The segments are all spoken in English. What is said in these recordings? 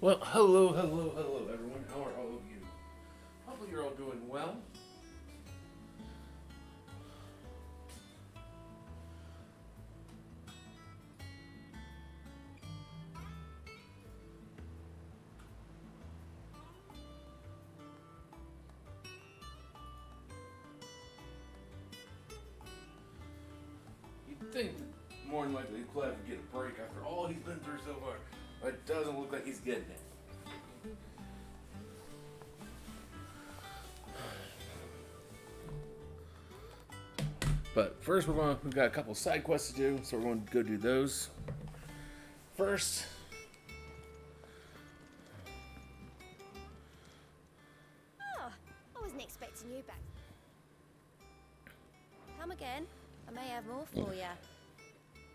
Well, hello, hello, hello, everyone. How are all of you? Hopefully, you're all doing well. You'd think that more than likely Clive would get a break after all he's been through so far, but it doesn't look like he's getting it. But first, we've got a couple side quests to do, so we're going to go do those first. Oh, I wasn't expecting you back. Come again. I may have more for you.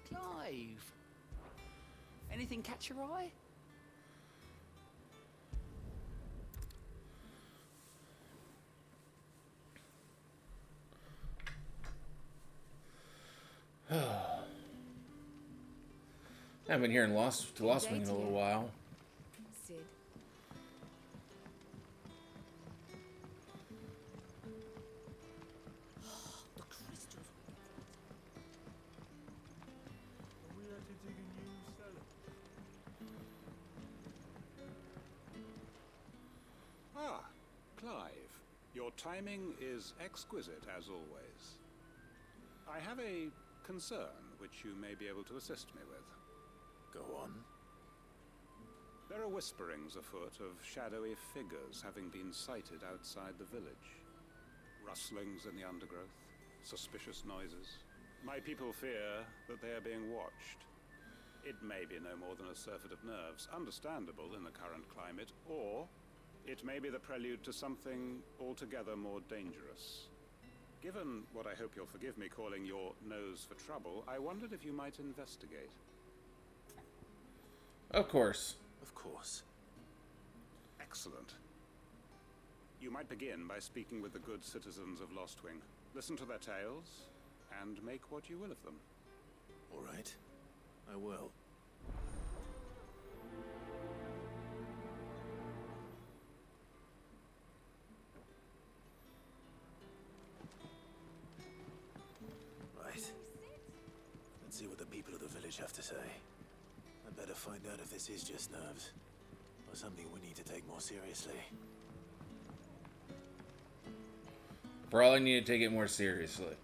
Clive! Anything catch your eye? I haven't been here in Lost Wing in a little while. Sid. The crystals. Are we actually digging new cellar? Ah, Clive. Your timing is exquisite, as always. I have a concern which you may be able to assist me with. Go on. There are whisperings afoot of shadowy figures having been sighted outside the village. Rustlings in the undergrowth, suspicious noises. My people fear that they are being watched. It may be no more than a surfeit of nerves, understandable in the current climate, or it may be the prelude to something altogether more dangerous. Given what I hope you'll forgive me calling your nose for trouble, I wondered if you might investigate. Of course. Of course. Excellent. You might begin by speaking with the good citizens of Lostwing. Listen to their tales, and make what you will of them. All right. I will. Right. Let's see what the people of the village have to say. I'd better find out if this is just nerves, or something we need to take more seriously. Probably need to take it more seriously.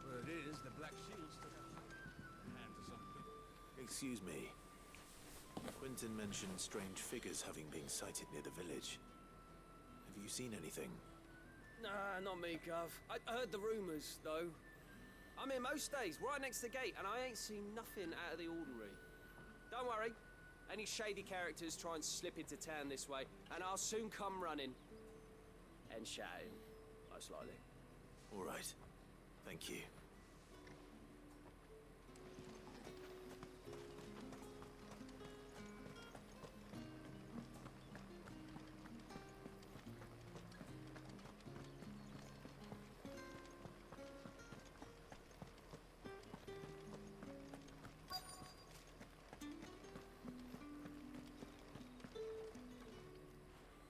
Where it is, the Black Shield stuck a hand to something. Excuse me. Quentin mentioned strange figures having been sighted near the village. Have you seen anything? Nah, not me, Gov. I heard the rumours, though. I'm here most days, right next to the gate, and I ain't seen nothing out of the ordinary. Don't worry. Any shady characters try and slip into town this way, and I'll soon come running. And shouting, most likely. All right. Thank you.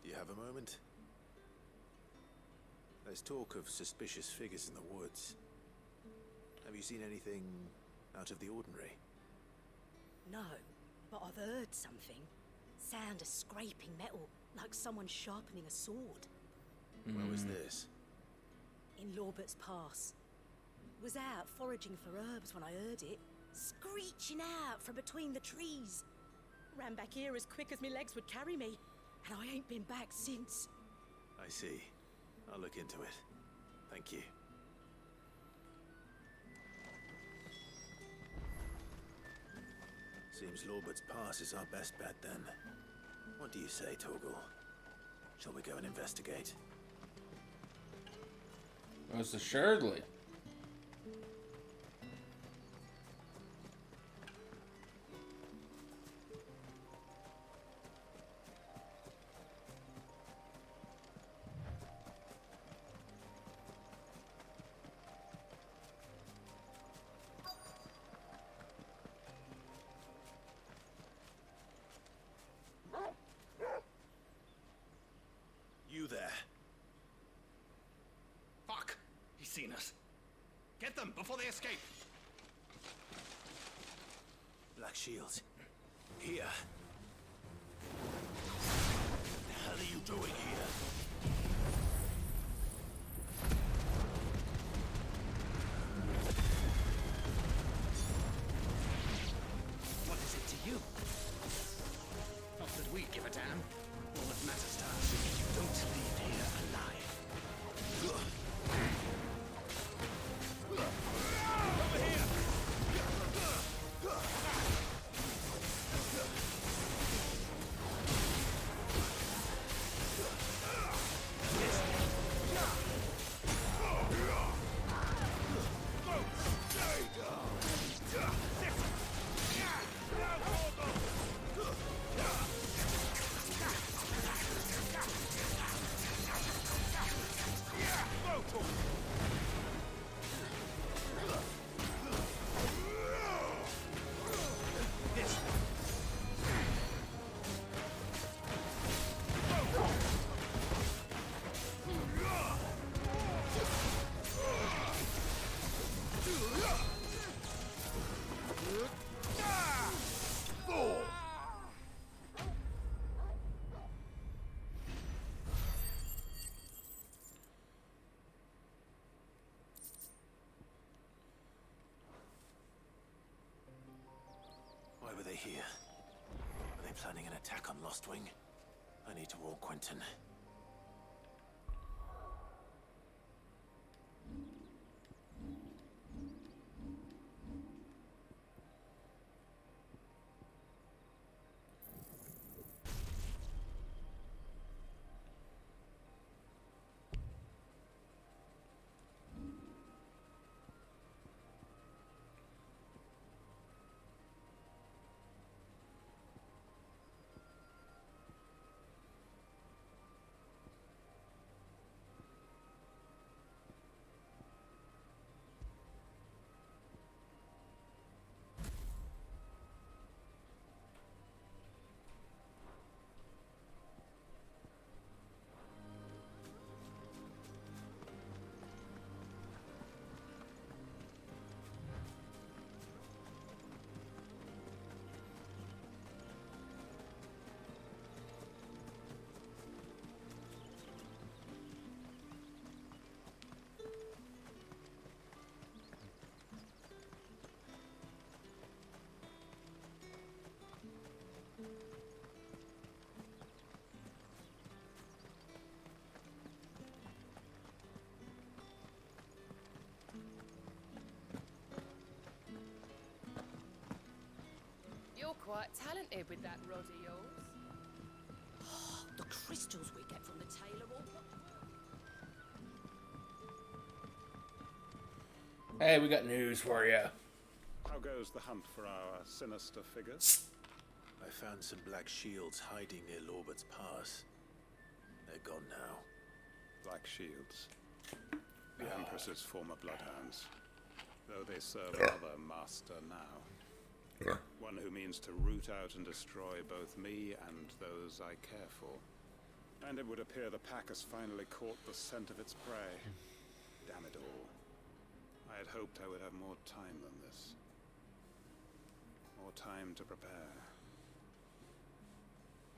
Do you have a moment? There's talk of suspicious figures in the woods. Have you seen anything out of the ordinary? No, but I've heard something. Sound of scraping metal, like someone sharpening a sword. Where was this? In Lorbert's Pass. Was out foraging for herbs when I heard it, screeching out from between the trees. Ran back here as quick as my legs would carry me, and I ain't been back since. I see. I'll look into it. Thank you. Seems Lorbert's Pass is our best bet then. What do you say, Torgal? Shall we go and investigate? Most assuredly. seen us. Get them before they escape. Black Shields. Here. What the hell are you doing here? What is it to you? Not that we give a damn. All that matters to us is that you don't leave here alive. Over here! Why were they here? Are they planning an attack on Lostwing? I need to warn Quentin. You're quite talented with that rod of yours. The crystals we get from the tailor all... Hey, we got news for you. How goes the hunt for our sinister figures? I found some Black Shields hiding near Lorbert's Pass. They're gone now. Black Shields. The Empress's former bloodhounds. Though they serve another master now. One who means to root out and destroy both me and those I care for. And it would appear the pack has finally caught the scent of its prey. Damn it all. I had hoped I would have more time than this. More time to prepare.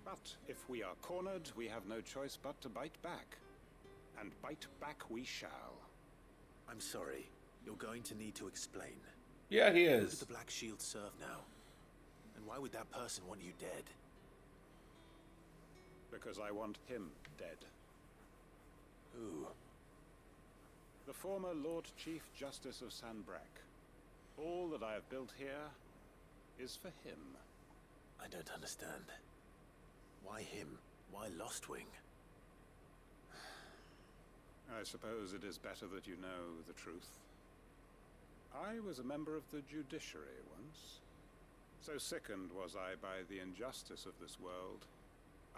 But if we are cornered, we have no choice but to bite back. And bite back we shall. I'm sorry. You're going to need to explain. Yeah, he Who does is. the Black Shield serve now? And why would that person want you dead? Because I want him dead. Who? The former Lord Chief Justice of Sanbreque. All that I have built here is for him. I don't understand. Why him? Why Lostwing? I suppose it is better that you know the truth. I was a member of the judiciary once. So sickened was I by the injustice of this world,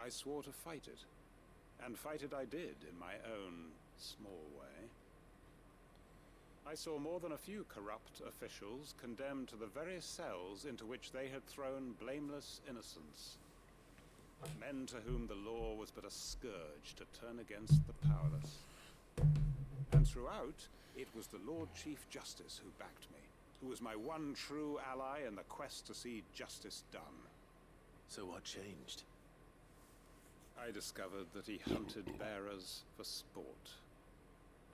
I swore to fight it. And fight it I did, in my own small way. I saw more than a few corrupt officials condemned to the very cells into which they had thrown blameless innocents. Men to whom the law was but a scourge to turn against the powerless. And throughout, it was the Lord Chief Justice who backed me, who was my one true ally in the quest to see justice done. So what changed? I discovered that he hunted bearers for sport.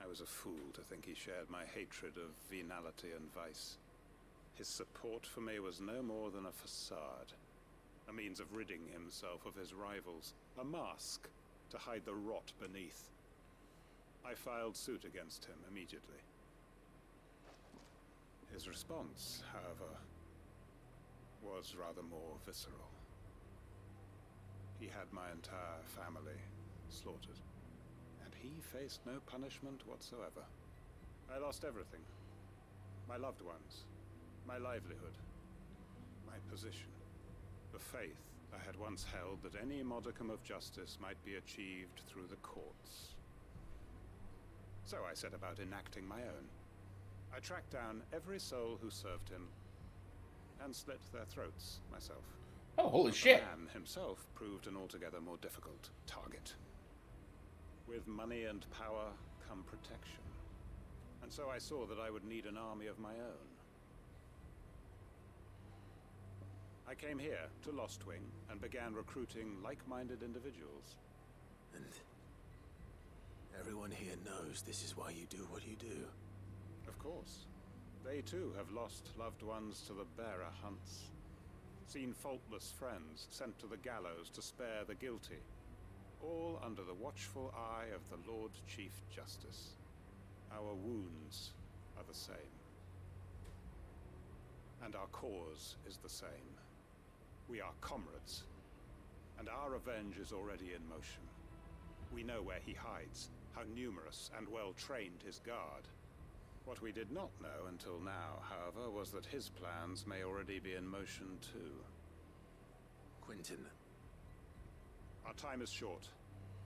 I was a fool to think he shared my hatred of venality and vice. His support for me was no more than a facade, a means of ridding himself of his rivals, a mask to hide the rot beneath. I filed suit against him immediately. His response, however, was rather more visceral. He had my entire family slaughtered, and he faced no punishment whatsoever. I lost everything. My loved ones, my livelihood, my position, the faith I had once held that any modicum of justice might be achieved through the courts. So I set about enacting my own. I tracked down every soul who served him, and slit their throats myself. Oh, holy But shit. the man himself proved an altogether more difficult target. With money and power come protection. And so I saw that I would need an army of my own. I came here to Lostwing and began recruiting like-minded individuals. And everyone here knows this is why you do what you do. Of course. They too have lost loved ones to the bearer hunts. Seen faultless friends sent to the gallows to spare the guilty. All under the watchful eye of the Lord Chief Justice. Our wounds are the same. And our cause is the same. We are comrades. And our revenge is already in motion. We know where he hides, how numerous and well-trained his guard. What we did not know until now, however, was that his plans may already be in motion too. Quentin. Our time is short.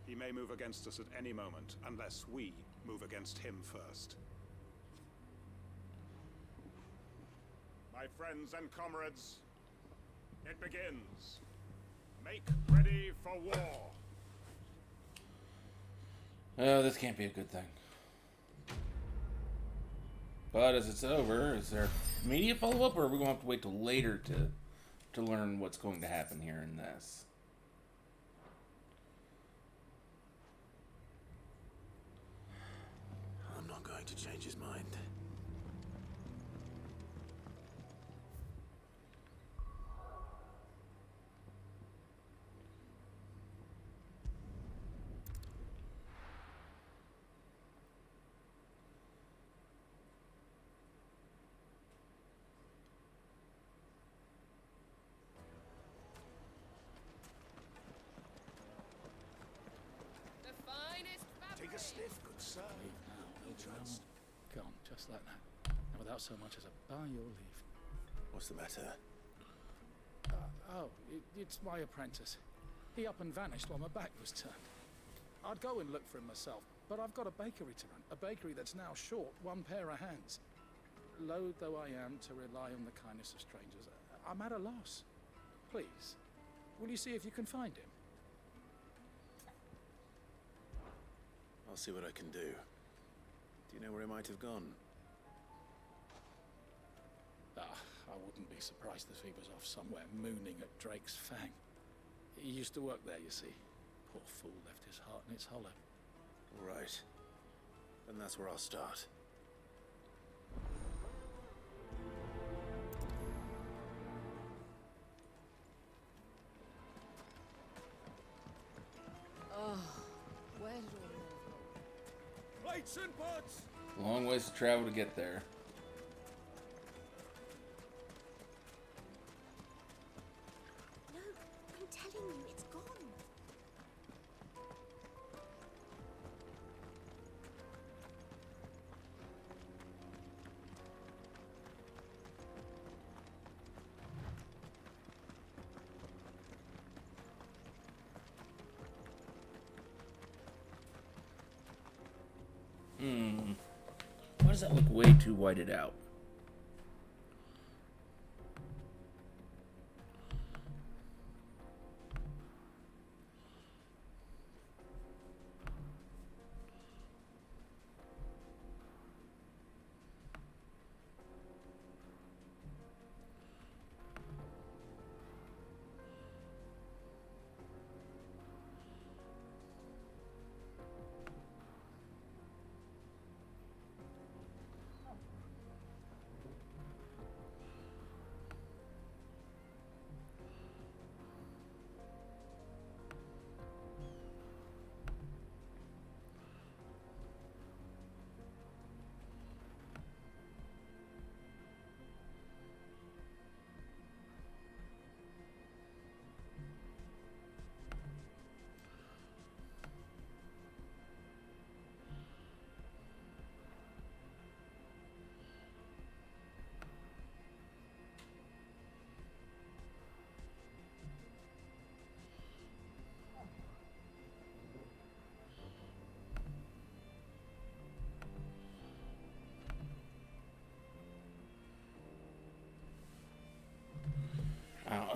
He may move against us at any moment, unless we move against him first. My friends and comrades, it begins. Make ready for war. Oh, this can't be a good thing. But as it's over, is there immediate follow-up, or are we going to have to wait till later to learn what's going to happen here in this? I'm not going to change his mind. The finest fabric. Take a sniff, good sir. No trust. Gone, just like that. And without so much as a by your leave. What's the matter? It's my apprentice. He up and vanished while my back was turned. I'd go and look for him myself, but I've got a bakery to run. A bakery that's now short one pair of hands. Loath though I am to rely on the kindness of strangers, I'm at a loss. Please, will you see if you can find him? I'll see what I can do. Do you know where he might have gone? I wouldn't be surprised if he was off somewhere mooning at Drake's Fang. He used to work there, you see. Poor fool left his heart in its hollow. All right. Then that's where I'll start. Oh, where did all the men go? Plates and pots! Long ways to travel to get there. No, I'm telling you, it's gone. Why does that look way too whited out?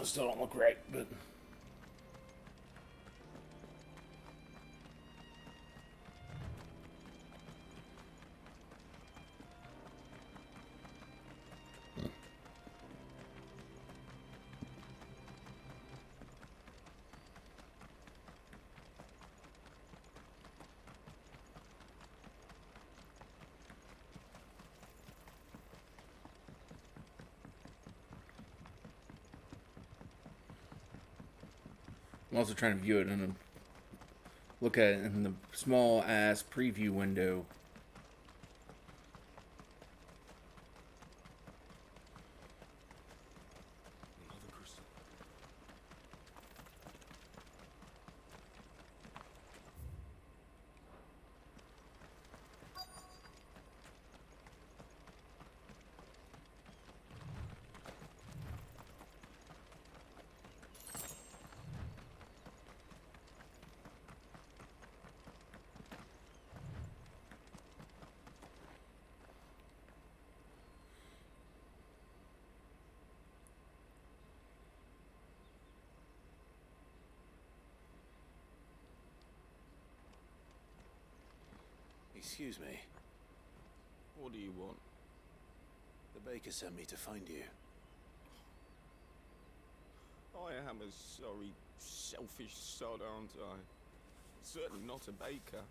Still don't look right, but. I'm also trying to view it in a look at it in the small ass preview window. Mother Crystal. Excuse me. What do you want? The baker sent me to find you. I am a sorry, selfish sod, aren't I? Certainly not a baker.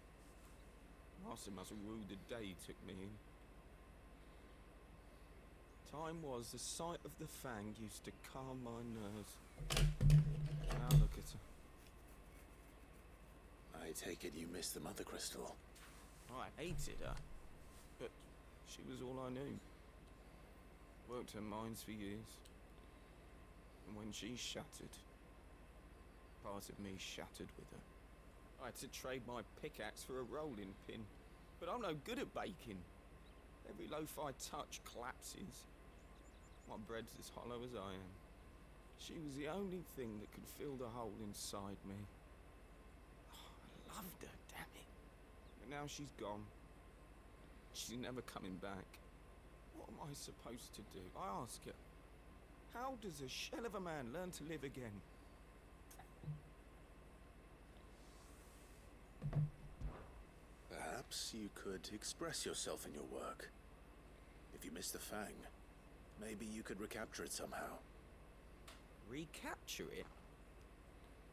Master must have ruled the day he took me in. Time was the sight of the fang used to calm my nerves. Now look at her. I take it you missed the Mother Crystal. I hated her, but she was all I knew. Worked her mines for years. And when she shattered, part of me shattered with her. I had to trade my pickaxe for a rolling pin, but I'm no good at baking. Every loaf I touch collapses. My bread's as hollow as I am. She was the only thing that could fill the hole inside me. Oh, I loved her, damn it. But now she's gone. She's never coming back. What am I supposed to do? I ask her. How does a shell of a man learn to live again? Perhaps you could express yourself in your work. If you miss the fang, maybe you could recapture it somehow. Recapture it?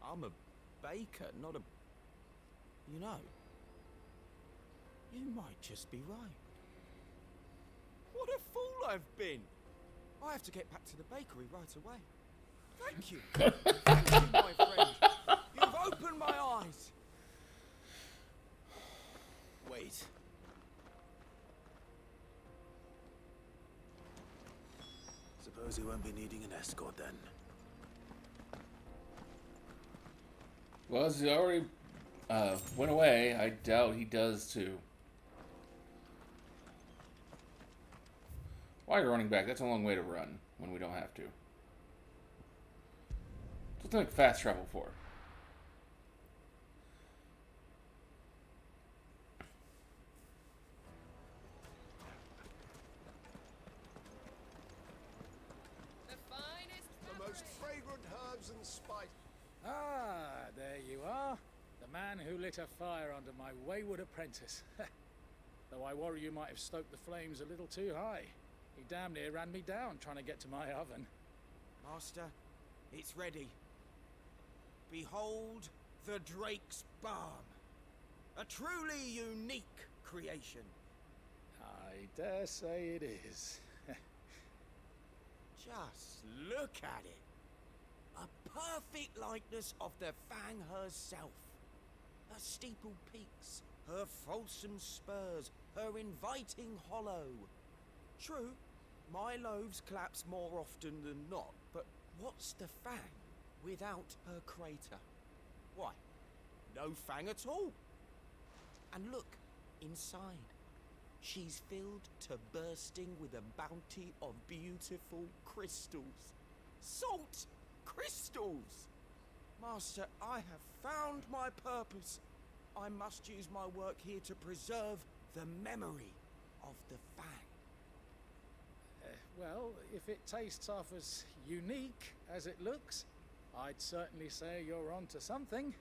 I'm a baker, not a... You know, you might just be right. What a fool I've been! I have to get back to the bakery right away. Thank you! Thank you, my friend! You've opened my eyes! Wait. Suppose you won't be needing an escort then. Well, as he already went away, I doubt he does too. Why are you running back? That's a long way to run when we don't have to. What's like fast travel for? The finest The most fragrant herbs and spice. Ah, there you are. The man who lit a fire under my wayward apprentice. Though I worry you might have stoked the flames a little too high. He damn near ran me down trying to get to my oven. Master, it's ready. Behold the Drake's Balm. A truly unique creation. I dare say it is. Just look at it. A perfect likeness of the Fang herself. Her steeple peaks, her fulsome spurs, her inviting hollow. True, my loaves collapse more often than not, but what's the Fang without her crater? Why, no Fang at all. And look, inside. She's filled to bursting with a bounty of beautiful crystals. Salt crystals! Master, I have found my purpose. I must use my work here to preserve the memory of the Fang. Well, if it tastes half as unique as it looks, I'd certainly say you're onto something.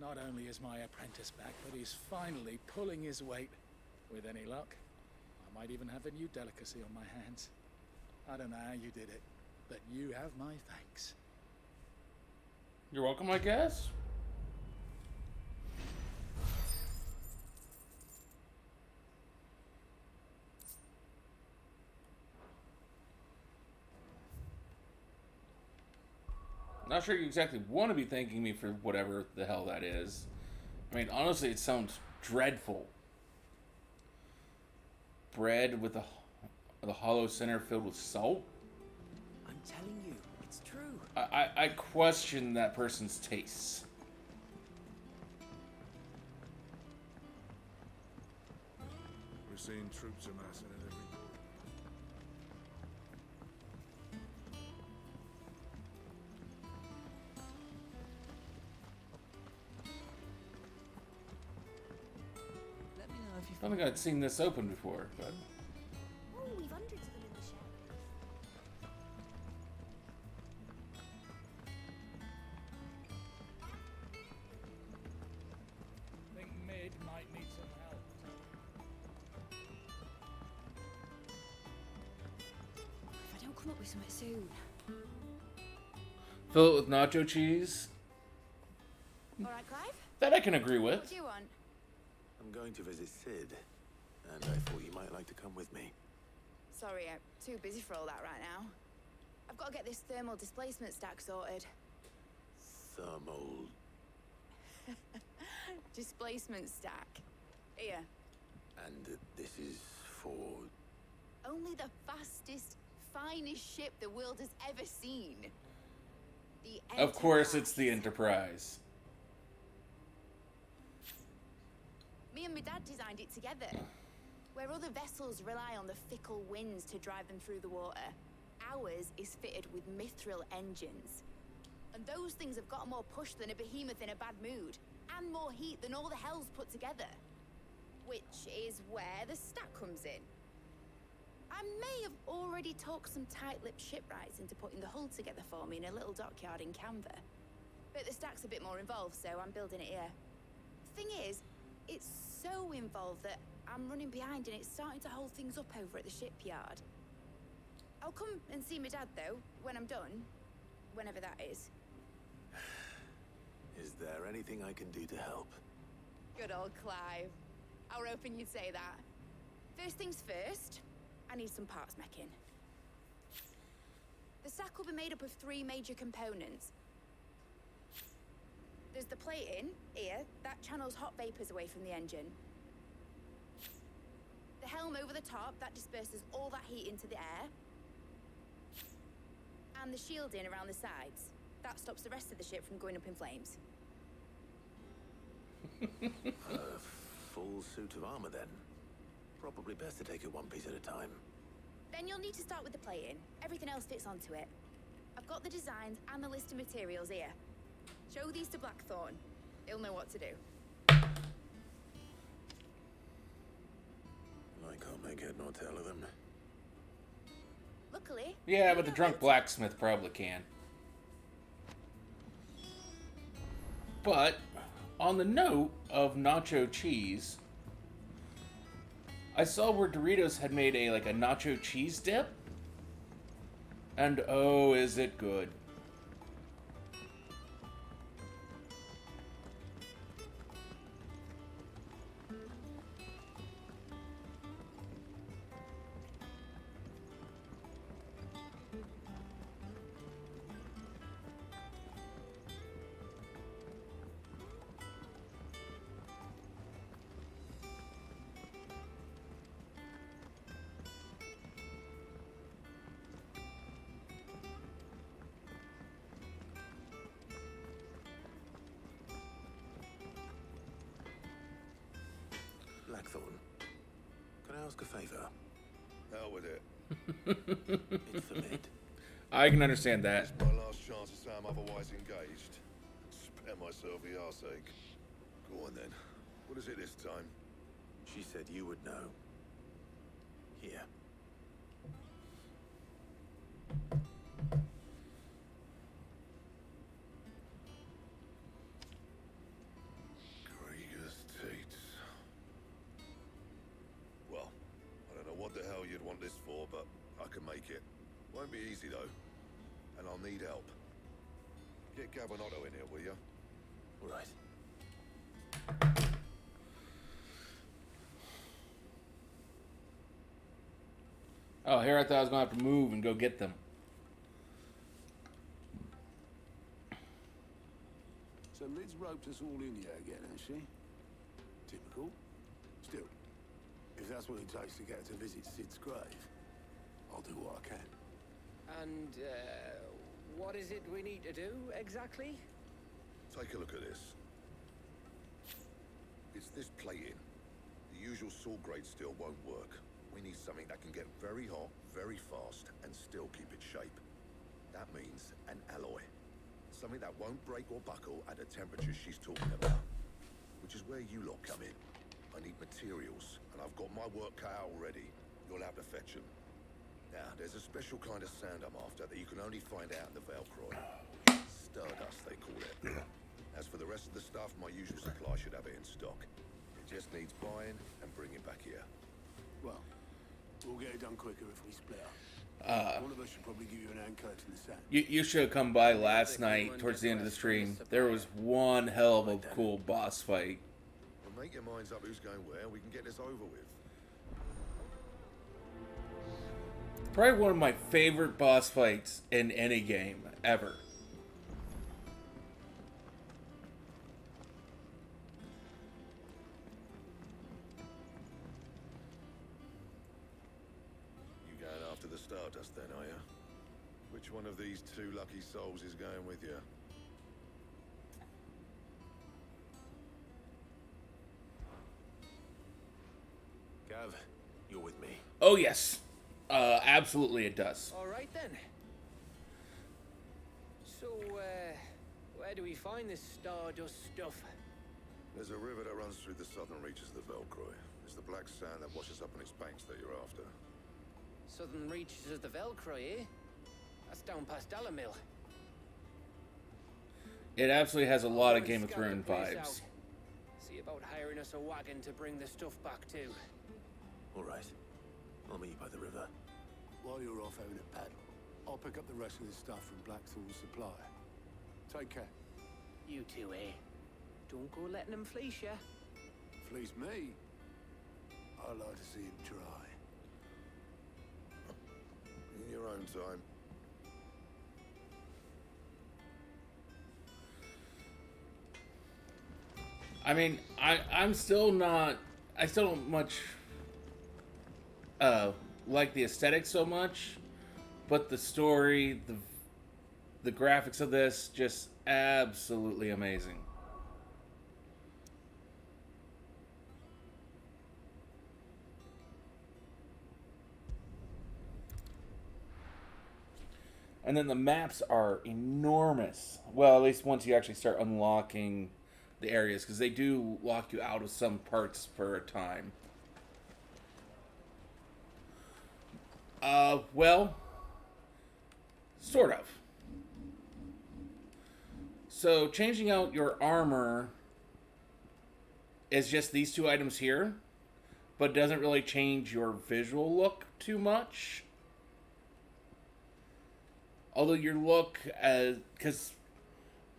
Not only is my apprentice back, but he's finally pulling his weight. With any luck, I might even have a new delicacy on my hands. I don't know how you did it, but you have my thanks. You're welcome, I guess. Not sure you exactly want to be thanking me for whatever the hell that is. I mean, honestly, it sounds dreadful. Bread with a hollow center filled with salt? I'm telling you, it's true. I question that person's tastes. We're seeing troops amassing at every door. Let me know if you I don't think I'd seen this open before, but Oh, we've hundreds of them in the shed. Think Mid might need some help. If I don't come up with something soon. fill it with nacho cheese. All right, Clive? That I can agree with. What do you want? I'm going to visit Sid, and I thought you might like to come with me. Sorry, I'm too busy for all that right now. I've got to get this thermal displacement stack sorted. Thermal. Displacement stack. Here. And this is for... Only the fastest, finest ship the world has ever seen. The Of course, Enterprise. it's the Enterprise. Me and my dad designed it together. Where other vessels rely on the fickle winds to drive them through the water, ours is fitted with mithril engines. And those things have got more push than a behemoth in a bad mood, and more heat than all the hells put together. Which is where the stack comes in. I may have already talked some tight-lipped shipwrights into putting the hull together for me in a little dockyard in Canva. But the stack's a bit more involved, so I'm building it here. Thing is, it's so involved that I'm running behind and it's starting to hold things up over at the shipyard. I'll come and see my dad, though, when I'm done. Whenever that is. Is there anything I can do to help? Good old Clive. I were hoping you'd say that. First things first, I need some parts meching. The stack will be made up of 3 major components. There's the plating, here, that channels hot vapors away from the engine. The helm over the top, that disperses all that heat into the air. And the shielding around the sides. That stops the rest of the ship from going up in flames. A full suit of armor, then. Probably best to take it one piece at a time. Then you'll need to start with the plating. Everything else fits onto it. I've got the designs and the list of materials here. Show these to Blackthorn. They'll know what to do. I can't make head nor tail of them. Luckily... Yeah, but the drunk blacksmith probably can. But, on the note of nacho cheese, I saw where Doritos had made a nacho cheese dip. And oh, is it good. Blackthorn, can I ask a favor? Hell with it. It's for Mid. I can understand that. It's my last chance to say I'm otherwise engaged. Spare myself the arseache. Go on then. What is it this time? She said you would know. Here. Krieger's Teats. Well, I don't know what the hell you'd want this for, but I can make it. Won't be easy, though. And I'll need help. Get Gavin-Otto in here, will you? All right. Oh, here I thought I was going to have to move and go get them. So Lid's roped us all in here again, has she? Typical. Still, if that's what it takes to get her to visit Sid's grave, I'll do what I can. And, what is it we need to do, exactly? Take a look at this. It's this plating. The usual saw grade steel won't work. We need something that can get very hot, very fast, and still keep its shape. That means an alloy. Something that won't break or buckle at the temperature she's talking about. Which is where you lot come in. I need materials, and I've got my work cut out already. You'll have to fetch them. Now, there's a special kind of sand I'm after that you can only find out in the Velcroy. Stardust, they call it. As for the rest of the stuff, my usual supply should have it in stock. It just needs buying and bringing back here. Well, we'll get it done quicker if we split up. One of us should probably give you an hand collecting the sand. You should have come by last night towards the end of the stream. There was one hell of a cool boss fight. Well, make your minds up who's going where, we can get this over with. Probably one of my favorite boss fights in any game ever. You going after the Stardust then, are you? Which one of these two lucky souls is going with you? Gav, you're with me. Oh, yes. Absolutely it does. All right, then. So, where do we find this Stardust stuff? There's a river that runs through the southern reaches of the Velcroy. It's the black sand that washes up on its banks that you're after. Southern reaches of the Velcroy, eh? That's down past Dalamil. It absolutely has a lot of Game of Thrones Place vibes. out. See about hiring us a wagon to bring the stuff back to. All right. I'll meet you by the river. While you're off having a paddle, I'll pick up the rest of this stuff from Blackthorn's supply. Take care. You two, eh? Don't go letting them fleece ya. Fleece me? I'd like to see him try. In your own time. I mean, I'm still not... I still don't much... like the aesthetic so much, but the story, the graphics of this, just absolutely amazing. And then the maps are enormous. Well, at least once you actually start unlocking the areas, because they do lock you out of some parts for a time. Well, sort of. So changing out your armor is just these two items here, but doesn't really change your visual look too much. Although your look, because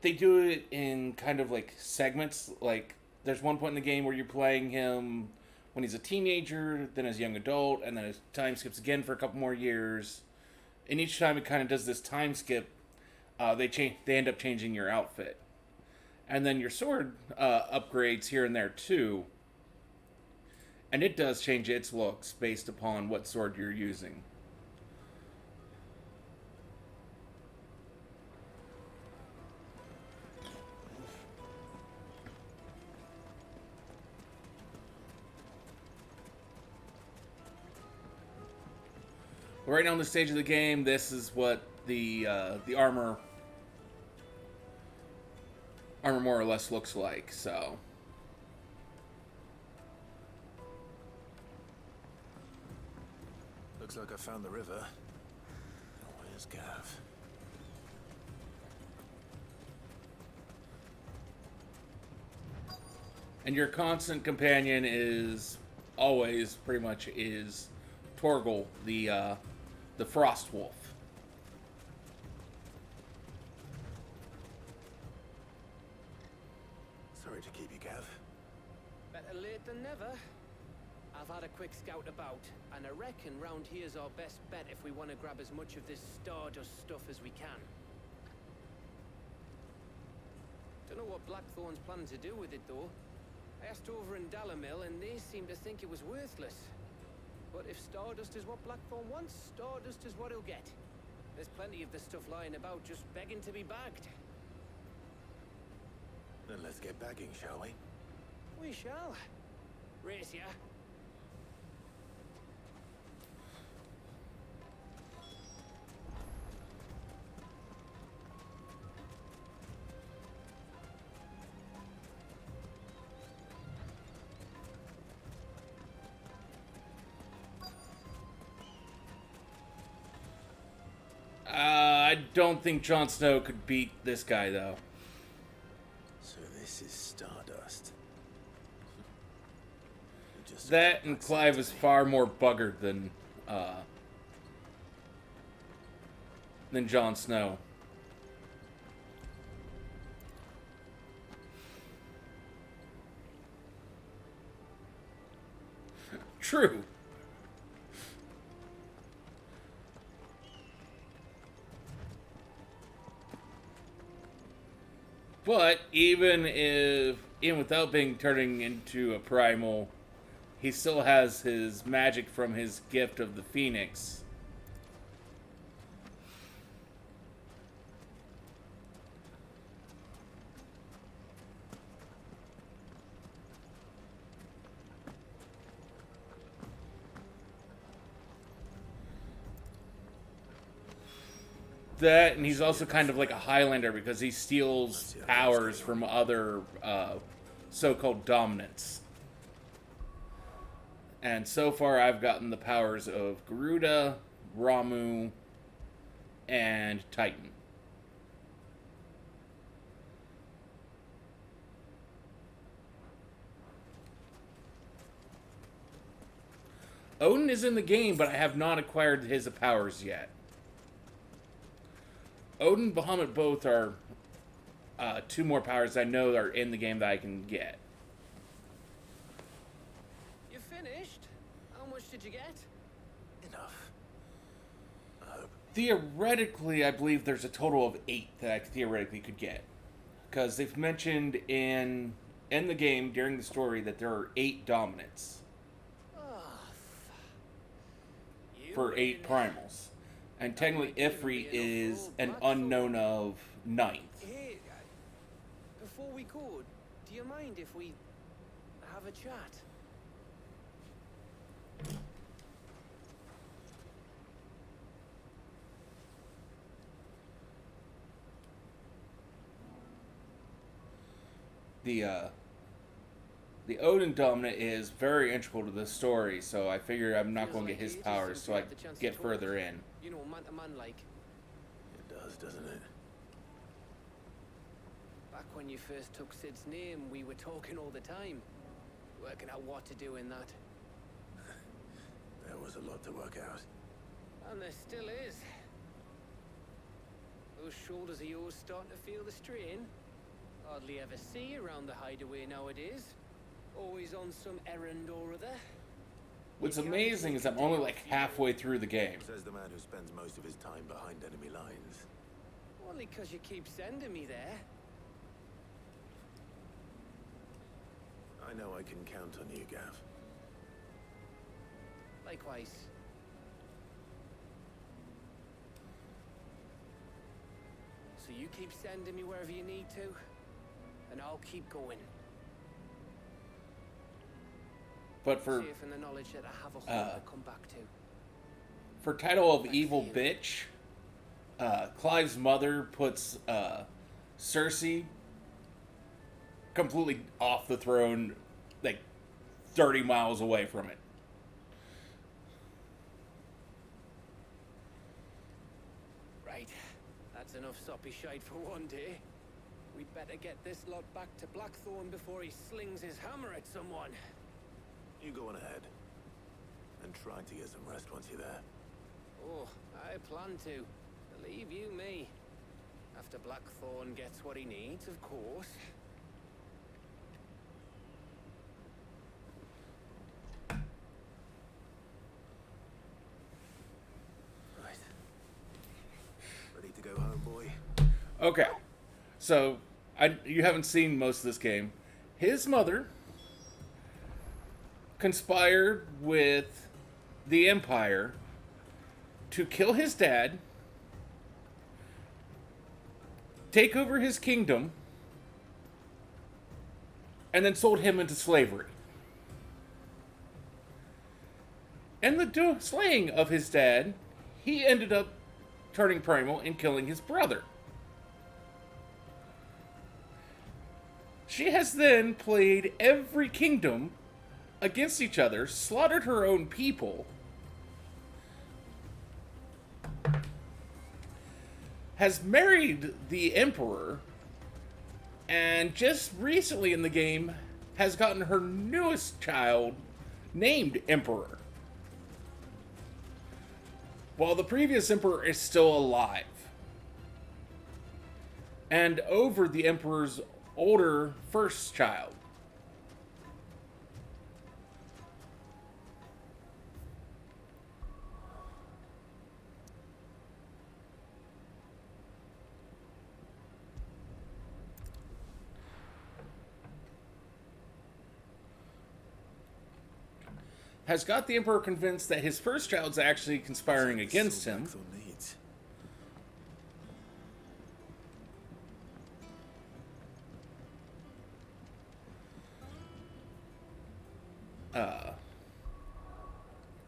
they do it in kind of like segments, like there's one point in the game where you're playing him when he's a teenager, then as a young adult, and then his time skips again for a couple more years. And each time it kind of does this time skip, they end up changing your outfit. And then your sword upgrades here and there too. And it does change its looks based upon what sword you're using. Right now on the stage of the game, this is what the armor more or less looks like. So Looks like I found the river. Now, where's Gav? And your constant companion is always pretty much is Torgal, the Frost Wolf. Sorry to keep you, Gav. Better late than never. I've had a quick scout about, and I reckon round here's our best bet if we want to grab as much of this Stardust stuff as we can. Don't know what Blackthorn's planning to do with it, though. I asked over in Dalamil, and they seem to think it was worthless. But if Stardust is what Blackthorn wants, Stardust is what he'll get. There's plenty of the stuff lying about just begging to be bagged. Then let's get bagging, shall we? We shall. Race ya. I don't think Jon Snow could beat this guy, though. So this is Stardust. That and Clive is far more buggered than Jon Snow. True. But even without being turning into a primal, he still has his magic from his gift of the Phoenix. That, and he's also kind of like a Highlander because he steals powers from other so-called dominants. And so far I've gotten the powers of Garuda, Ramu, and Titan. Odin is in the game, but I have not acquired his powers yet. Odin and Bahamut both are two more powers I know are in the game that I can get. You finished? How much did you get? Enough. Theoretically, I believe there's a total of 8 that I theoretically could get. Because they've mentioned in the game, during the story, that there are 8 dominants. For 8 primals. And technically, Ifrit is an unknown of 9th. Hey, before we go, do you mind if we have a chat? The Odin dominant is very integral to the story, so I figure I'm not going to get his powers, so I get further in. You know, man to man like. It does, doesn't it? Back when you first took Sid's name, we were talking all the time. Working out what to do in that. There was a lot to work out. And there still is. Those shoulders of yours starting to feel the strain. Hardly ever see you around the hideaway nowadays. Always on some errand or other. What's amazing is I'm only like halfway through the game. Says the man who spends most of his time behind enemy lines. Only 'cause you keep sending me there. I know I can count on you, Gav. Likewise. So you keep sending me wherever you need to, and I'll keep going. But for Safe in the knowledge that I have a home to come back to. for title of evil bitch, Clive's mother puts Cersei completely off the throne, like 30 miles away from it. That's enough soppy shade for one day. We'd better get this lot back to Blackthorn before he slings his hammer at someone. You go on ahead. And try to get some rest once you're there. Oh, I plan to. Believe you me. After Blackthorn gets what he needs, of course. Right. Ready to go home, boy? Okay. So, you haven't seen most of this game. His mother conspired with the Empire to kill his dad, take over his kingdom, and then sold him into slavery. In the slaying of his dad, he ended up turning primal and killing his brother. She has then played every kingdom against each other, slaughtered her own people, has married the Emperor, and just recently in the game has gotten her newest child named Emperor, while the previous Emperor is still alive. And over the Emperor's older first child. Has got the Emperor convinced that his first child's actually conspiring against him.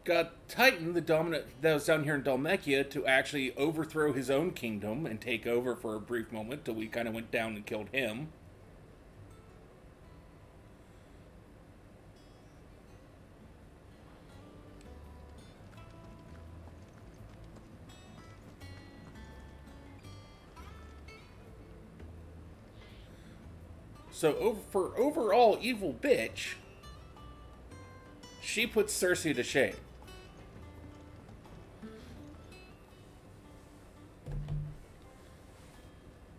Got Titan, the dominant that was down here in Dhalmekia, to actually overthrow his own kingdom and take over for a brief moment till we kind of went down and killed him. So for overall evil bitch, she puts Cersei to shame.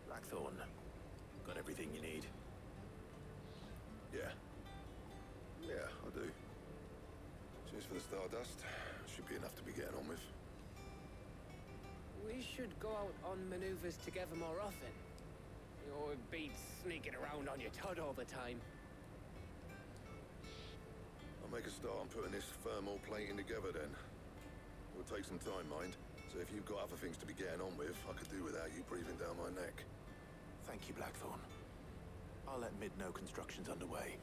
Blackthorn, got everything you need? Yeah. Yeah, I do. Cheers for the Stardust. Should be enough to be getting on with. We should go out on maneuvers together more often. You're beats sneaking around on your Todd all the time. I'll make a start on putting this thermal plating together then. It will take some time, mind. So if you've got other things to be getting on with, I could do without you breathing down my neck. Thank you, Blackthorn. I'll let Mid know construction's underway.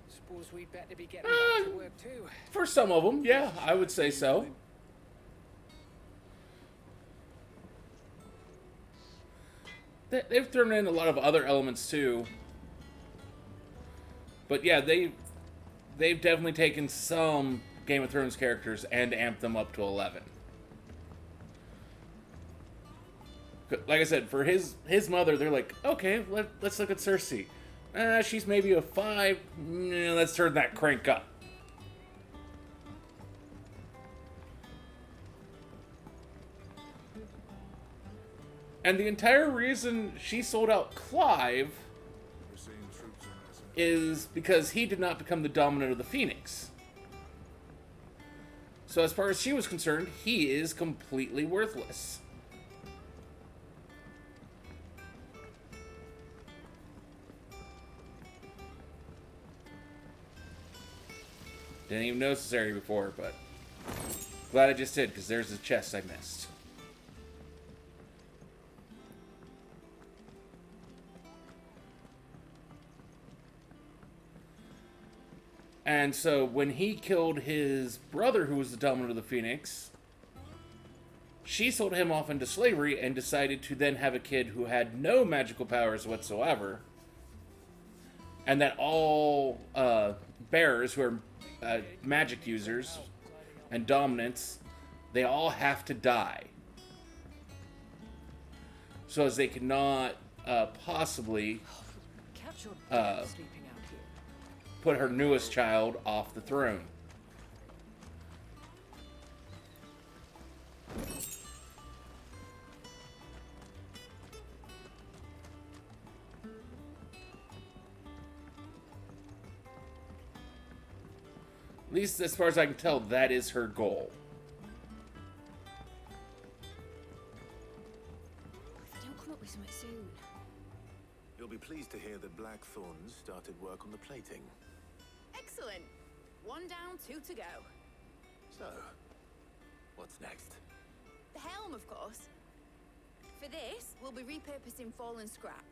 Suppose we'd better be getting back to work too. For some of them, yeah, I would say so. They've thrown in a lot of other elements too. But yeah, they've definitely taken some Game of Thrones characters and amped them up to 11. Like I said, for his mother, they're like, okay, let's look at Cersei. She's maybe a 5. Let's turn that crank up. And the entire reason she sold out Clive is because he did not become the dominant of the Phoenix. So as far as she was concerned, he is completely worthless. Didn't even notice this area before, but glad I just did, because there's a chest I missed. And so when he killed his brother, who was the dominant of the Phoenix, she sold him off into slavery and decided to then have a kid who had no magical powers whatsoever. And that all bearers who are magic users and dominants, they all have to die. So as they cannot possibly put her newest child off the throne. At least as far as I can tell, that is her goal. If I don't come up with something soon. You'll be pleased to hear that Blackthorn's started work on the plating. Excellent. 1 down, 2 to go. So, what's next? The helm, of course. For this, we'll be repurposing fallen scrap.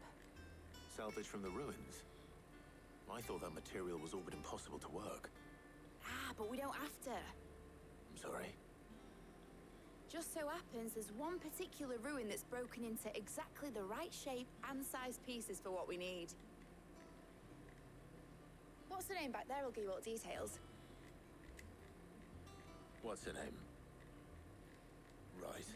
Salvage from the ruins? I thought that material was all but impossible to work. Ah, but we don't have to. I'm sorry. Just so happens there's one particular ruin that's broken into exactly the right shape and size pieces for what we need. What's the name back there? I'll give you all the details. What's her name? Right.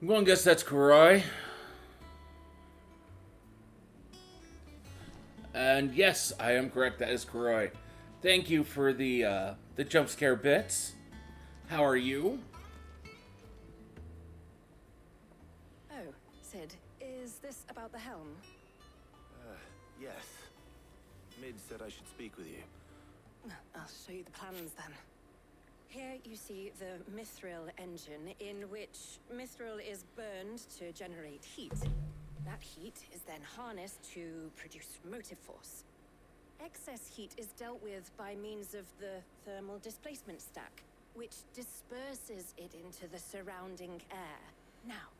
I'm going to guess that's Karai. And yes, I am correct. That is Karai. Thank you for the jump scare bits. How are you? Oh, Sid, is this about the helm? Yes. Mid said I should speak with you. I'll show you the plans then. Here you see the mithril engine, in which mithril is burned to generate heat. That heat is then harnessed to produce motive force. Excess heat is dealt with by means of the thermal displacement stack, which disperses it into the surrounding air. Now,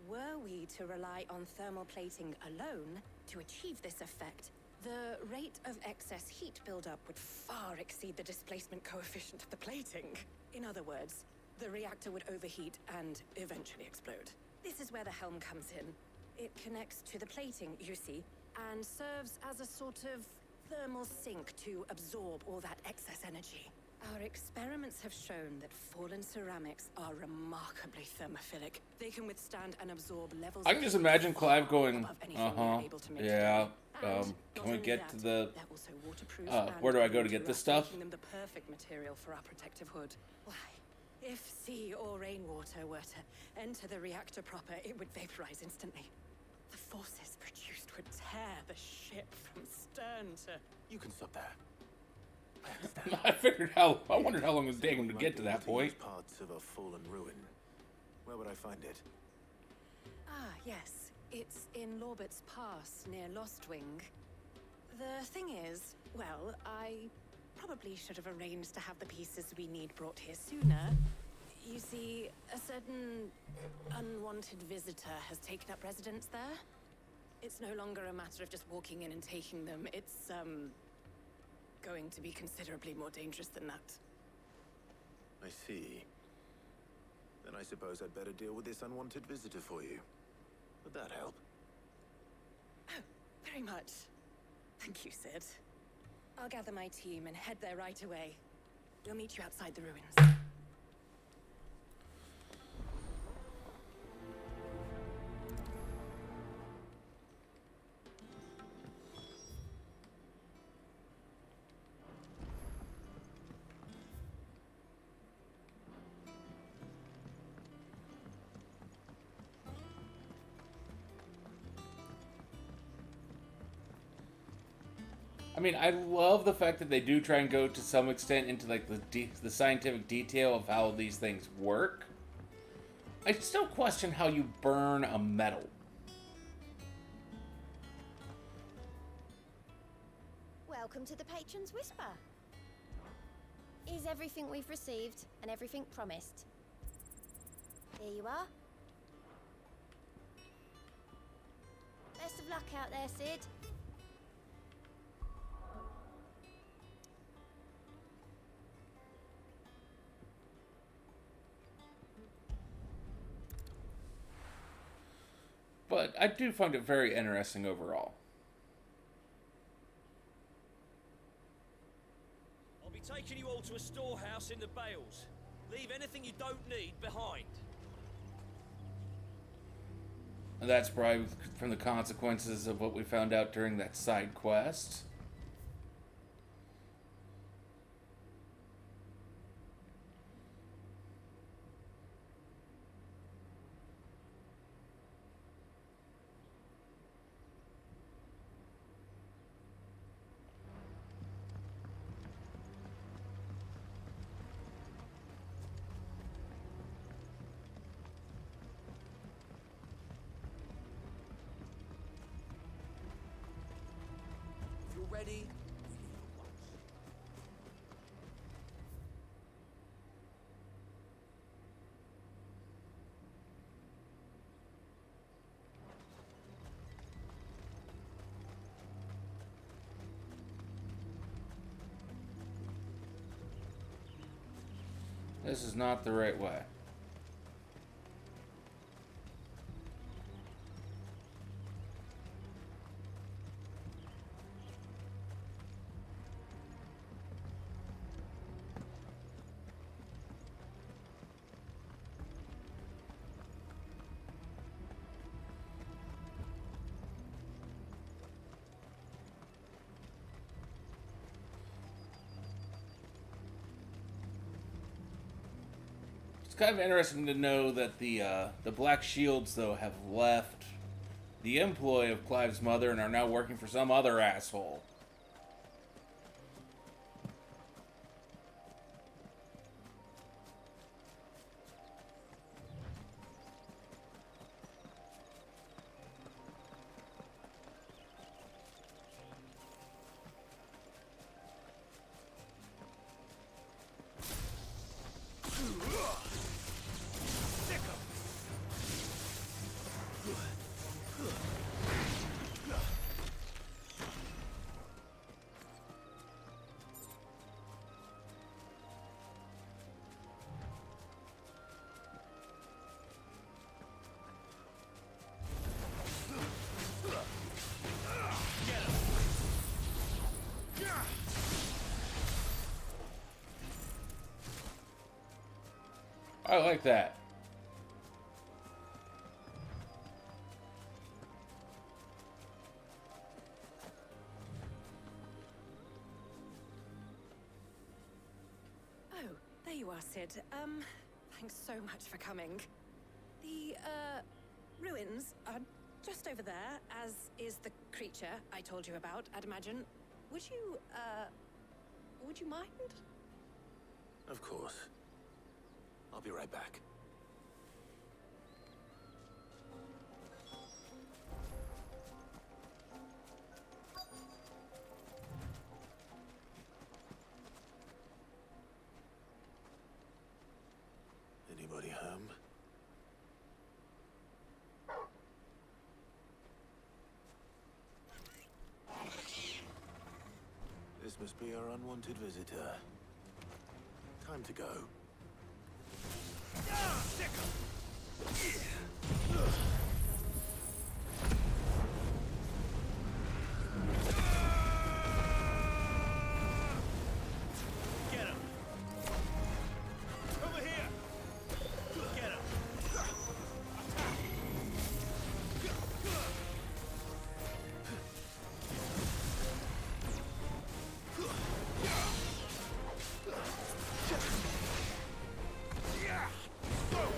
were we to rely on thermal plating alone to achieve this effect, the rate of excess heat buildup would far exceed the displacement coefficient of the plating. In other words, the reactor would overheat and eventually explode. This is where the helm comes in. It connects to the plating, you see, and serves as a sort of thermal sink to absorb all that excess energy. Our experiments have shown that fallen ceramics are remarkably thermophilic. They can withstand and absorb levels. I can just imagine Clive going, yeah, can we get to the, where do I go to get this stuff? Them the perfect material for our protective hood. Why, if sea or rainwater were to enter the reactor proper, it would vaporize instantly. The forces produced would tear the ship from stern to... You can stop there. I wondered how long it would take him to get to that point. Parts of a fallen ruin. Where would I find it? Ah, yes. It's in Lorbert's Pass, near Lostwing. The thing is, well, I probably should have arranged to have the pieces we need brought here sooner. You see, a certain unwanted visitor has taken up residence there. It's no longer a matter of just walking in and taking them. It's, going to be considerably more dangerous than that. I see. Then I suppose I'd better deal with this unwanted visitor for you. Would that help? Oh, very much. Thank you, Sid. I'll gather my team and head there right away. We'll meet you outside the ruins. I mean, I love the fact that they do try and go to some extent into like the scientific detail of how these things work. I still question how you burn a metal. Welcome to the Patron's Whisper. Is everything we've received and everything promised? Here you are. Best of luck out there, Sid. But I do find it very interesting overall. I'll be taking you all to a storehouse in the Bales. Leave anything you don't need behind. And that's probably from the consequences of what we found out during that side quest. If you're ready, we leave at once. This is not the right way. It's kind of interesting to know that the Black Shields, though, have left the employ of Clive's mother and are now working for some other asshole. I like that. Oh, there you are, Sid. Thanks so much for coming. The, ruins are just over there, as is the creature I told you about, I'd imagine. Would you mind? Of course. I'll be right back. Anybody home? This must be our unwanted visitor. Time to go. Get him! Over here! Get him!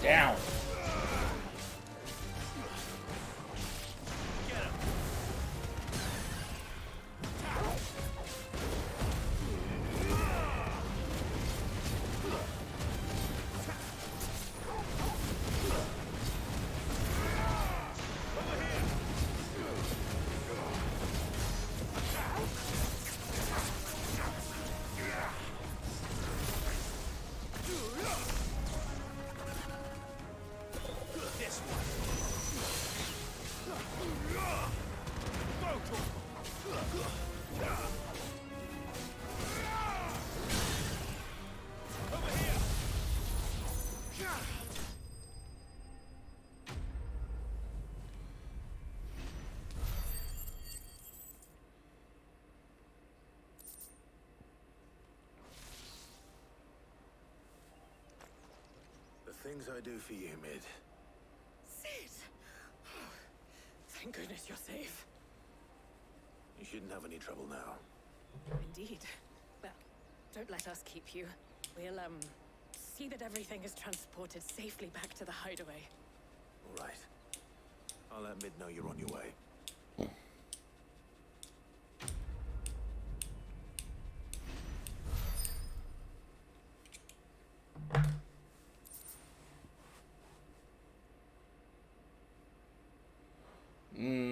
Down. things I do for you, Mid. Sid! Oh, thank goodness you're safe. You shouldn't have any trouble now. Indeed. Well, don't let us keep you. We'll, see that everything is transported safely back to the hideaway. All right. I'll let Mid know you're on your way.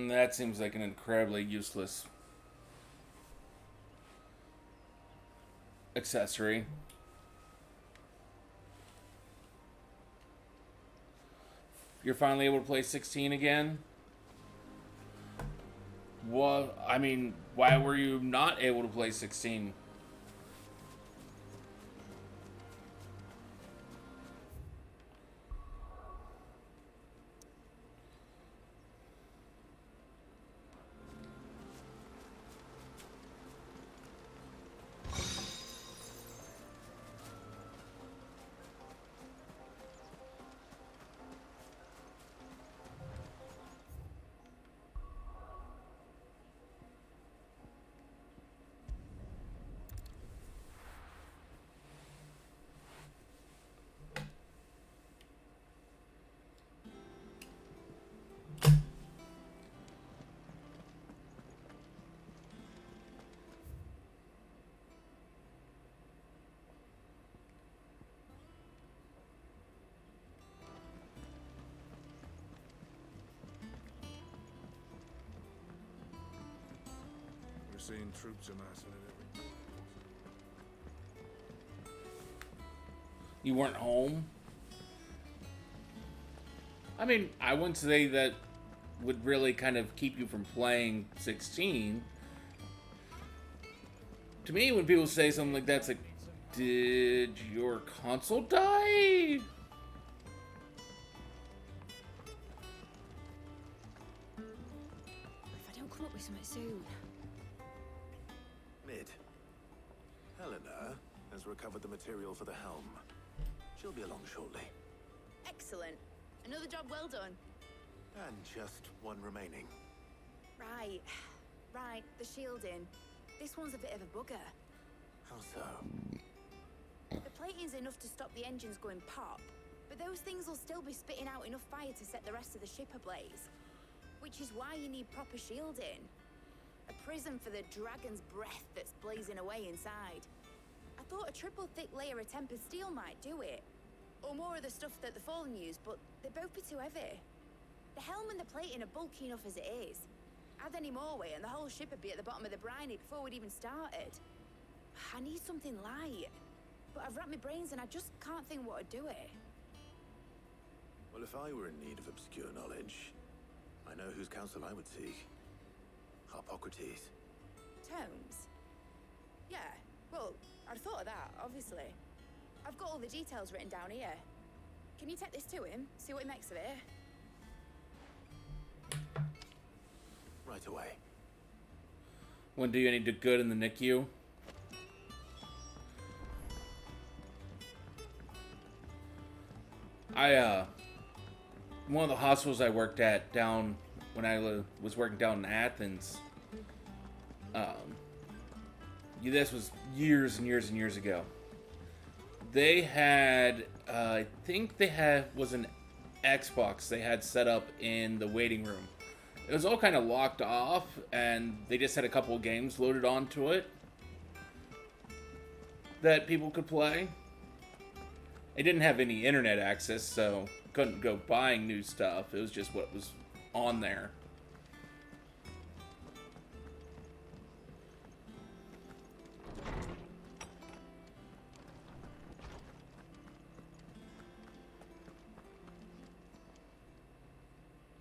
That seems like an incredibly useless accessory. You're finally able to play 16 again? Well, I mean, why were you not able to play 16? We're seeing troops amassing at every... You weren't home? I mean, I wouldn't say that would really kind of keep you from playing 16. To me, when people say something like that, it's like, did your console die? If I don't come up with something soon. Mid. Helena has recovered the material for the helm. She'll be along shortly. Excellent. Another job well done. And just one remaining. Right. Right, the shielding. This one's a bit of a bugger. How so? The plating's enough to stop the engines going pop, but those things will still be spitting out enough fire to set the rest of the ship ablaze. Which is why you need proper shielding. A prison for the dragon's breath that's blazing away inside. I thought a triple thick layer of tempered steel might do it. Or more of the stuff that the Fallen use, but they'd both be too heavy. The helm and the plating are bulky enough as it is. Add any more weight and the whole ship would be at the bottom of the briny before we'd even started. I need something light. But I've racked my brains and I just can't think what would do it. Well, if I were in need of obscure knowledge, I know whose counsel I would seek. Harpocrates. Tomes? Yeah, well, I'd thought of that, obviously. I've got all the details written down here. Can you take this to him, see what he makes of it? Right away. When do you need to good in the NICU? One of the hospitals I worked at down when I was working down in Athens. This was years and years and years ago. They had, I think was an Xbox they had set up in the waiting room. It was all kind of locked off, and they just had a couple of games loaded onto it that people could play. It didn't have any internet access, so couldn't go buying new stuff. It was just what was on there.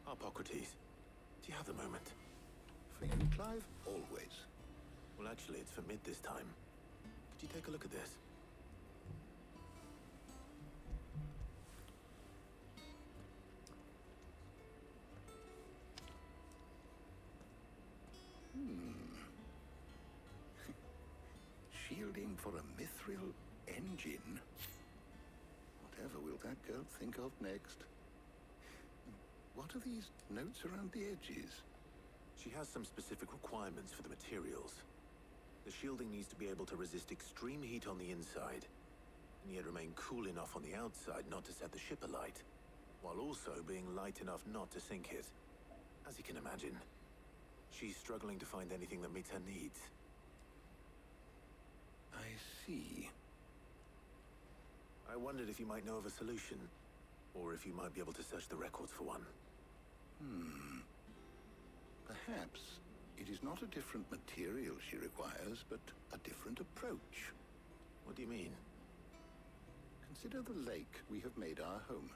Harpocrates, do you have the moment? For you, Clive? Always. Well, actually, it's for Mid this time. Could you take a look at this? Shielding for a mithril engine. Whatever will that girl think of next? What are these notes around the edges? She has some specific requirements for the materials. The shielding needs to be able to resist extreme heat on the inside, and yet remain cool enough on the outside not to set the ship alight, while also being light enough not to sink it. As you can imagine, she's struggling to find anything that meets her needs. I see. I wondered if you might know of a solution, or if you might be able to search the records for one. Perhaps it is not a different material she requires, but a different approach. What do you mean? Consider the lake we have made our home.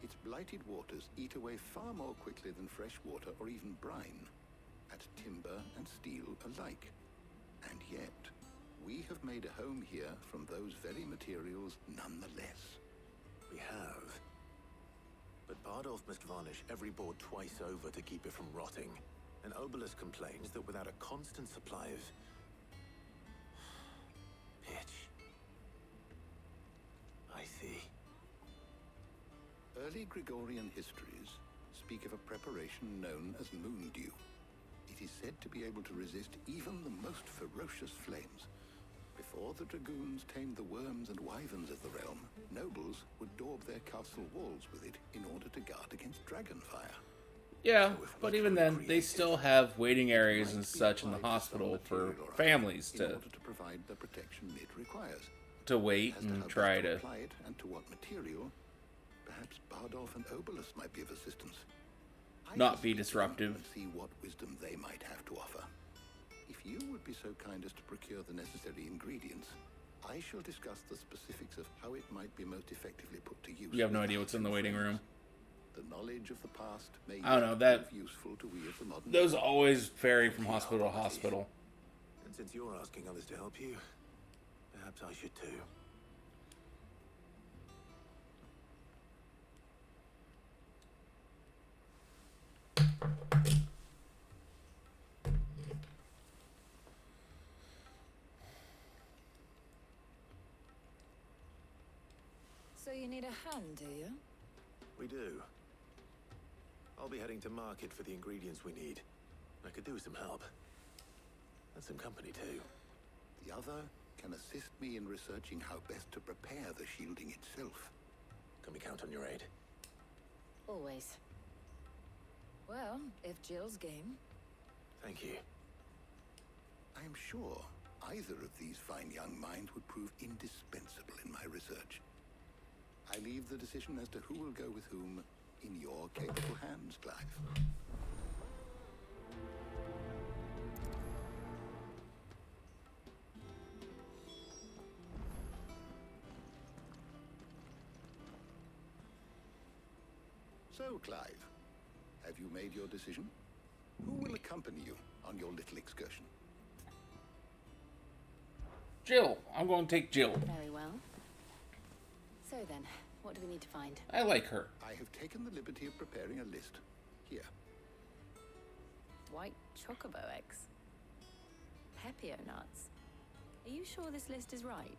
Its blighted waters eat away far more quickly than fresh water or even brine, at timber and steel alike. And yet, we have made a home here from those very materials nonetheless. We have. But Bardolph must varnish every board twice over to keep it from rotting. And Obelisk complains that without a constant supply of pitch. I see. Early Gregorian histories speak of a preparation known as moon dew. It is said to be able to resist even the most ferocious flames. Before the dragoons tamed the worms and wyverns of the realm, nobles would daub their castle walls with it in order to guard against dragonfire. Yeah, but even then, they still have waiting areas and such in the hospital for families to provide the protection it requires. To wait and try to apply it and to what material. Perhaps Bardolph and Obelisk might be of assistance. not be disruptive. And see what wisdom they might have to offer. If you would be so kind as to procure the necessary ingredients, I shall discuss the specifics of how it might be most effectively put to use. You have no idea what's in the waiting room. The knowledge of the past may I don't know, that useful to we of the modern. Those always vary from hospital to hospital. And since you're asking others to help you, perhaps I should too. So you need a hand, do you? We do. I'll be heading to market for the ingredients we need. I could do with some help. And some company too. The other can assist me in researching how best to prepare the shielding itself. Can we count on your aid? Always. Well, if Jill's game. Thank you. I am sure either of these fine young minds would prove indispensable in my research. I leave the decision as to who will go with whom in your capable hands, Clive. So, Clive, have you made your decision? Who will accompany you on your little excursion? Jill. I'm going to take Jill. Very well. So then, what do we need to find? I like her. I have taken the liberty of preparing a list. Here. White chocobo eggs. Pepio nuts. Are you sure this list is right?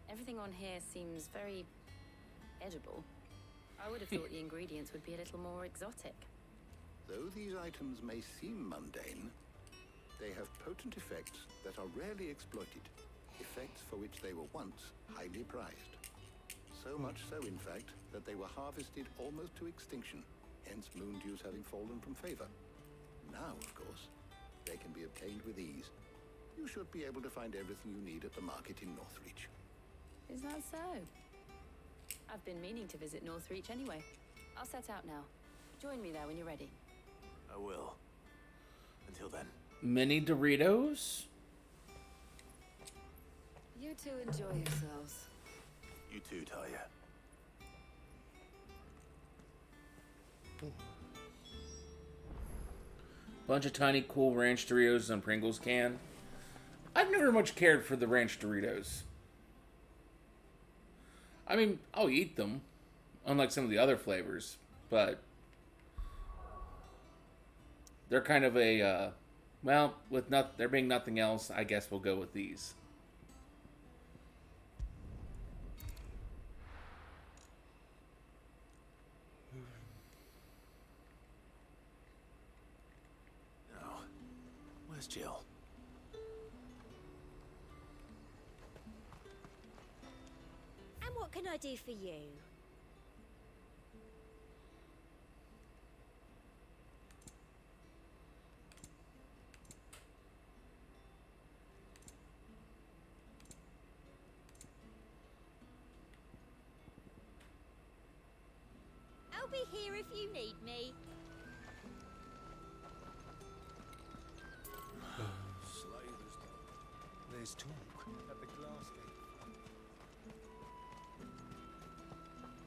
Everything on here seems very edible. I would have thought the ingredients would be a little more exotic. Though these items may seem mundane, they have potent effects that are rarely exploited. Effects for which they were once highly prized. So much so, in fact, that they were harvested almost to extinction, hence moon dews having fallen from favor. Now, of course, they can be obtained with ease. You should be able to find everything you need at the market in Northreach. Is that so? I've been meaning to visit Northreach anyway. I'll set out now. Join me there when you're ready. I will. Until then. Mini Doritos? You two enjoy yourselves. You too, Talia. Bunch of tiny cool ranch Doritos and Pringles can. I've never much cared for the ranch Doritos. I mean, I'll eat them, unlike some of the other flavors, but they're kind of a, well, with there being nothing else, I guess we'll go with these. Where's Jill? And what can I do for you? I'll be here if you need me. Slavers. There's talk at the glass gate.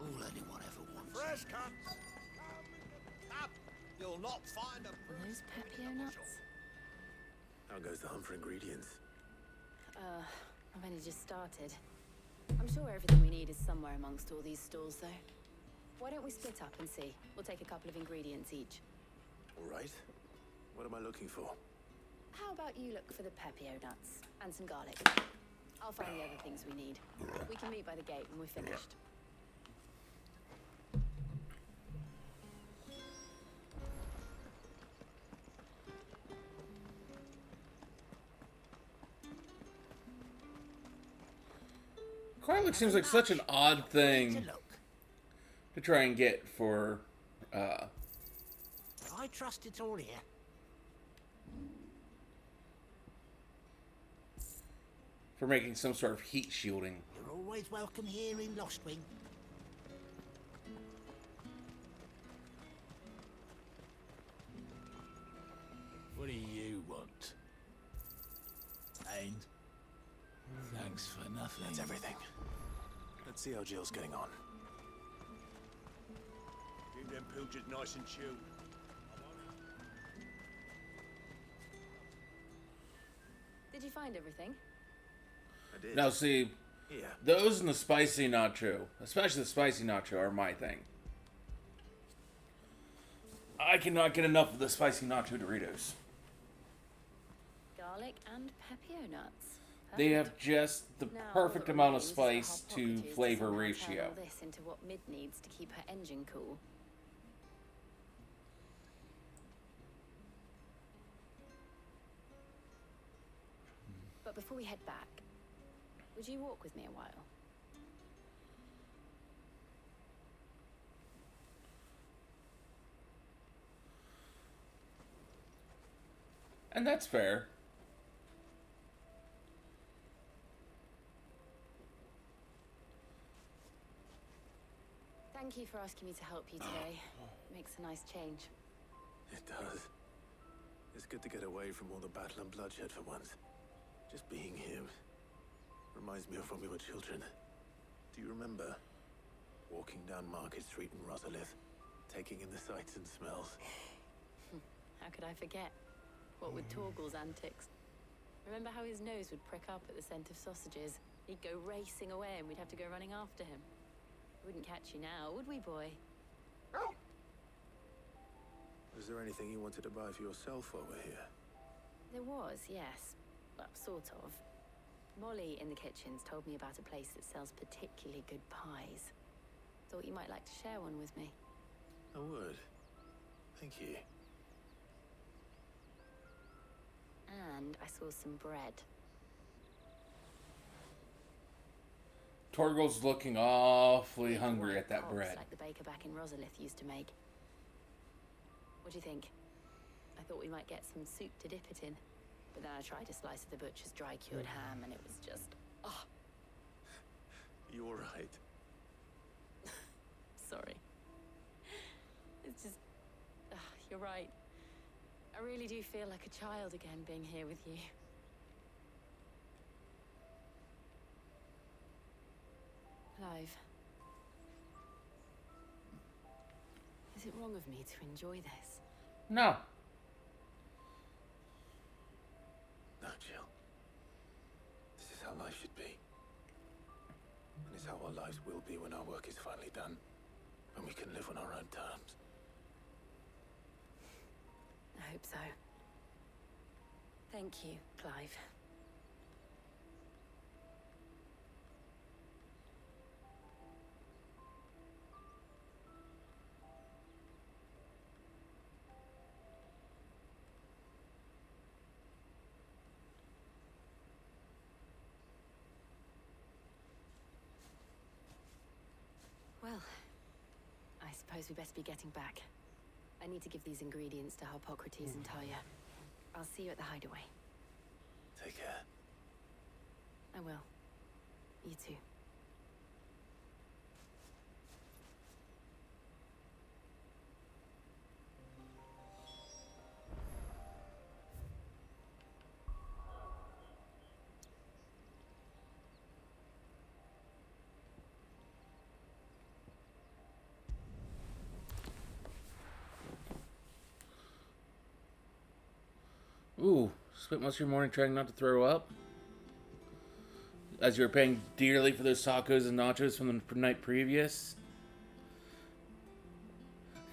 All anyone ever wants. Fresh cuts! Up! You'll not find a... Are those Pepio nuts? How goes the hunt for ingredients? I've only just started. I'm sure everything we need is somewhere amongst all these stalls, though. Why don't we split up and see? We'll take a couple of ingredients each. All right. What am I looking for? How about you look for the Pepio nuts and some garlic? I'll find the other things we need. We can meet by the gate when we're finished. Garlic seems like such an odd thing to try and get for, I trust it's all here. for making some sort of heat shielding. You're always welcome here in Lostwing. What do you want? And thanks for nothing. That's everything. Let's see how Jill's getting on. Keep them pilgers nice and chilled. Did you find everything? I did. Now see, Yeah. those and the spicy nacho, especially the spicy nacho, are my thing. I cannot get enough of the spicy nacho Doritos. Garlic and Pepio nuts. They have just the Now, perfect all amount that of remains is spice for to Hot Pocketers flavor somehow turn ratio. all this into what Mid needs to keep her engine cool. But before we head back, would you walk with me a while? And that's fair. Thank you for asking me to help you today. Makes a nice change. It does. It's good to get away from all the battle and bloodshed for once. Just being here reminds me of when we were children. Do you remember walking down Market Street in Rosalith, taking in the sights and smells? How could I forget? What with Torgal's antics? Remember how his nose would prick up at the scent of sausages? He'd go racing away and we'd have to go running after him. Wouldn't catch you now, would we, boy? Was there anything you wanted to buy for yourself while we're here? There was, yes. Well, sort of. Molly in the kitchens told me about a place that sells particularly good pies. Thought you might like to share one with me. I would. Thank you. And I saw some bread. Torgal's looking awfully Big hungry white at that pots bread. like the baker back in Rosalith used to make. What do you think? I thought we might get some soup to dip it in. But then I tried a slice of the butcher's dry cured ham and it was just... oh, You're right. sorry. It's just... you're right. I really do feel like a child again being here with you. Clive. Is it wrong of me to enjoy this? No. No, Jill. This is how life should be. And it's how our lives will be when our work is finally done. When we can live on our own terms. I hope so. Thank you, Clive. suppose we best be getting back. I need to give these ingredients to Harpocrates and Talia. I'll see you at the hideaway. Take care. I will. You too. Ooh, spent most of your morning trying not to throw up? As you were paying dearly for those tacos and nachos from the night previous?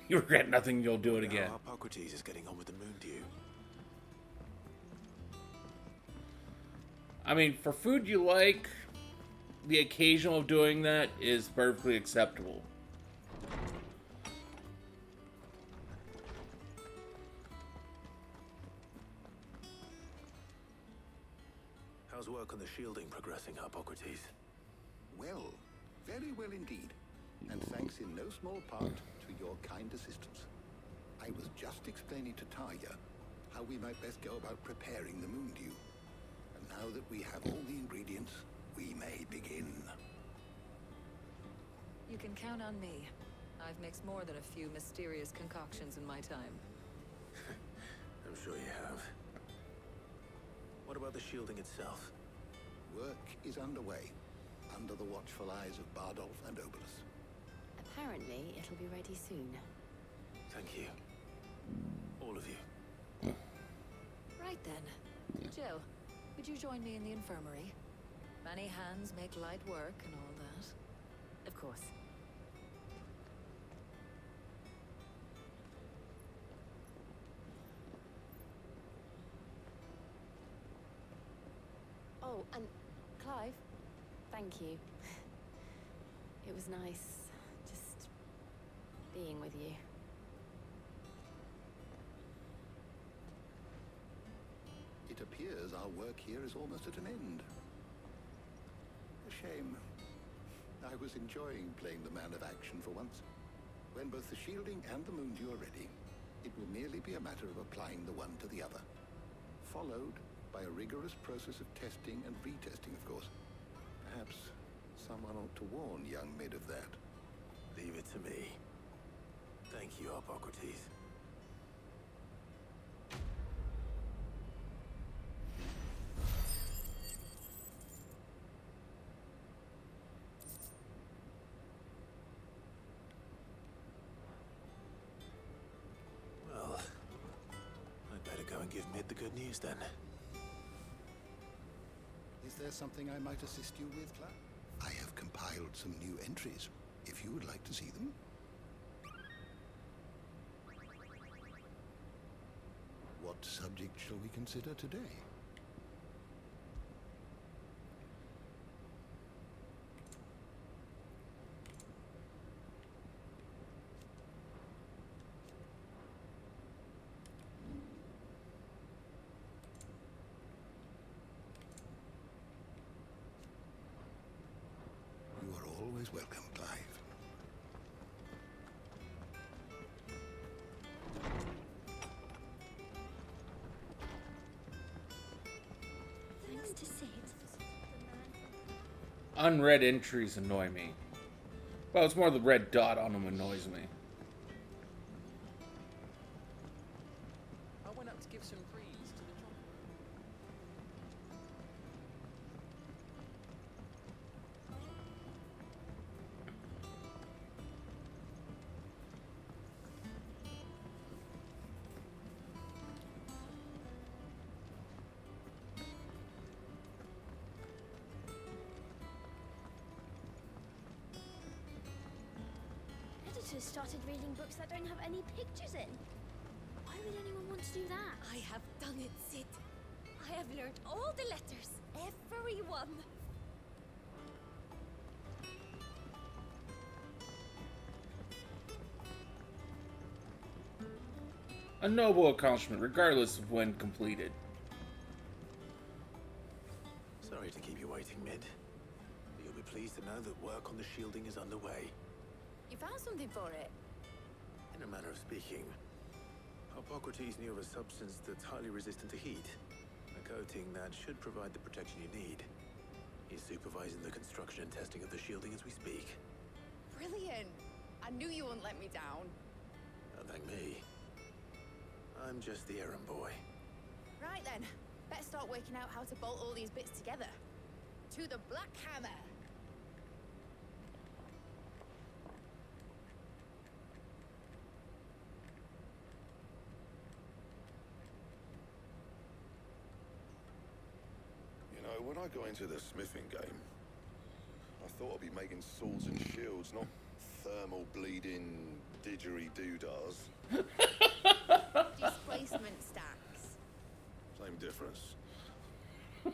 You regret nothing, you'll do it again. Harpocrates is getting on with the moon dew. I mean, for food you like, the occasional of doing that is perfectly acceptable. How's work on the shielding progressing, Harpocrates? Well, very well indeed. And thanks in no small part to your kind assistance. I was just explaining to Talia how we might best go about preparing the moon dew. And now that we have all the ingredients, we may begin. You can count on me. I've mixed more than a few mysterious concoctions in my time. I'm sure you have. What about the shielding itself? Work is underway, under the watchful eyes of Bardolph and Obolus. Apparently, it'll be ready soon. Thank you. All of you. Right then. Jill, would you join me in the infirmary? Many hands make light work and all that. Of course. Oh, and Clive, thank you. It was nice just being with you. It appears our work here is almost at an end. A shame. I was enjoying playing the man of action for once. When both the shielding and the moon dew are ready, it will merely be a matter of applying the one to the other. Followed by a rigorous process of testing and retesting, of course. Perhaps someone ought to warn young Mid of that. Leave it to me. Thank you, Harpocrates. Well, I'd better go and give Mid the good news then. Is there something I might assist you with, Clive? I have compiled some new entries, if you would like to see them. What subject shall we consider today? You are always welcome, Clive. Thanks to Sid. Unread entries annoy me. Well, it's more the red dot on them annoys me. I went up to give some grease to the chopper. Editors started reading books that don't have any pictures in. Why would anyone want to do that? I have done it, Sid. I have learned all the letters. Every one. A noble accomplishment, regardless of when completed. Sorry to keep you waiting, Mid. But you'll be pleased to know that work on the shielding is underway. You found something for it? manner of speaking. Hippocrates knew of a substance that's highly resistant to heat. A coating that should provide the protection you need. He's supervising the construction and testing of the shielding as we speak. Brilliant! I knew you wouldn't let me down. Don't thank me. I'm just the errand boy. Right then, better start working out how to bolt all these bits together. To the Black Hammer! You know, when I got into the smithing game, I thought I'd be making swords and shields, not thermal bleeding didgeridoo-dahs. Displacement stacks. Same difference.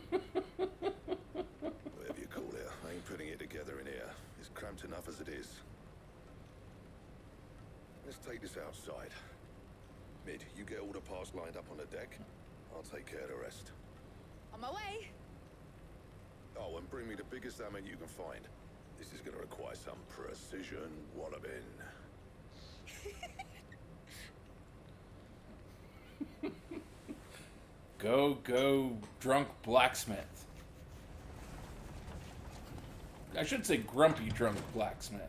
Whatever you call it, I ain't putting it together in here. It's cramped enough as it is. Let's take this outside. Mid, you get all the parts lined up on the deck. I'll take care of the rest. On my way. Oh, and bring me the biggest hammer you can find. This is gonna require some precision walloping. Go, drunk blacksmith. I should say grumpy drunk blacksmith.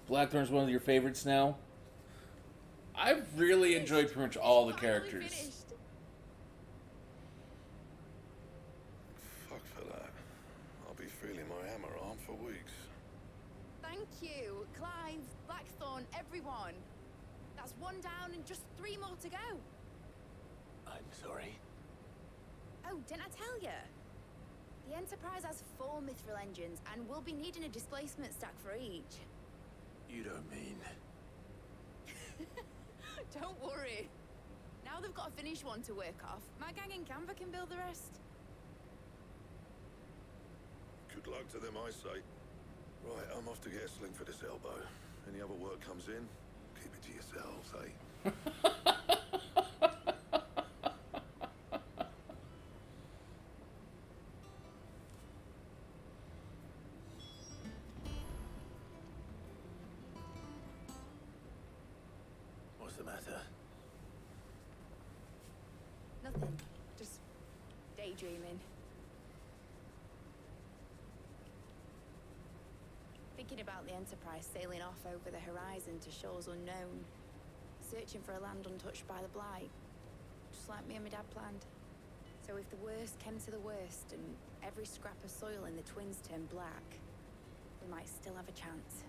Blackthorn's one of your favorites now. I've really enjoyed pretty much all the characters. Fuck for that. I'll be feeling my hammer arm for weeks. Thank you, Clive, Blackthorn, everyone. That's one down and just 3 more to go. I'm sorry. Oh, didn't I tell you? The Enterprise has 4 mithril engines, and we'll be needing a displacement stack for each. You don't mean... Don't worry. Now they've got a finished one to work off. My gang in Canva can build the rest. Good luck to them, I say. Right, I'm off to get a sling for this elbow. Any other work comes in, keep it to yourselves, eh? What's the matter? Nothing. Just daydreaming. Thinking about the Enterprise sailing off over the horizon to shores unknown. Searching for a land untouched by the Blight. Just like me and my dad planned. So if the worst came to the worst and every scrap of soil in the Twins turned black, we might still have a chance.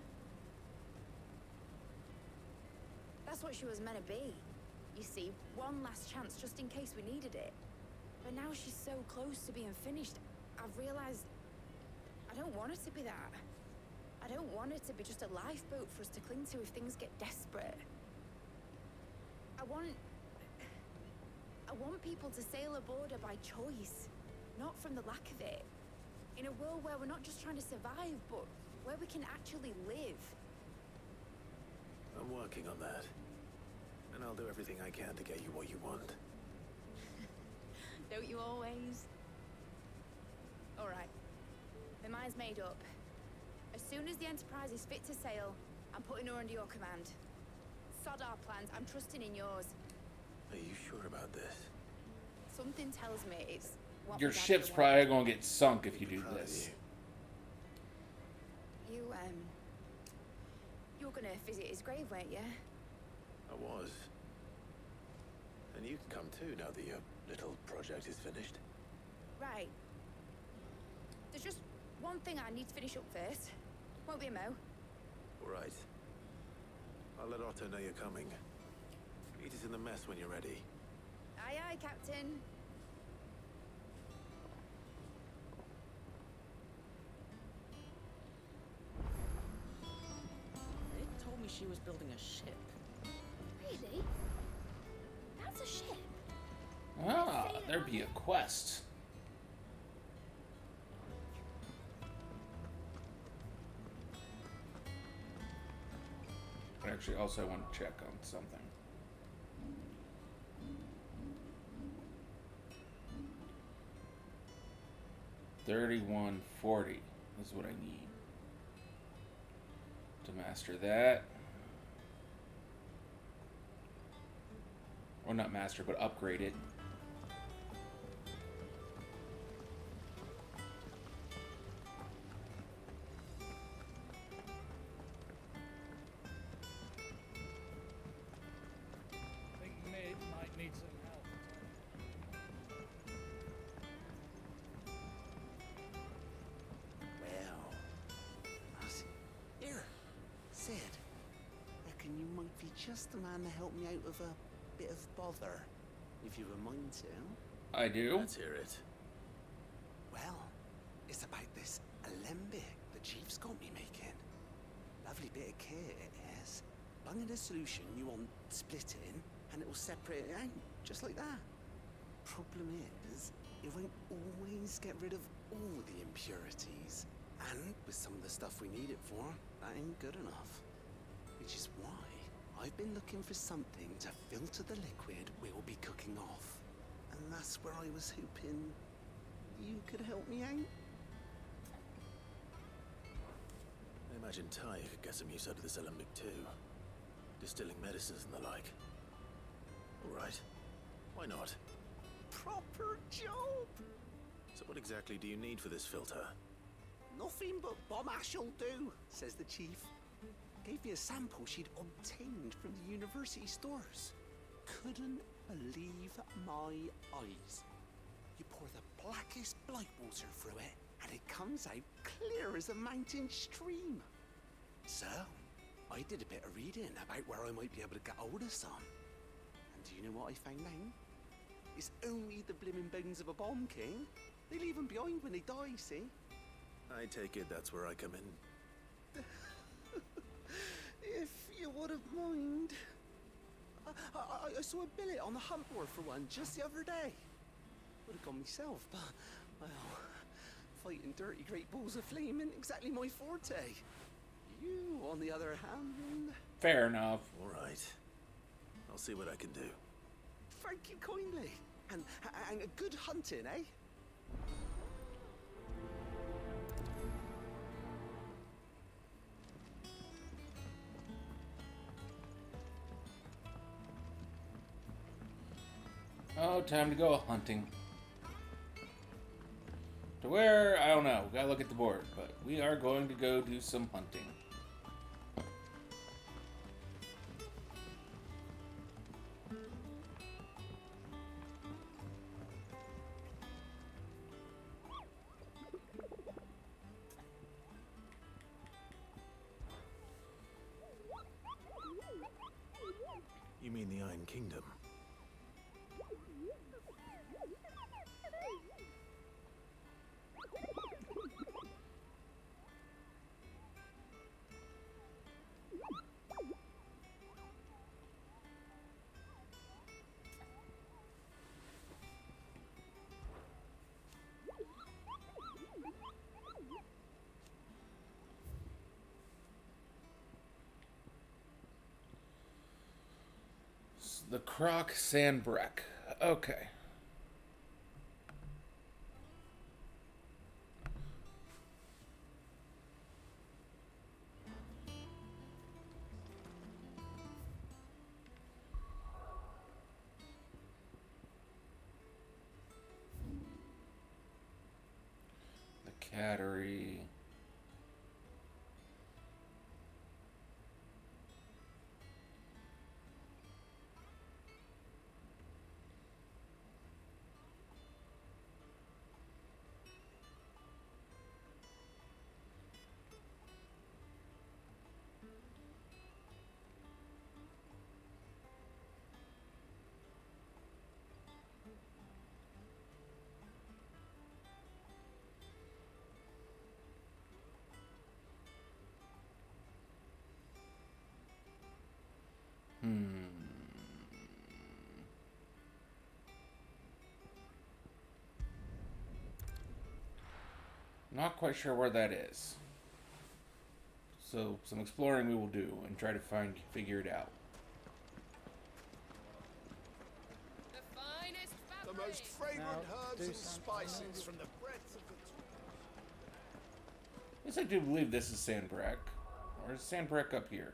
That's what she was meant to be. You see, one last chance just in case we needed it. But now she's so close to being finished, I've realized I don't want it to be that. I don't want it to be just a lifeboat for us to cling to if things get desperate. I want people to sail aboard her by choice, not from the lack of it. In a world where we're not just trying to survive, but where we can actually live. I'm working on that. And I'll do everything I can to get you what you want. Don't you always? All right. My mind's made up. As soon as the Enterprise is fit to sail, I'm putting her under your command. Sod our plans. I'm trusting in yours. Are you sure about this? Something tells me it's what Your my dad ship's would probably want. gonna get sunk if you do this. You were gonna visit his grave, weren't you? I was. And you can come too now that your little project is finished. Right. There's just one thing I need to finish up first. Won't be a mo. All right. I'll let Otto know you're coming. Meet us in the mess when you're ready. Aye, aye, Captain. It told me she was building a ship. Really? That's a ship. Ah, there'd be a quest. Actually, also I want to check on something. $31.40 is what I need to master that. Or not master, but upgrade it. I think Mid might need some help. Well, here, Sid. Reckon you might be just the man to help me out of a bit of bother, if you were mind to. I do. Let's hear it. Well, it's about this alembic the chief's got me making. Lovely bit of kit it is. Bung in a solution you want splitting, and it will separate it out, just like that. Problem is, it won't always get rid of all the impurities. And with some of the stuff we need it for, that ain't good enough. Which is why I've been looking for something to filter the liquid we'll be cooking off. And that's where I was hoping you could help me out. I imagine Ty could get some use out of this alembic too. Distilling medicines and the like. Alright. Why not? Proper job! So what exactly do you need for this filter? Nothing but bomb ash'll do, says the chief. Gave me a sample she'd obtained from the university stores. Couldn't believe my eyes. You pour the blackest blight water through it, and it comes out clear as a mountain stream. So, I did a bit of reading about where I might be able to get hold of some. And do you know what I found out? It's only the blimmin' bones of a bomb king. They leave them behind when they die, see? I take it that's where I come in. If you wouldn't mind. I saw a billet on the hunt board for one just the other day. Would have gone myself, but, well, fighting dirty great balls of flame isn't exactly my forte. You, on the other hand... Fair enough. Alright. I'll see what I can do. Thank you kindly. And a good hunting, eh? Oh, time to go hunting. To where? I don't know. Gotta look at the board. But we are going to go do some hunting. You mean the Iron Kingdom? The Croc Sandbreck. Okay. The Cattery. Not quite sure where that is. So some exploring we will do and try to figure it out. The finest The fabric. most fragrant Now, herbs do and something spices else. from the breadth of the... Yes, I do believe this is Sandbreck. Or is Sandbreck up here?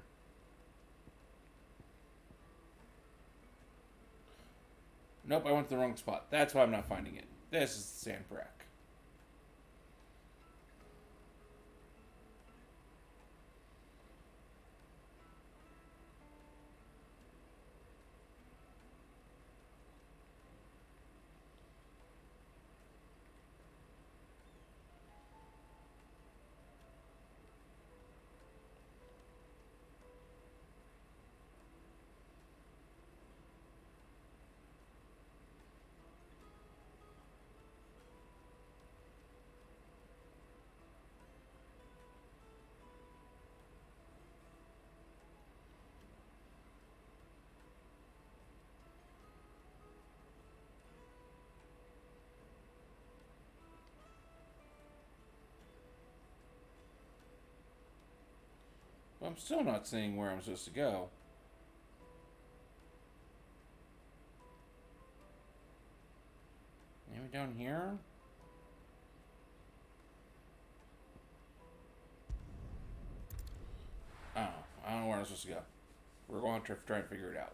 Nope, I went to the wrong spot. That's why I'm not finding it. This is Sandbreck. I'm still not seeing where I'm supposed to go. Maybe down here? Oh, I don't know where I'm supposed to go. We're going to try and figure it out.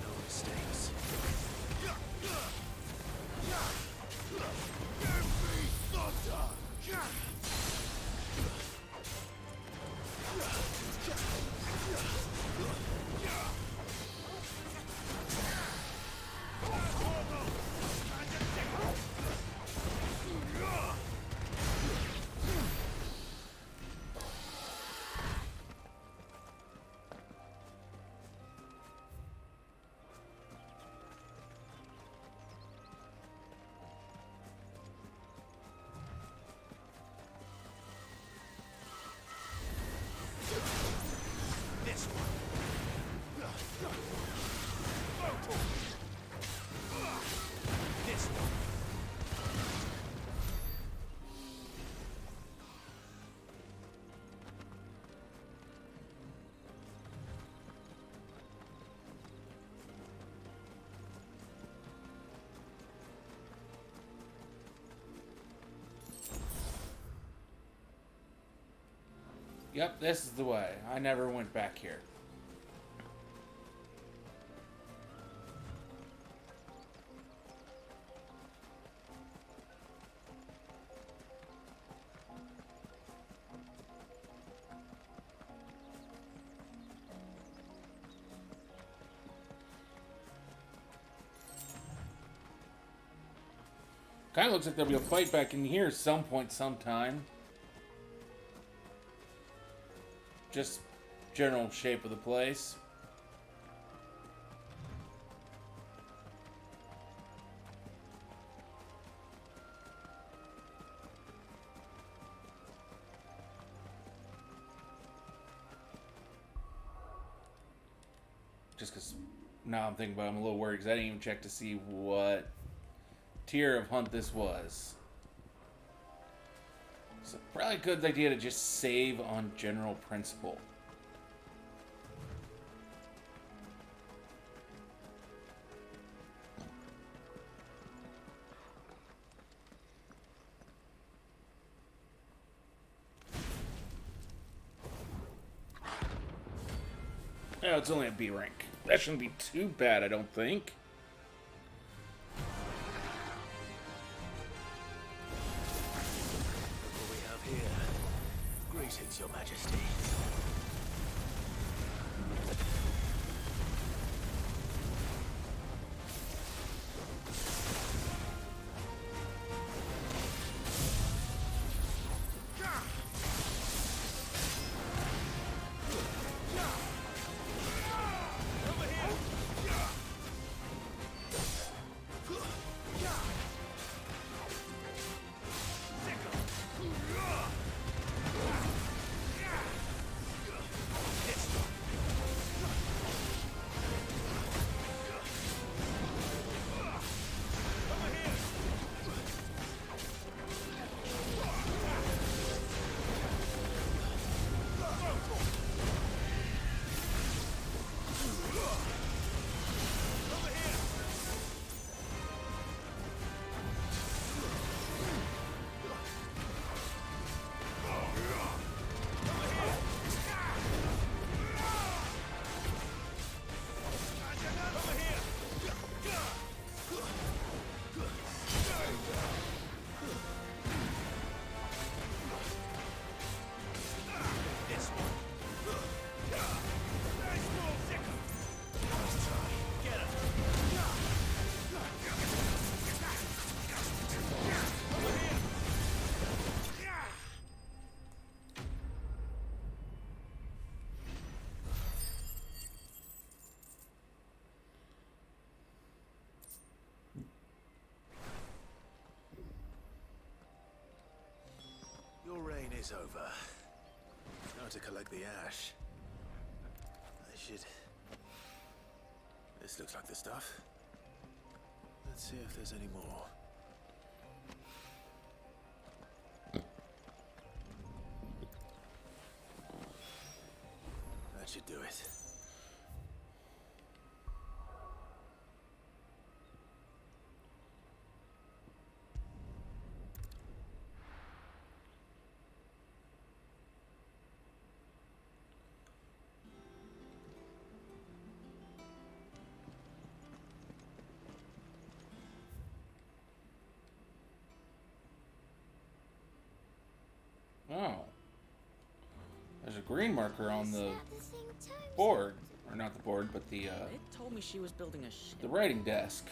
No mistakes. This one. This one. Yep, this is the way. I never went back here. Kind of looks like there'll be a fight back in here some point, sometime. Just general shape of the place. Just because now I'm thinking about it, I'm a little worried because I didn't even check to see what tier of hunt this was. So probably a good idea to just save on general principle. Oh, it's only a B rank. That shouldn't be too bad, I don't think. What we have here? Greetings, Your Majesty. pain is over. Now to collect the ash. I should... This looks like the stuff. Let's see if there's any more. That should do it. Oh. There's a green marker on the board. Or not the board, but the, It told me she was building a ship. the writing desk.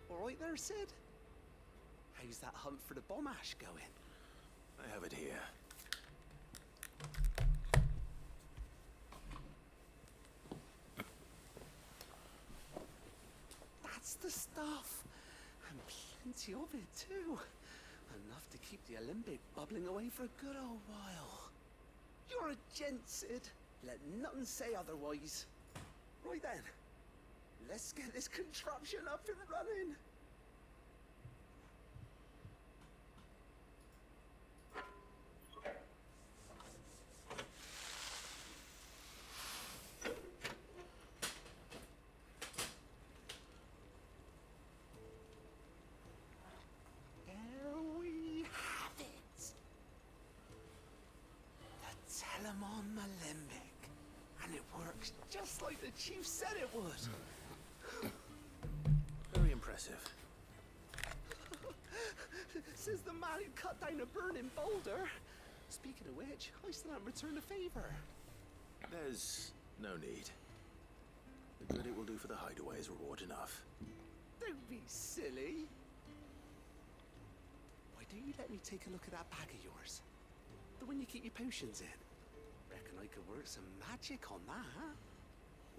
All right there, Sid? How's that hunt for the bomb ash going? I have it here. That's the stuff. And plenty of it, too. Enough to keep the Olympic bubbling away for a good old while. You're a gent, Sid. Let nothing say otherwise. Right then. Let's get this contraption up and running. There we have it. The Telemon Malembic. And it works just like the chief said it would. Very impressive. Says the man who cut down a burning boulder. Speaking of which, I still haven't returned the favor. There's no need. The good it will do for the hideaway is reward enough. Don't be silly. Why don't you let me take a look at that bag of yours? The one you keep your potions in. Reckon I could work some magic on that.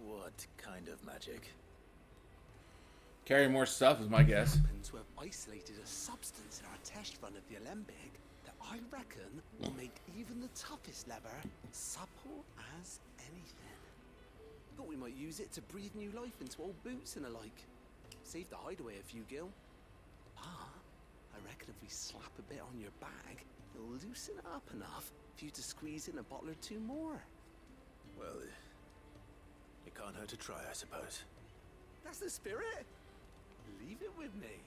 What kind of magic? Carry more stuff is my guess. Happens to have isolated a substance in our test run of the Alembic that I reckon will make even the toughest leather supple as anything. Thought we might use it to breathe new life into old boots and the like. Save the hideaway a few gil. But I reckon if we slap a bit on your bag, it'll loosen it up enough for you to squeeze in a bottle or two more. Well, it can't hurt to try, I suppose. That's the spirit. Leave it with me.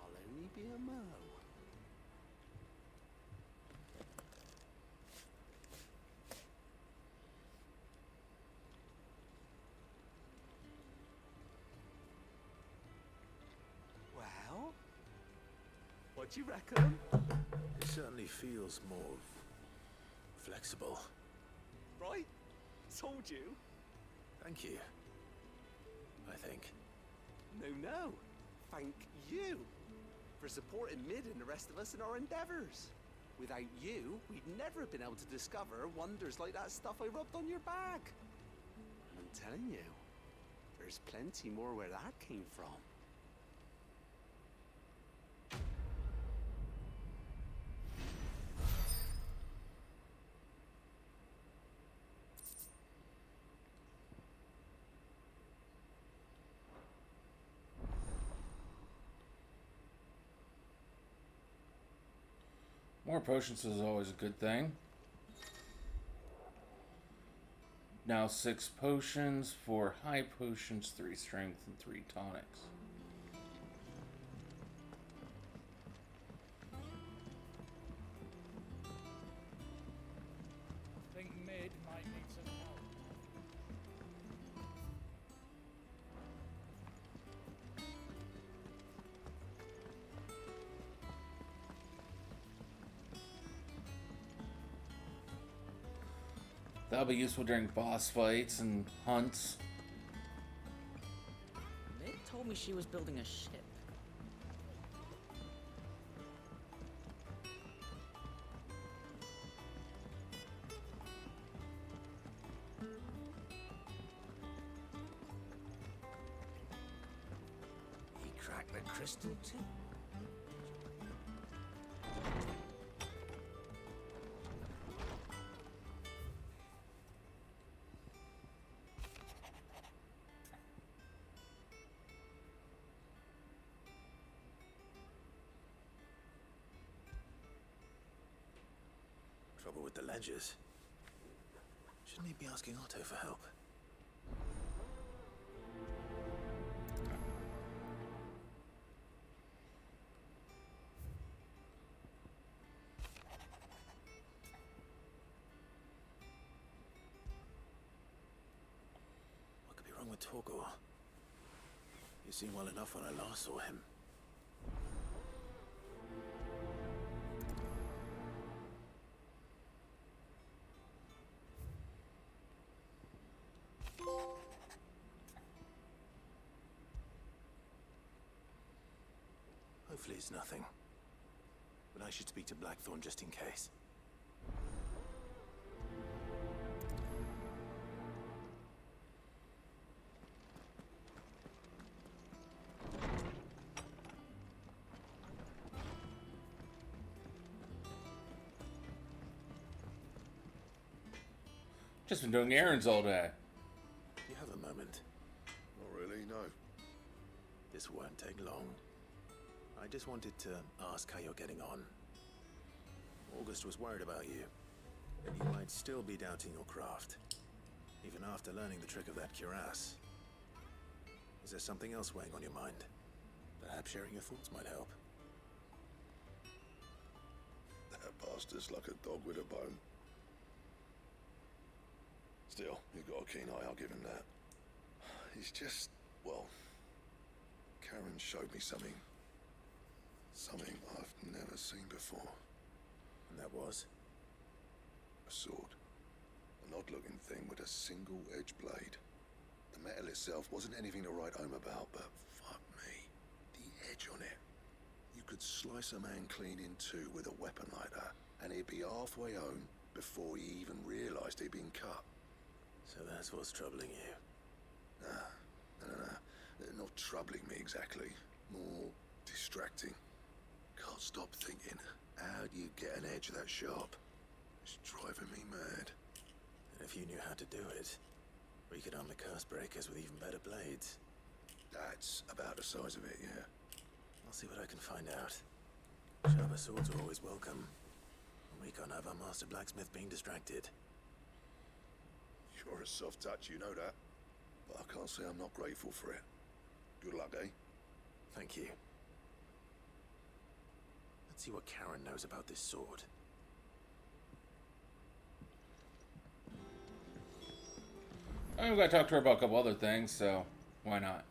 I'll only be a mo. Well, what do you reckon? It certainly feels more flexible. Right? Told you. Thank you. I think. No. Thank you for supporting Mid and the rest of us in our endeavors. Without you, we'd never have been able to discover wonders like that stuff I rubbed on your bag. And I'm telling you, there's plenty more where that came from. More potions is always a good thing. Now 6 potions, 4 high potions, 3 strength, and 3 tonics. I think Mid might need some help. That'll be useful during boss fights and hunts. They told me she was building a ship. He cracked the crystal too. Trouble with the ledgers. Shouldn't he be asking Otto for help? What could be wrong with Torgor? He seemed well enough when I last saw him. Hopefully it's nothing. But I should speak to Blackthorn just in case. Just been doing errands all day. Do you have a moment? Not really, no. This won't take long. I just wanted to ask how you're getting on. August was worried about you, that you might still be doubting your craft, even after learning the trick of that cuirass. Is there something else weighing on your mind? Perhaps sharing your thoughts might help. That bastard's like a dog with a bone. Still, he's got a keen eye, I'll give him that. He's just, well, Karen showed me something. Something I've never seen before. And that was? A sword. An odd-looking thing with a single-edged blade. The metal itself wasn't anything to write home about, but fuck me, the edge on it. You could slice a man clean in two with a weapon like that, and he'd be halfway home before he even realised he'd been cut. So that's what's troubling you? No. Not troubling me exactly. More distracting. Can't stop thinking, how do you get an edge that sharp? It's driving me mad. And if you knew how to do it, we could arm the curse breakers with even better blades. That's about the size of it, yeah. I'll see what I can find out. Sharper swords are always welcome. We can't have our master blacksmith being distracted. You're a soft touch, you know that. But I can't say I'm not grateful for it. Good luck, eh? Thank you. Let's see what Karen knows about this sword. I'm gonna talk to her about a couple other things, so why not?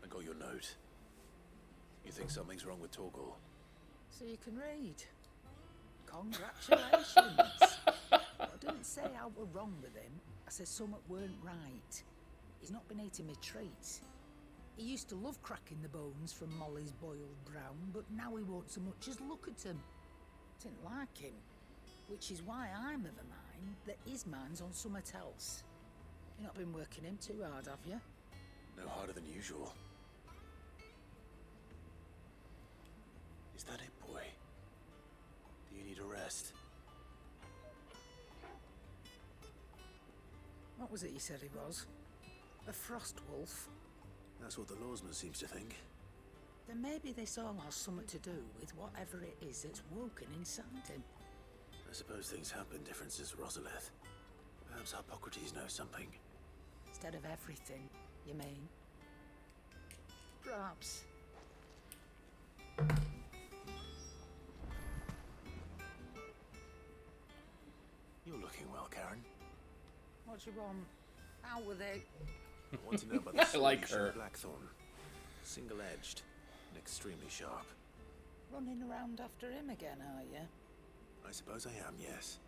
I got your note. You think something's wrong with Torgor? So you can read. Congratulations. I didn't say I were wrong with him. I said something weren't right. He's not been eating me treats. He used to love cracking the bones from Molly's boiled brown, but now he won't so much as look at them. Didn't like him. Which is why I'm of a mind that his mind's on something else. You've not been working him too hard, have you? No harder than usual. Is that it, boy? Do you need a rest? What was it you said he was? A frost wolf? That's what the lawsman seems to think. Then maybe this all has something to do with whatever it is that's woken inside him. I suppose things have been different since Rosalith. Perhaps Hippocrates knows something. Instead of everything, you mean? Perhaps. You're looking well, Karen. What do you want? How were they? I want to know about the sword like you showed her. Blackthorn. Single-edged and extremely sharp. Running around after him again, are you? I suppose I am, yes.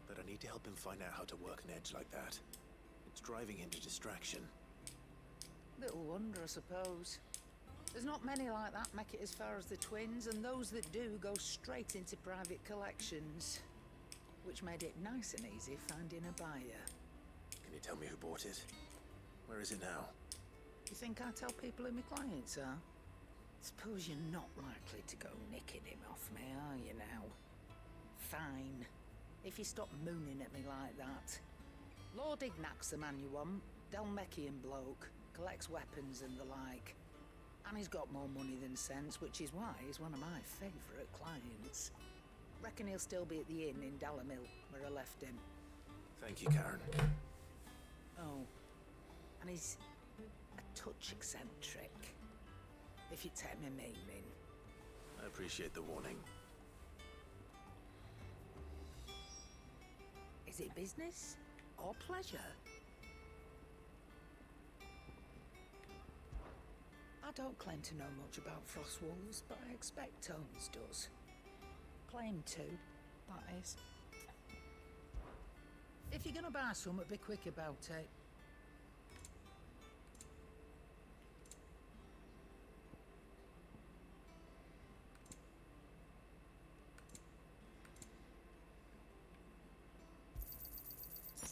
but I need to help him find out how to work an edge like that. It's driving him to distraction. Little wonder, I suppose. There's not many like that make it as far as the twins, and those that do go straight into private collections, which made it nice and easy finding a buyer. Can you tell me who bought it? Where is it now? You think I tell people who my clients are? Suppose you're not likely to go nicking him off me, are you now? Fine. If you stop mooning at me like that. Lord Ignac's the man you want. Dalmekian bloke. Collects weapons and the like. And he's got more money than sense, which is why he's one of my favourite clients. Reckon he'll still be at the inn in Dalamil, where I left him. Thank you, Karen. Oh. And he's a touch eccentric. If you take me meaning. I appreciate the warning. Is it business or pleasure? I don't claim to know much about Frostwolves, but I expect Tones does. Claim to, that is. If you're gonna buy something, be quick about it.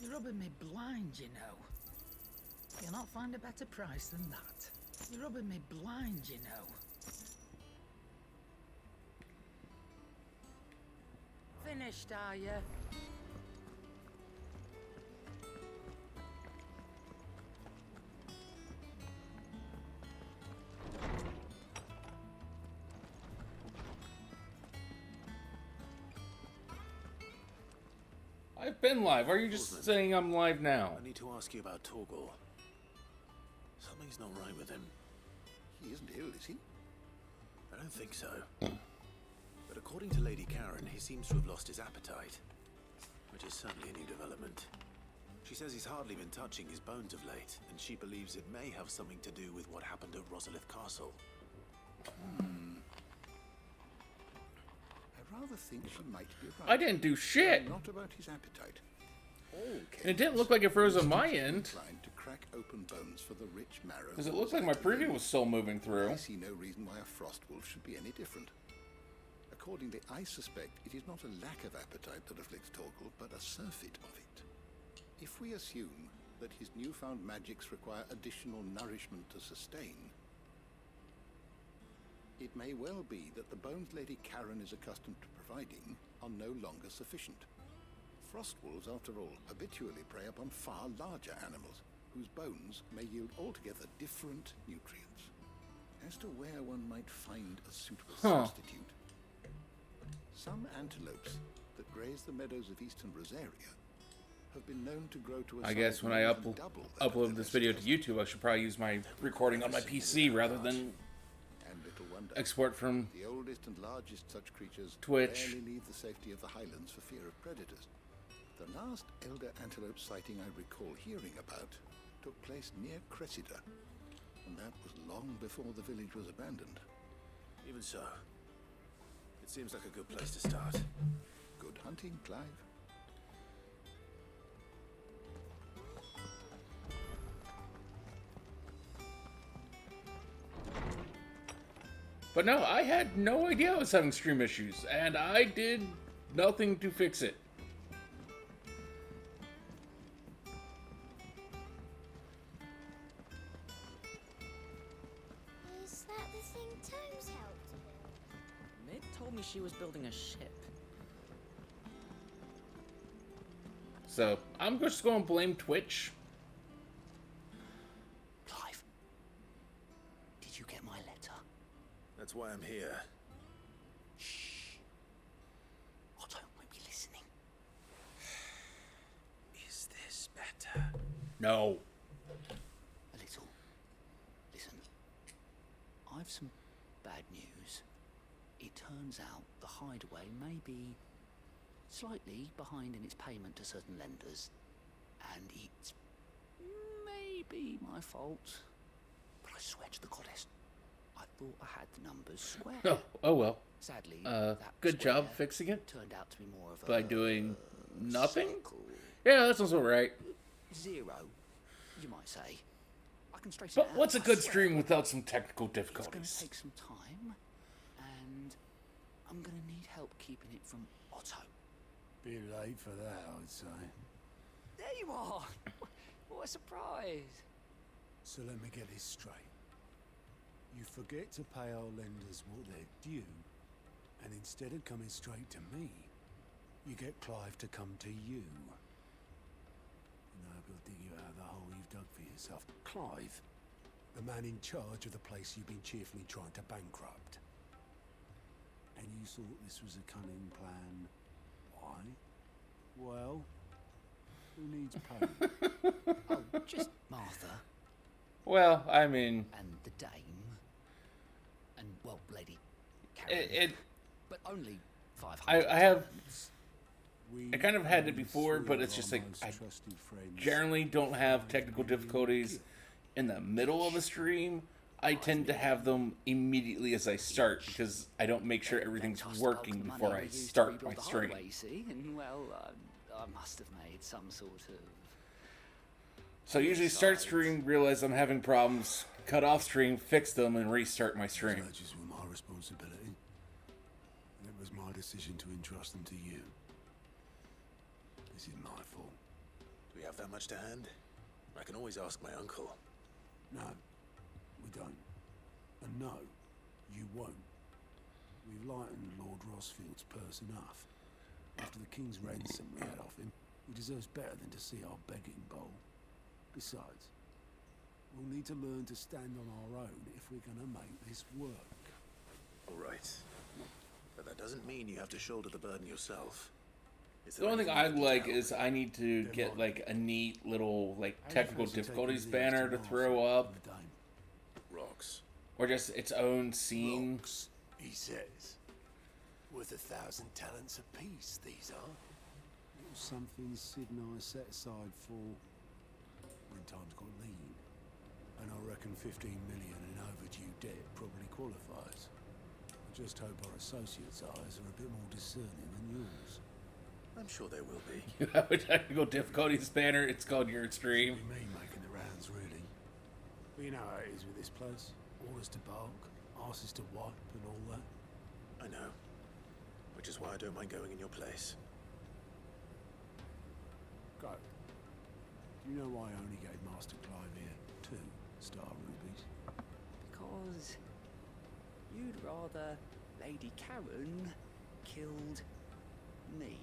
You're rubbing me blind, you know. You'll not find a better price than that. You're rubbing me blind, you know. Finished, are you? I've been live. Are you just saying I'm live now? I need to ask you about Torgal. Something's not right with him. He isn't ill, is he? I don't think so. But according to Lady Karen, he seems to have lost his appetite. Which is certainly a new development. She says he's hardly been touching his bones of late, and she believes it may have something to do with what happened at Rosalith Castle. I rather think she might be right. I didn't do shit. Not about his appetite. All And it didn't look like it froze on my cases end. inclined to crack open bones for the rich marrow. Because it looked like my preview was still moving through. I see no reason why a Frostwolf should be any different. Accordingly, I suspect it is not a lack of appetite that afflicts Torgal, but a surfeit of it. If we assume that his newfound magics require additional nourishment to sustain, it may well be that the bones Lady Karen is accustomed to providing are no longer sufficient. Frostwolves, after all, habitually prey upon far larger animals, whose bones may yield altogether different nutrients. As to where one might find a suitable substitute, some antelopes that graze the meadows of eastern Rosaria have been known to grow to a I guess when I upload this video to YouTube, I should probably use my recording on my PC rather than export from the oldest and largest such creatures Twitch. barely leave the safety of the highlands for fear of predators. The last elder antelope sighting I recall hearing about took place near Cressida, and that was long before the village was abandoned. Even so, it seems like a good place to start. Good hunting, Clive. But no, I had no idea I was having stream issues, and I did nothing to fix it. Is that the thing Tomes helped to build? Meg told me she was building a ship. So, I'm just going to blame Twitch. Clive, did you get my letter? That's why I'm here. Shh. Otto won't be listening. Is this better? No. A little. Listen, I've some bad news. It turns out the hideaway may be slightly behind in its payment to certain lenders, and it's maybe my fault. But I swear to the goddess, I thought I had the numbers square. Oh well. Sadly, good job fixing it turned out to be more of by doing nothing? Circle. Yeah, that sounds all right. 0, you might say. I can straighten But it out. what's a I good swear. stream without some technical It's going to difficulties? take some time, and I'm going to need help keeping it from Otto. Bit late for that, I'd say. There you are! What a surprise! So let me get this straight. You forget to pay our lenders what they're due, and instead of coming straight to me, you get Clive to come to you. And I will dig you out of the hole you've dug for yourself. Clive, the man in charge of the place you've been cheerfully trying to bankrupt. And you thought this was a cunning plan. Why? Well, who needs paying? Oh, just Martha. Well, I mean, And the Dame. And, well, Lady Karen. But only 500 I have... talents. I kind of had it before, but it's just like, I generally don't have technical difficulties in the middle of a stream. I tend to have them immediately as I start, because I don't make sure everything's working before I start my stream. You see, and, well, I must have made some sort of... So I usually start stream, realize I'm having problems, cut off stream, fix them, and restart my stream. Searches were my responsibility. And it was my decision to entrust them to you. This is my fault. Do we have that much to hand? I can always ask my uncle. No, we don't. And no, you won't. We've lightened Lord Rossfield's purse enough. After the King's ransom we had off him, he deserves better than to see our begging bowl. Besides, we'll need to learn to stand on our own if we're gonna make this work. All right. But that doesn't mean you have to shoulder the burden yourself. The only thing I'd like is I need to get like a neat little like technical difficulties banner to throw up. Rocks. Or just its own scene. Rocks, he says. Worth 1,000 talents apiece, these are. Something Sid and I set aside for when times got lean. And I reckon 15 million in overdue debt probably qualifies. I just hope our associates' eyes are a bit more discerning than yours. I'm sure there will be. You have a technical difficulties banner, it's called your stream. It's me making the rounds, really. But you know how it is with this place. Orders to bark, asses to wipe and all that. I know. Which is why I don't mind going in your place. Go. Do you know why I only gave Master Clive here 2 star rubies? Because you'd rather Lady Karen killed me.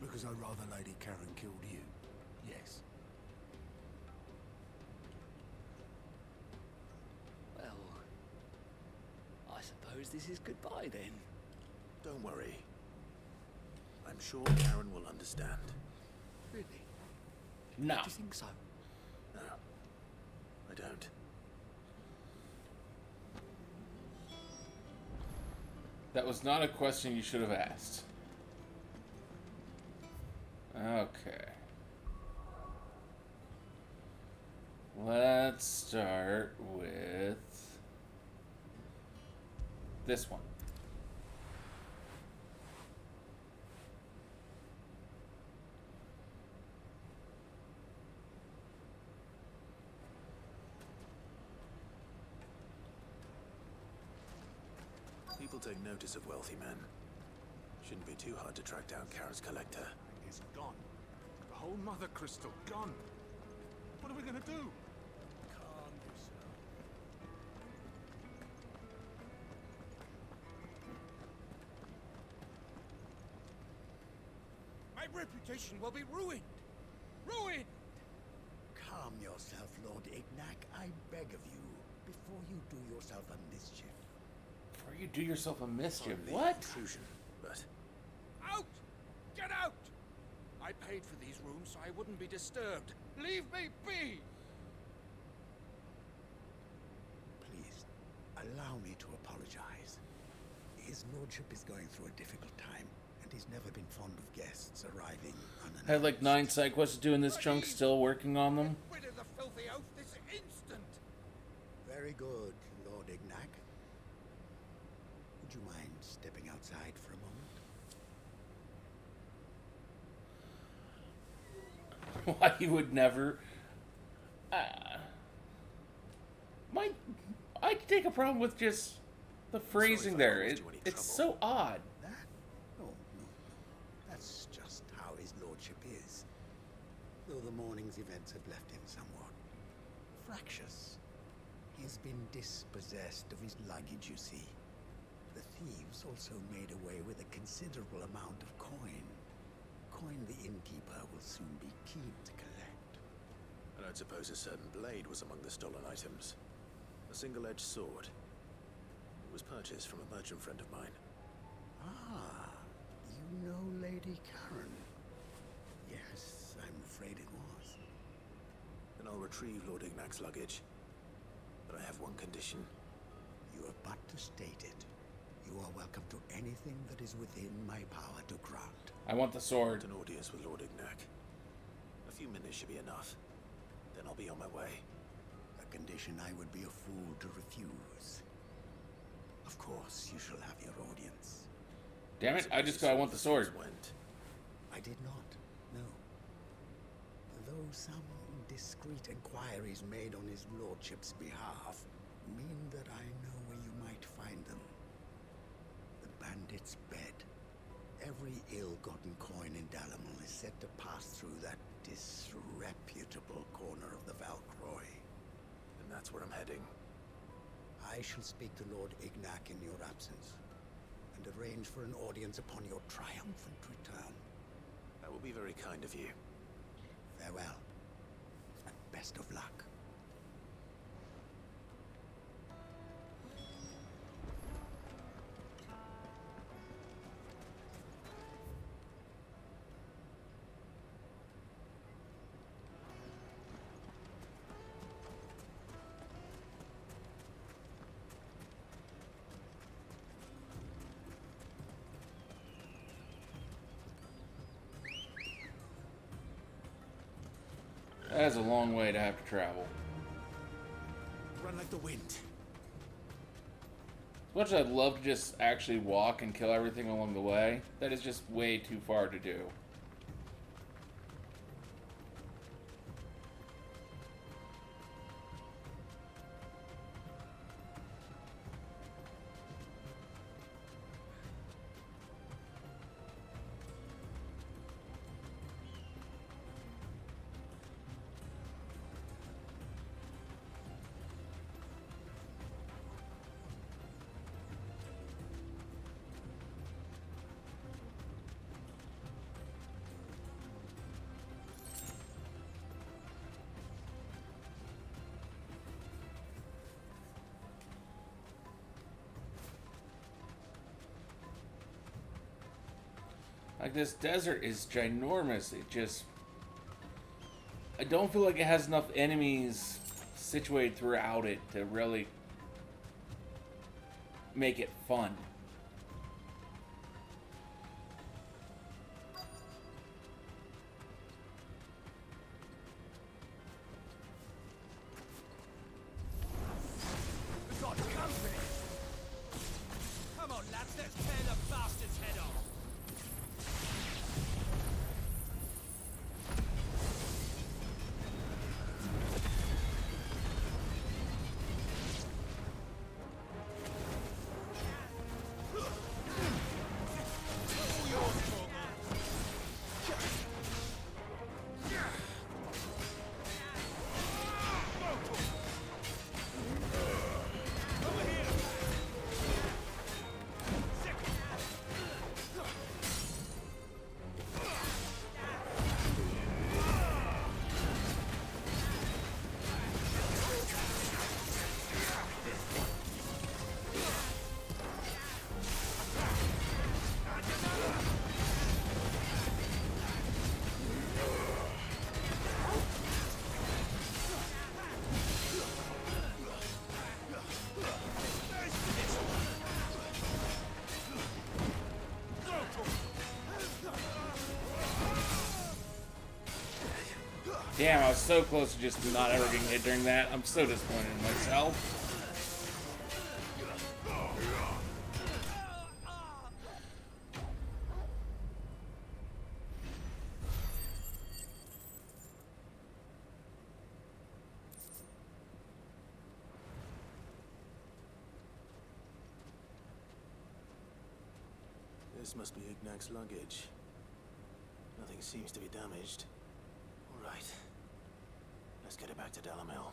Because I'd rather Lady Karen killed you. Yes. Well, I suppose this is goodbye then. Don't worry. I'm sure Karen will understand. Really? No. Do you think so? No. I don't. That was not a question you should have asked. Okay. Let's start with this one. People take notice of wealthy men. Shouldn't be too hard to track down Karen's collector. He's gone. The whole mother crystal gone. What are we gonna do? Calm yourself. My reputation will be ruined! Ruined! Calm yourself, Lord Ignac, I beg of you, before you do yourself a mischief. Before you do yourself a mischief, Hardly what? Intrusion, but Out! Get out! I paid for these rooms so I wouldn't be disturbed. Leave me be! Please, allow me to apologize. His lordship is going through a difficult time, and he's never been fond of guests arriving unannounced. I had like 9 side quests to do in this chunk, still working on them. Rid of the filthy oaf this instant! Very good, Lord Ignac. Would you mind stepping outside for a moment? why you would never. My, I take a problem with just the phrasing there. It's so odd. That? No, no, no. That's just how his lordship is. Though the morning's events have left him somewhat fractious. He's been dispossessed of his luggage, you see. The thieves also made away with a considerable amount of coin. Coin the innkeeper will soon be keen to collect. And I'd suppose a certain blade was among the stolen items. A single-edged sword. It was purchased from a merchant friend of mine. Ah, you know Lady Karen? Yes, I'm afraid it was. Then I'll retrieve Lord Ignac's luggage. But I have one condition. You have but to state it. You are welcome to anything that is within my power to grant. I want the sword. An audience with Lord Ignac. A few minutes should be enough. Then I'll be on my way. A condition I would be a fool to refuse. Of course, you shall have your audience. Damn it, I want the sword. I did not, no. Though some discreet inquiries made on his lordship's behalf mean that I know where you might find them. The bandit's bed. Every ill-gotten coin in Dalamon is said to pass through that disreputable corner of the Valcroy. And that's where I'm heading. I shall speak to Lord Ignac in your absence, and arrange for an audience upon your triumphant return. That will be very kind of you. Farewell, and best of luck. That is a long way to have to travel. Run like the wind. As much as I'd love to just actually walk and kill everything along the way, that is just way too far to do. Like, this desert is ginormous. It just... I don't feel like it has enough enemies situated throughout it to really make it fun. We've got company! Come on, lads, let's tear the bastard's head off! Damn, I was so close to just not ever getting hit during that. I'm so disappointed in myself. This must be Ignac's luggage. Nothing seems to be damaged. All right. Let's get it back to Dalamil.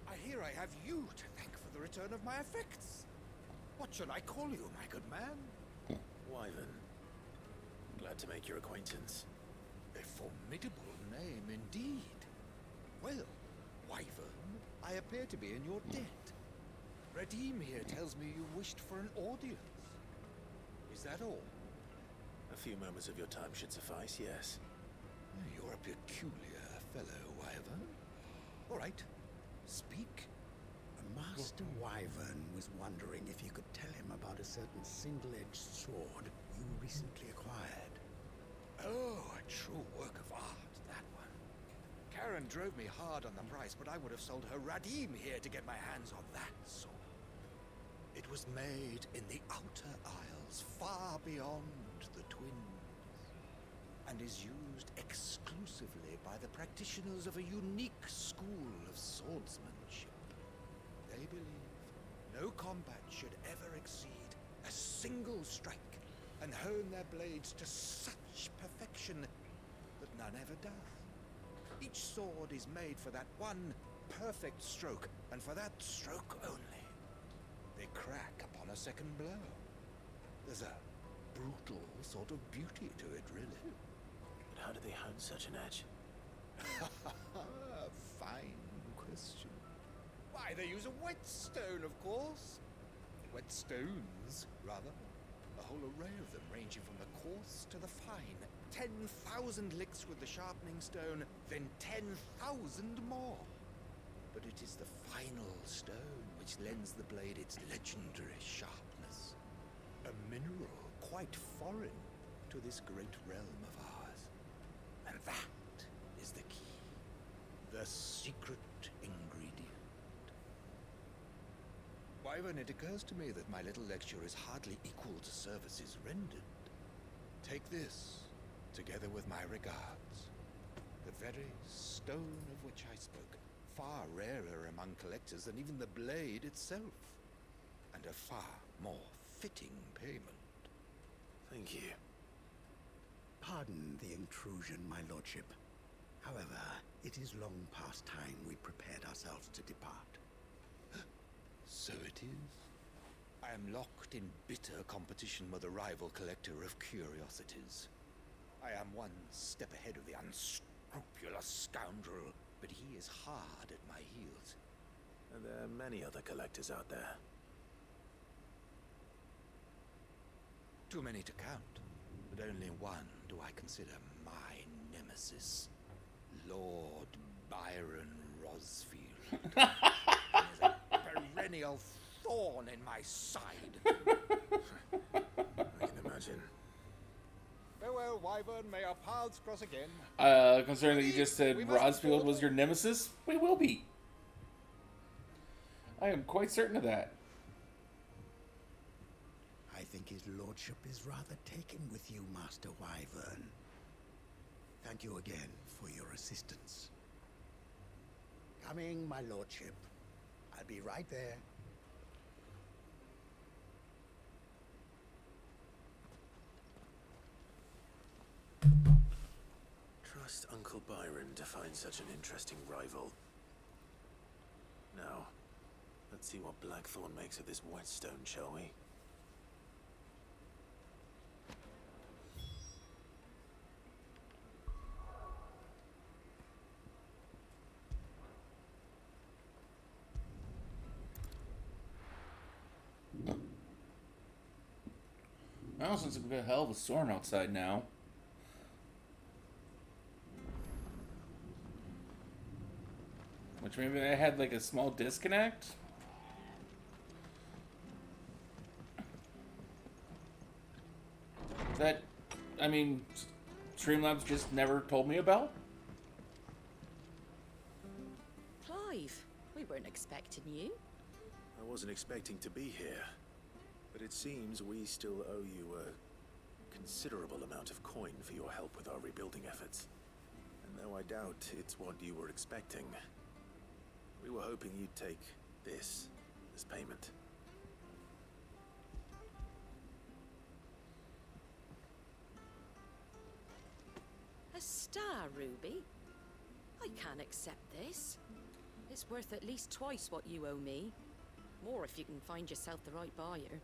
I hear I have you to thank for the return of my effects. What shall I call you, my good man? Wyvern. Glad to make your acquaintance. A formidable name indeed. Well, Wyvern, I appear to be in your debt. Redeem here tells me you wished for an audience. Is that all? A few moments of your time should suffice, yes. You're a peculiar fellow, Wyvern. All right, speak. Master Wyvern was wondering if you could tell him about a certain single-edged sword you recently acquired. Oh, a true work of art, that one. Karen drove me hard on the price, but I would have sold her Radim here to get my hands on that sword. It was made in the Outer Isles, far beyond the Twins, and is used exclusively by the practitioners of a unique school of swordsmanship. They believe no combat should ever exceed a single strike, and hone their blades to such perfection that none ever does. Each sword is made for that one perfect stroke, and for that stroke only. They crack upon a second blow. There's a brutal sort of beauty to it, really. But how do they hone such an edge? Fine question. Why, they use a whetstone, of course. Whetstones, rather. A whole array of them, ranging from the coarse to the fine. 10,000 licks with the sharpening stone, then 10,000 more. But it is the final stone which lends the blade its legendary sharpness. A mineral quite foreign to this great realm of ours. And that is the key. The secret ingredient. Wyvern, it occurs to me that my little lecture is hardly equal to services rendered. Take this, together with my regards. The very stone of which I spoke, far rarer among collectors than even the blade itself, and a far more fitting payment. Thank you. Pardon the intrusion, my lordship. However, it is long past time we prepared ourselves to depart. So it is. I am locked in bitter competition with a rival collector of curiosities. I am one step ahead of the unscrupulous scoundrel, but he is hard at my heels. And there are many other collectors out there. Too many to count, but only one do I consider my nemesis. Lord Byron Rosfield. He is a perennial thorn in my side. I can imagine. Farewell, Wyvern. May our paths cross again. Considering that you just said Rosfield was your nemesis, we will be. I am quite certain of that. I think his lordship is rather taken with you, Master Wyvern. Thank you again for your assistance. Coming, my lordship. I'll be right there. Trust Uncle Byron to find such an interesting rival. Now, let's see what Blackthorn makes of this whetstone, shall we? Well, since we've got a hell of a storm outside now. Which maybe I had like a small disconnect. That, I mean, Streamlabs just never told me about. Clive, we weren't expecting you. I wasn't expecting to be here, but it seems we still owe you a considerable amount of coin for your help with our rebuilding efforts. And though I doubt it's what you were expecting, we were hoping you'd take this as payment. A star ruby? I can't accept this. It's worth at least twice what you owe me. More if you can find yourself the right buyer.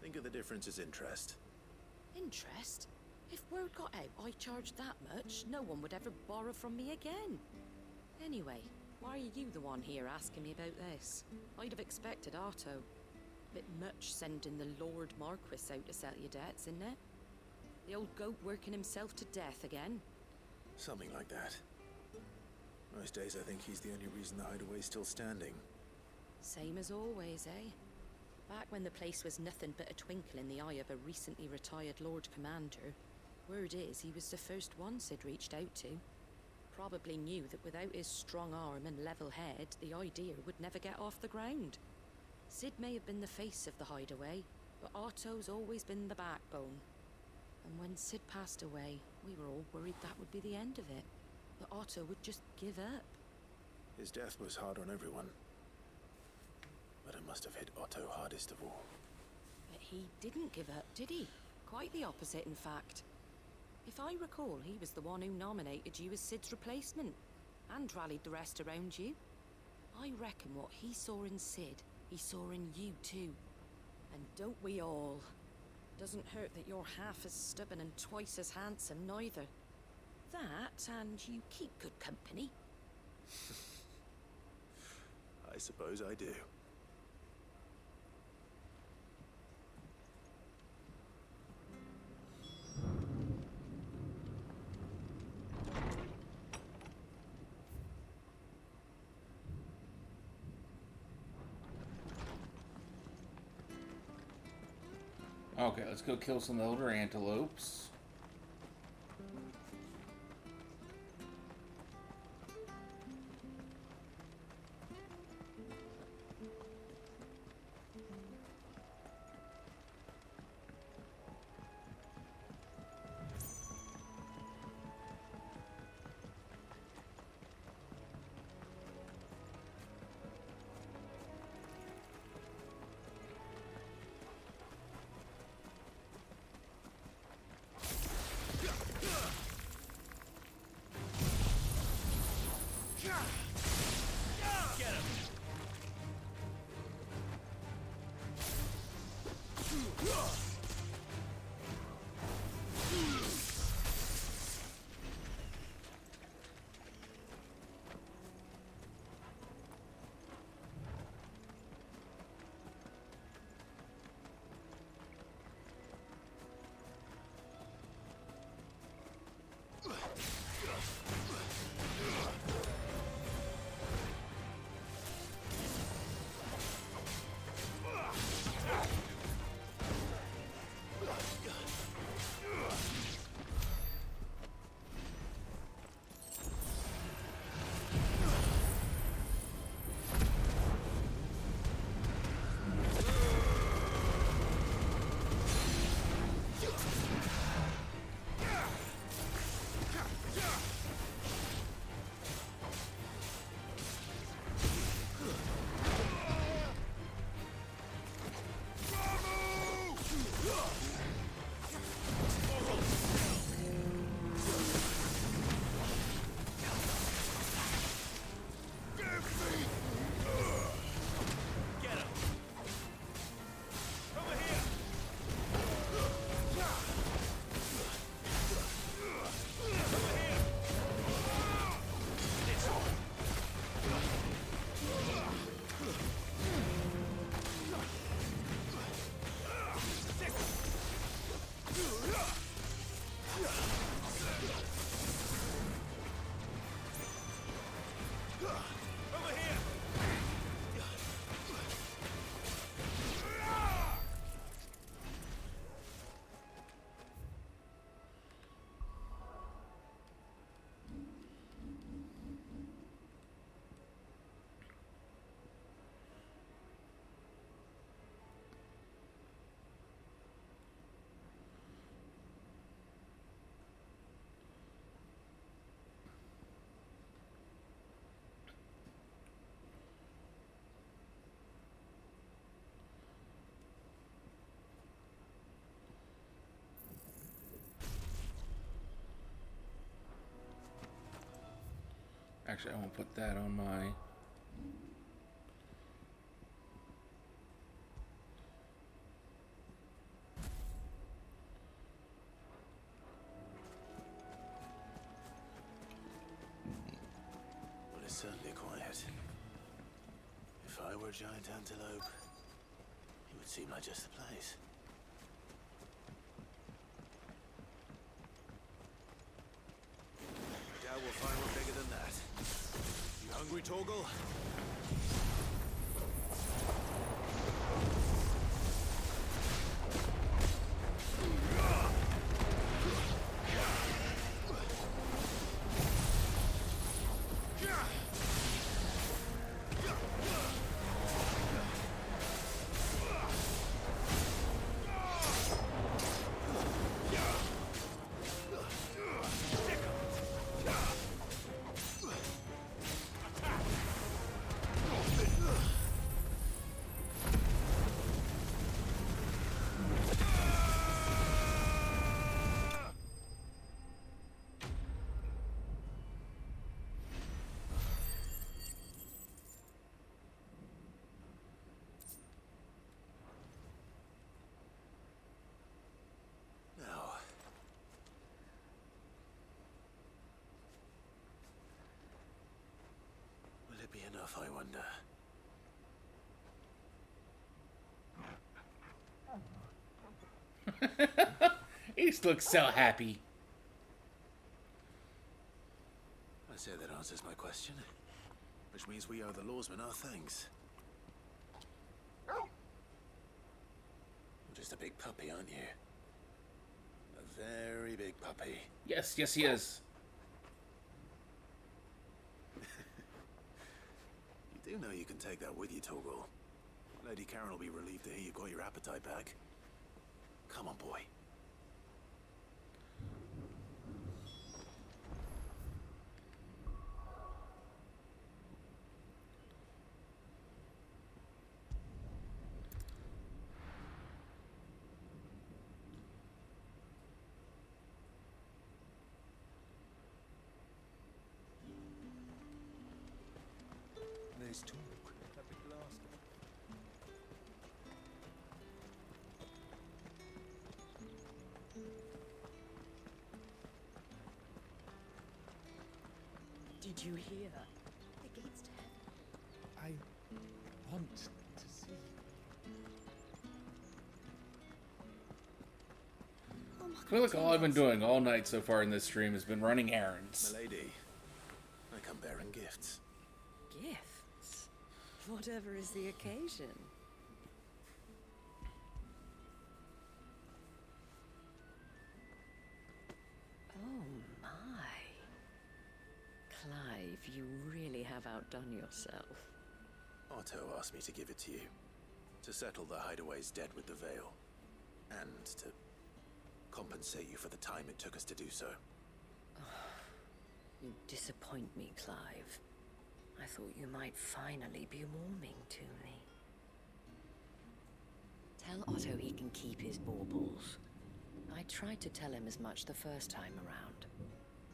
Think of the difference as interest. Interest? If word got out I charged that much, no one would ever borrow from me again. Anyway, why are you the one here asking me about this? I'd have expected Otto. Bit much sending the Lord Marquis out to settle your debts, isn't it? The old goat working himself to death again. Something like that. Most days I think he's the only reason the hideaway's still standing. Same as always, eh? Back when the place was nothing but a twinkle in the eye of a recently retired Lord Commander, word is he was the first one Sid reached out to. Probably knew that without his strong arm and level head, the idea would never get off the ground. Sid may have been the face of the hideaway, but Otto's always been the backbone. And when Sid passed away, we were all worried that would be the end of it. That Otto would just give up. His death was hard on everyone. But it must have hit Otto hardest of all. But he didn't give up, did he? Quite the opposite, in fact. If I recall, he was the one who nominated you as Sid's replacement, and rallied the rest around you. I reckon what he saw in Sid, he saw in you too. And don't we all? Doesn't hurt that you're half as stubborn and twice as handsome, neither. That, and you keep good company. I suppose I do. Okay, let's go kill some elder antelopes. Actually, I won't put that on my... Well, it's certainly quiet. If I were a giant antelope, it would seem like just the place. I doubt we'll find one bigger than that. You hungry, Torgal? Will it be enough, I wonder? He just looks so happy. I say that answers my question. Which means we owe the lawsmen our thanks. You're just a big puppy, aren't you? A very big puppy. Yes, yes he is. You do know you can take that with you, Torgal. Lady Karen will be relieved to hear you've got your appetite back. Come on, boy. There's talk at the glass. Did you hear? The gates to heaven. I want to see. I feel like all I've been doing all night so far in this stream has been running errands. Milady, I come bearing gifts. Gifts? Whatever is the occasion. Oh my. Clive, you really have outdone yourself. Otto asked me to give it to you. To settle the Hideaway's debt with the Veil. And to compensate you for the time it took us to do so. You disappoint me, Clive. I thought you might finally be warming to me. Tell Otto he can keep his baubles. I tried to tell him as much the first time around.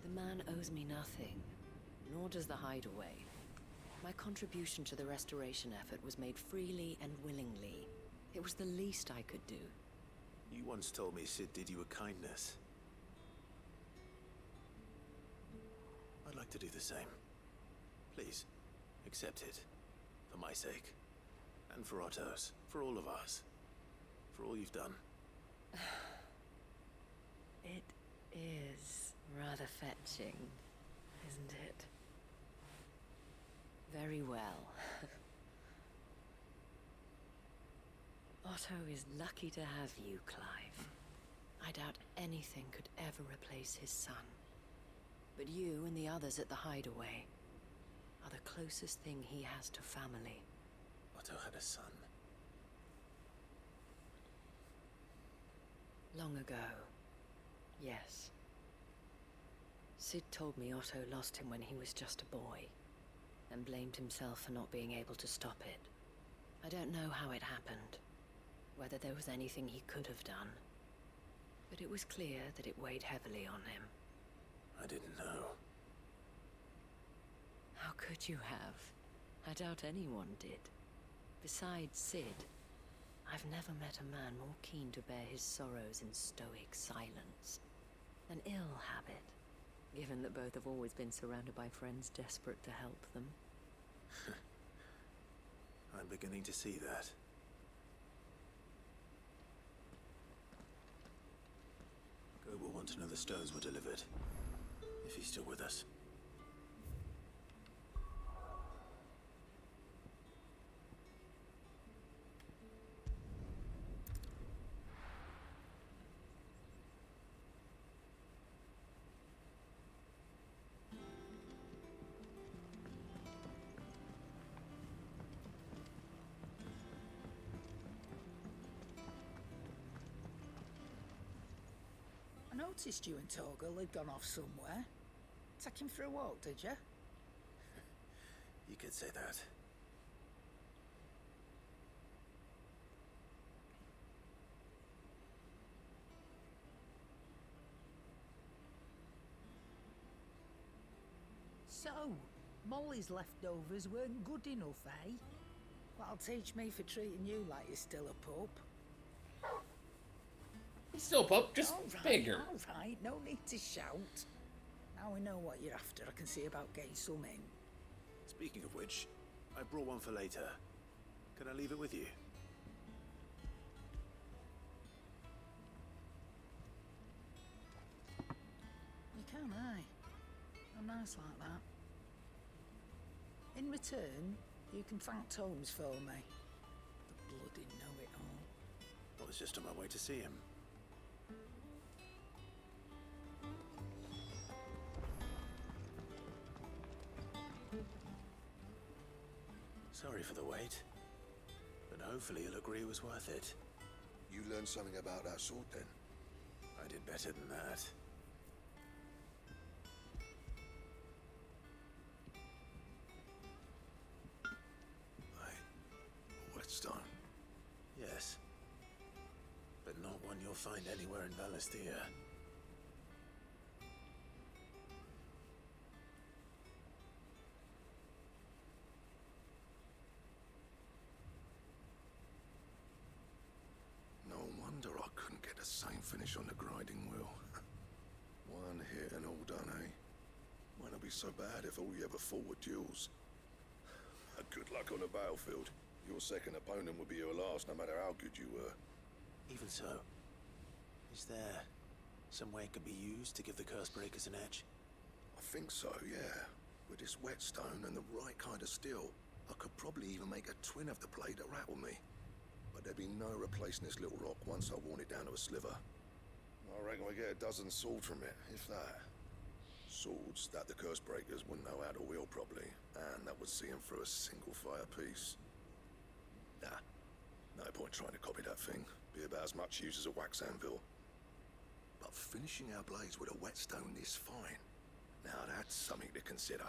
The man owes me nothing, nor does the Hideaway. My contribution to the restoration effort was made freely and willingly. It was the least I could do. You once told me Sid did you a kindness. I'd like to do the same. Please, accept it. For my sake. And for Otto's. For all of us. For all you've done. It is rather fetching, isn't it? Very well. Otto is lucky to have you, Clive. I doubt anything could ever replace his son. But you and the others at the Hideaway are the closest thing he has to family. Otto had a son. Long ago, yes. Sid told me Otto lost him when he was just a boy, and blamed himself for not being able to stop it. I don't know how it happened, whether there was anything he could have done, but it was clear that it weighed heavily on him. I didn't know. How could you have? I doubt anyone did. Besides Sid, I've never met a man more keen to bear his sorrows in stoic silence. An ill habit, given that both have always been surrounded by friends desperate to help them. I'm beginning to see that. Gob will want to know the stones were delivered, if he's still with us. I noticed you and Torgal had gone off somewhere. Take him for a walk, did you? You could say that. So, Molly's leftovers weren't good enough, eh? That'll teach me for treating you like you're still a pup. He's still a pup, just bigger. All right, no need to shout. Now we know what you're after, I can see about getting some in. Speaking of which, I brought one for later. Can I leave it with you? You can, aye. I'm nice like that. In return, you can thank Tomes for me. The bloody know-it-all. I was just on my way to see him. Sorry for the wait, but hopefully you'll agree it was worth it. You learned something about that sword then? I did better than that. A whetstone? Yes. But not one you'll find anywhere in Valisthea. No wonder I couldn't get the same finish on the grinding wheel. One hit and all done, eh? Won't it be so bad if all you ever fought were duels? Good luck on the battlefield. Your second opponent would be your last, no matter how good you were. Even so, is there some way it could be used to give the curse breakers an edge? I think so, yeah. With this whetstone and the right kind of steel, I could probably even make a twin of the blade that rattled me. But there'd be no replacing this little rock once I worn it down to a sliver. I reckon we get a dozen swords from it, if that. Swords that the curse breakers wouldn't know how to wield properly, and that would see them through a single fire piece. Nah, no point trying to copy that thing. Be about as much use as a wax anvil. But finishing our blades with a whetstone this fine, now that's something to consider.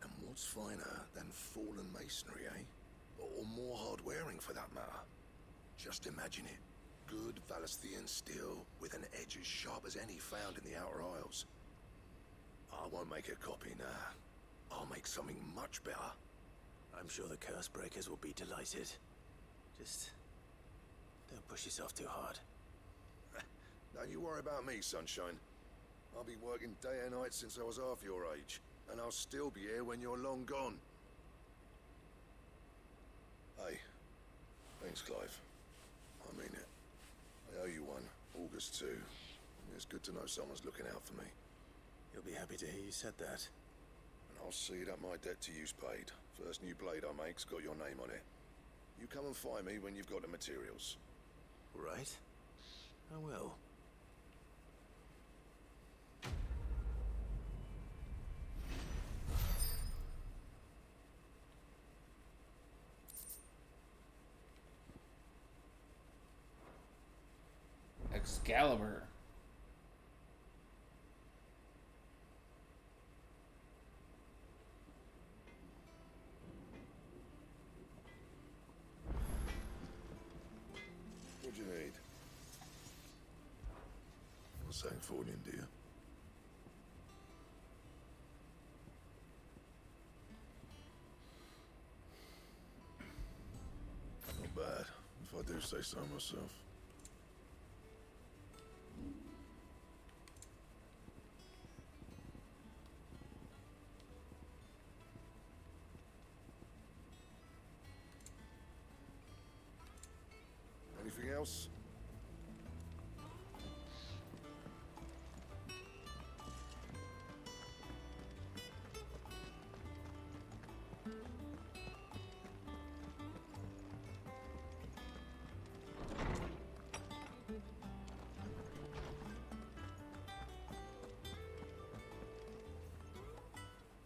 And what's finer than fallen masonry, eh? Or more hard-wearing, for that matter. Just imagine it. Good Valisthean steel with an edge as sharp as any found in the Outer Isles. I won't make a copy, nah. I'll make something much better. I'm sure the curse breakers will be delighted. Just don't push yourself too hard. Don't you worry about me, sunshine. I've been working day and night since I was half your age, and I'll still be here when you're long gone. Hey, thanks, Clive. I mean it. I owe you one, August too. It's good to know someone's looking out for me. You'll be happy to hear you said that. And I'll see that my debt to you's paid. First new blade I make's got your name on it. You come and find me when you've got the materials. Right. I will. Excalibur. What do you need? Not saying Fordian, do you? do say so myself. Anything else?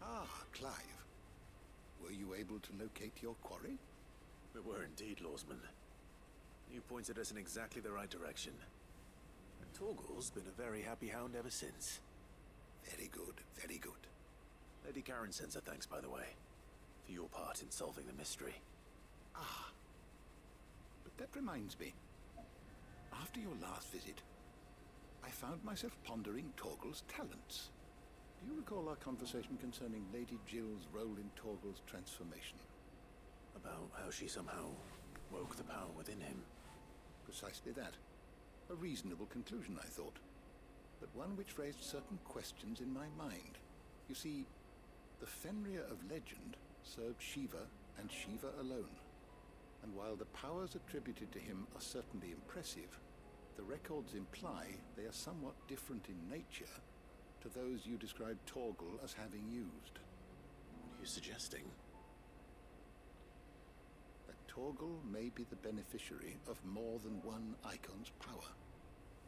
Ah, Clive. Were you able to locate your quarry? We were indeed, Lawsman. You pointed us in exactly the right direction. And Torgal's been a very happy hound ever since. Very good, very good. Lady Karen sends her thanks, by the way, for your part in solving the mystery. Ah. But that reminds me. After your last visit, I found myself pondering Torgal's talents. Do you recall our conversation concerning Lady Jill's role in Torgal's transformation? About how she somehow woke the power within him. Precisely that. A reasonable conclusion, I thought. But one which raised certain questions in my mind. You see, the Fenrir of legend served Shiva and Shiva alone. And while the powers attributed to him are certainly impressive, the records imply they are somewhat different in nature to those you described Torgal as having used. What are you suggesting? That Torgal may be the beneficiary of more than one icon's power.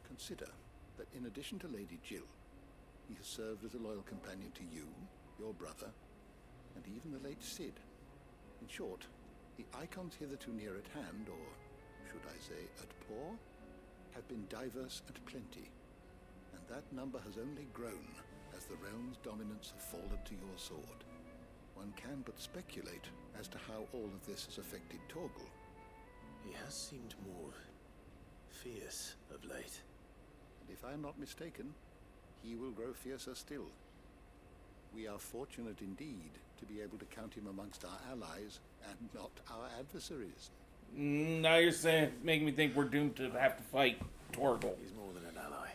Consider that in addition to Lady Jill, he has served as a loyal companion to you, your brother, and even the late Cid. In short, the icons hitherto near at hand, or should I say at paw, have been diverse and plenty, and that number has only grown as the realm's dominance have fallen to your sword. One can but speculate as to how all of this has affected Torgal. He has seemed more fierce of late. And if I am not mistaken, he will grow fiercer still. We are fortunate indeed to be able to count him amongst our allies and not our adversaries. Now you're saying, making me think we're doomed to have to fight Torgal. He's more than an ally.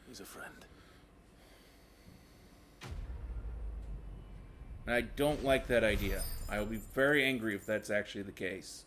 He's a friend. And I don't like that idea. I will be very angry if that's actually the case.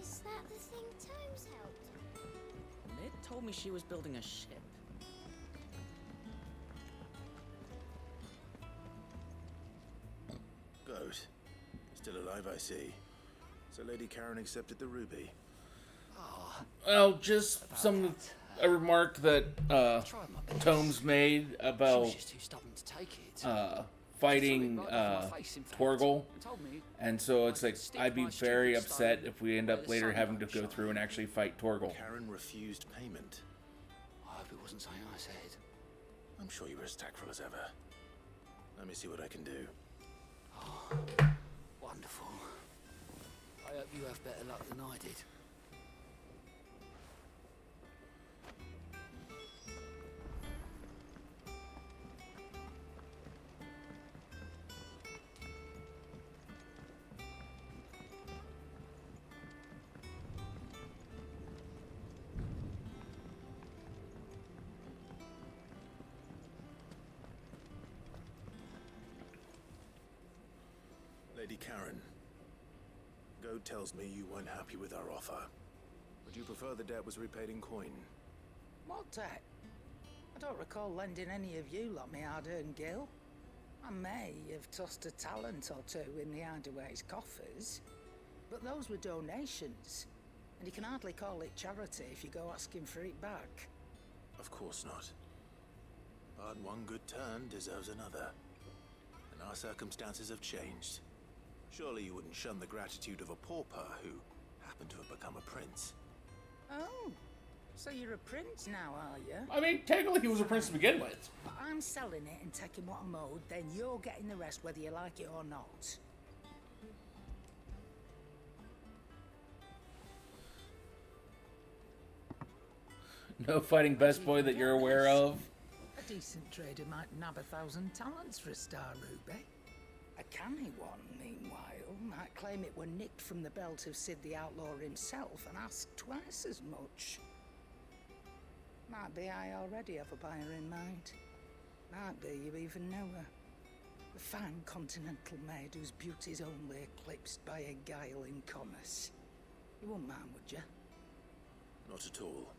Is that the thing Tomes helped? Mid told me she was building a ship. Good. Still alive, I see. So Lady Karen accepted the ruby. Well, just a remark that Tomes made about fighting Torgal, and so it's like I'd be very upset if we end up later having to go through and actually fight Torgal. Karen refused payment. I hope it wasn't something I said. I'm sure you were as tactful as ever. Let me see what I can do. Oh, wonderful. I hope you have better luck than I did. Lady Karen, Goad tells me you weren't happy with our offer. Would you prefer the debt was repaid in coin? What debt? I don't recall lending any of you lot me hard-earned gil. I may have tossed a talent or two in the Hideaway's coffers, but those were donations, and you can hardly call it charity if you go asking for it back. Of course not. But one good turn deserves another. And our circumstances have changed. Surely you wouldn't shun the gratitude of a pauper who happen to have become a prince. Oh, so you're a prince now, are you? I mean, technically he was a prince to begin with. I'm selling it and taking what I'm owed, then you're getting the rest whether you like it or not. No fighting best boy that you're aware of. A decent trader might nab 1,000 talents for a star ruby. A canny one, meanwhile, might claim it were nicked from the belt of Sid the Outlaw himself and ask twice as much. Might be I already have a buyer in mind. Might be you even know her. A fine continental maid whose beauty's only eclipsed by a guile in commerce. You wouldn't mind, would you? Not at all.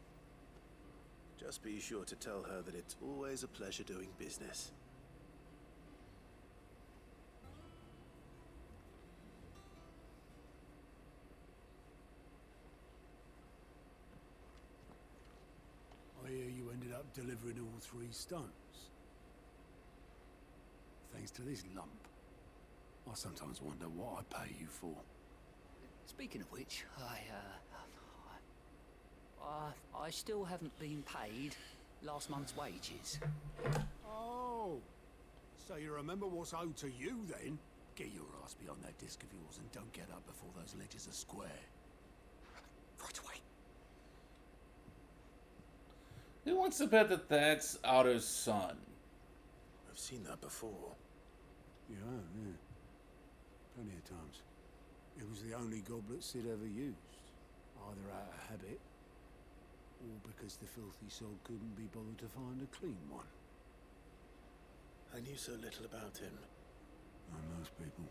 Just be sure to tell her that it's always a pleasure doing business. I hear you ended up delivering all 3 stones. Thanks to this lump. I sometimes wonder what I pay you for. Speaking of which, I still haven't been paid last month's wages. Oh, so you remember what's owed to you then? Get your ass behind that disc of yours and don't get up before those ledgers are square. Right away. Who wants to bet that that's Otto's son? I've seen that before. Yeah, yeah. Plenty of times. It was the only goblet Sid ever used. Either out of habit, or because the filthy soul couldn't be bothered to find a clean one. I knew so little about him. Like most people.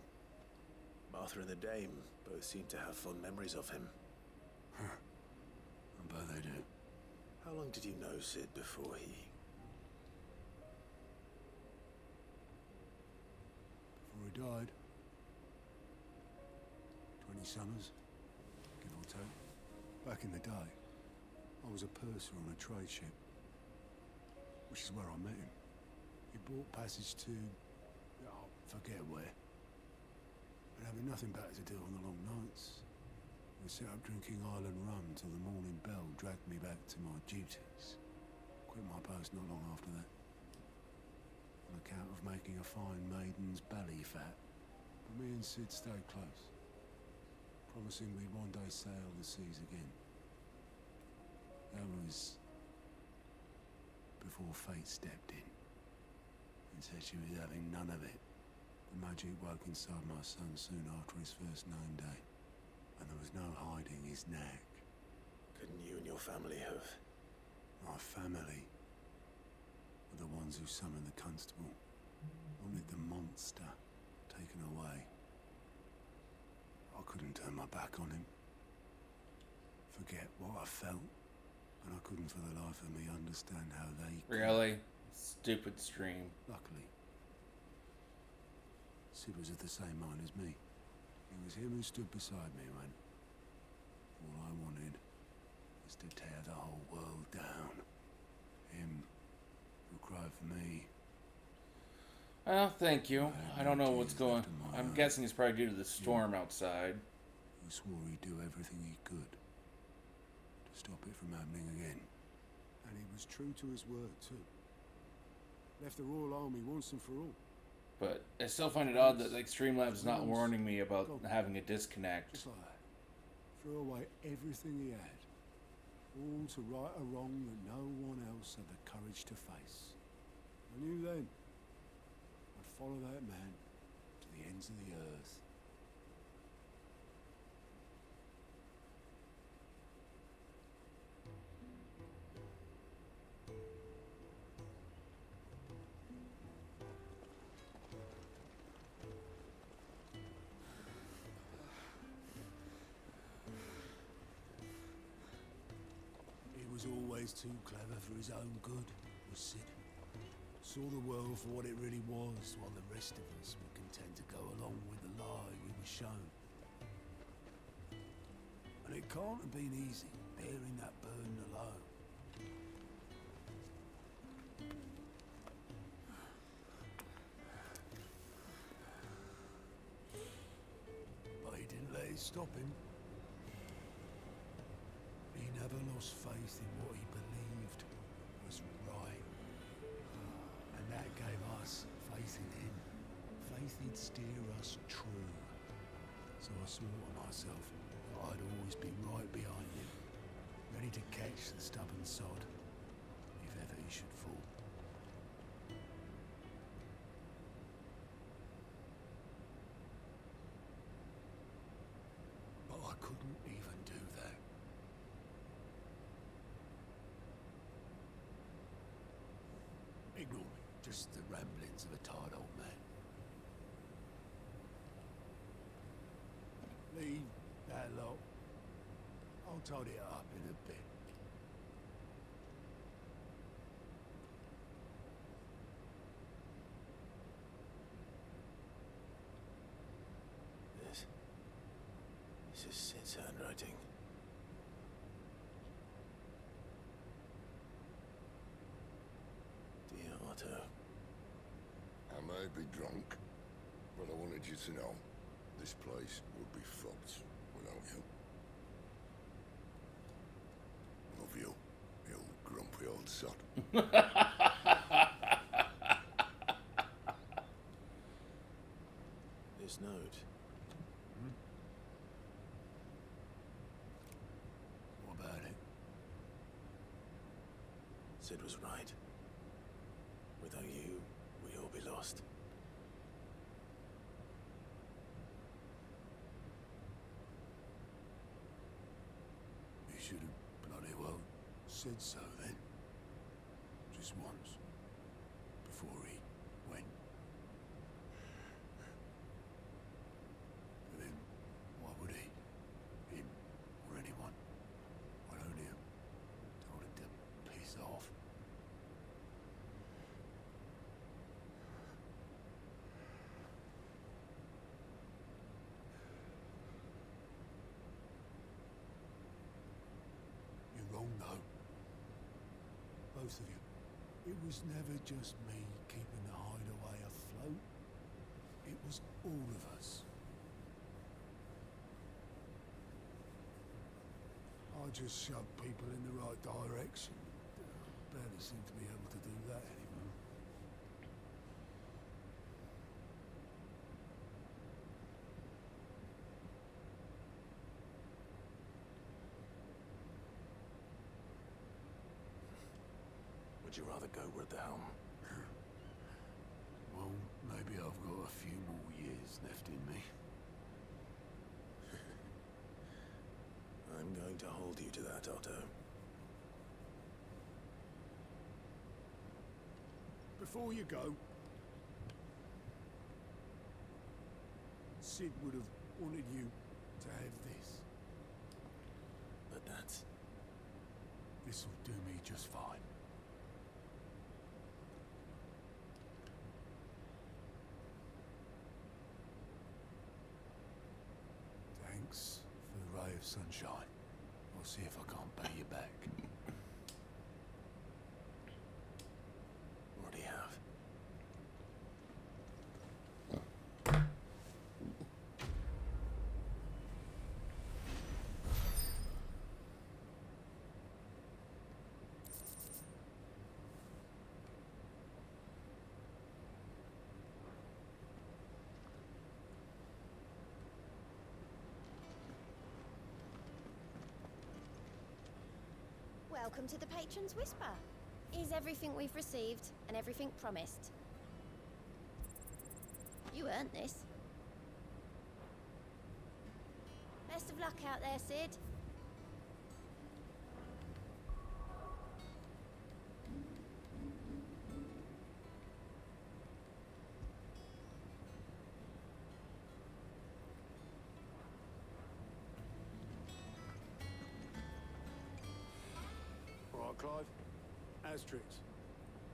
Martha and the Dame both seem to have fond memories of him. Huh. I bet they do. How long did you know Sid before he... Before he died. 20 summers, give or take. Back in the day, I was a purser on a trade ship. Which is where I met him. He bought passage to... oh, forget where. But having nothing better to do on the long nights, we set up drinking island rum till the morning bell dragged me back to my duties. Quit my post not long after that. On account of making a fine maiden's belly fat. But me and Sid stayed close. Promising we'd one day sail the seas again. That was... before fate stepped in. And said she was having none of it. The magic woke inside my son soon after his first known day. And there was no hiding his knack. Couldn't you and your family have... My family were the ones who summoned the constable. Wanted the monster taken away. I couldn't turn my back on him. Forget what I felt. And I couldn't for the life of me understand how they could. Really? Stupid stream. Luckily, Sid was of the same mind as me. It was him who stood beside me when all I wanted was to tear the whole world down. Him who cried for me. Well, thank you. I don't know what's going... I'm guessing it's probably due to the storm outside. Who swore he'd do everything he could to stop it from happening again. And he was true to his word, too. Left the Royal Army once and for all. But I still find it odd that like Streamlabs not warning me about having a disconnect. Just like that. Threw away everything he had. All to right a wrong that no one else had the courage to face. I knew then I'd follow that man to the ends of the earth. He was always too clever for his own good, was Sid. Saw the world for what it really was, while the rest of us were content to go along with the lie we were shown. And it can't have been easy, bearing that burden alone. But he didn't let it stop him. everything what he believed was right. And that gave us faith in him. Faith he'd steer us true. So I swore to myself that I'd always be right behind him, ready to catch the stubborn sod, if ever he should fall. But I couldn't even do that. Ignore me, just the ramblings of a tired old man. Leave that lot. I'll tidy it up in a bit. This is Sid's handwriting. Dear Otto. I may be drunk, but I wanted you to know this place would be fucked without you. Love you, you grumpy old sod. This note. What about it? Sid was right. Without you, we'd all be lost. You should have bloody well said so then. Just once. Before he went. But then, why would he? Him or anyone? I'd only have told him to piss off. You're wrong, though. Both of you. It was never just me keeping the hideaway afloat. It was all of us. I just shoved people in the right direction. Barely seem to be able to do that anymore. Would you rather go with the helm? Well, maybe I've got a few more years left in me. I'm going to hold you to that, Otto. Before you go, Sid would have wanted you to have this. But this'll do me just fine. Thanks for the ray of sunshine. I'll see if I can't pay you back. What do you have? Welcome to the Patron's Whisper. Is everything we've received and everything promised? You earned this. Best of luck out there, Sid. All right, Clive. Asterix.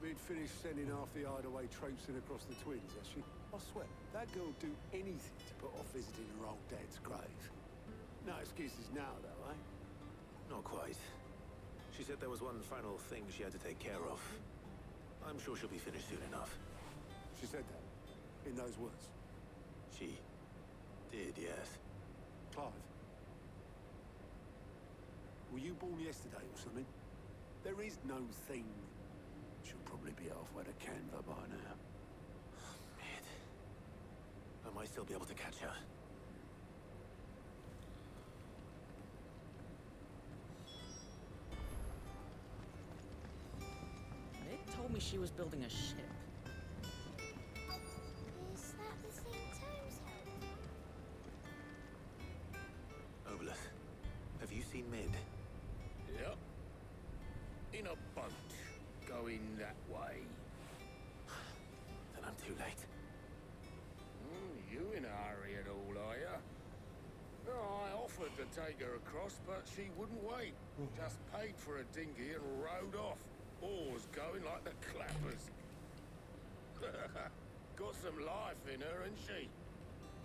We'd finished sending half the hideaway traipsing across the twins, has she? I swear, that girl'd do anything to put off visiting her old dad's grave. No excuses now, though, eh? Not quite. She said there was one final thing she had to take care of. I'm sure she'll be finished soon enough. She said that? In those words? She did, yes. Clive? Were you born yesterday or something? There is no thing. She'll probably be halfway to Canva by now. Mid. I might still be able to catch her. It told me she was building a ship. Is that the thing Tomes held? Obolus, have you seen Mid? Yep. In a boat. Going that way. Then I'm too late. You in a hurry at all, are you? I offered to take her across, but she wouldn't wait. Just paid for a dinghy and rowed off. Oars going like the clappers. Got some life in her, ain't she?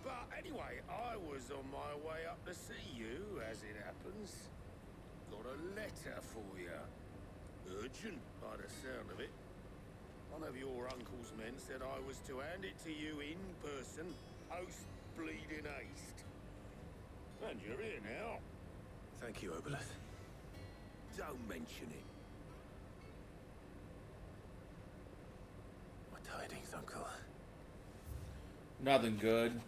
But anyway, I was on my way up to see you, as it happens. Got a letter for you. Urgent, by the sound of it. One of your uncle's men said I was to hand it to you in person, post bleeding haste. And you're here now. Thank you, Obolus. Don't mention it. What tidings, Uncle? Nothing good.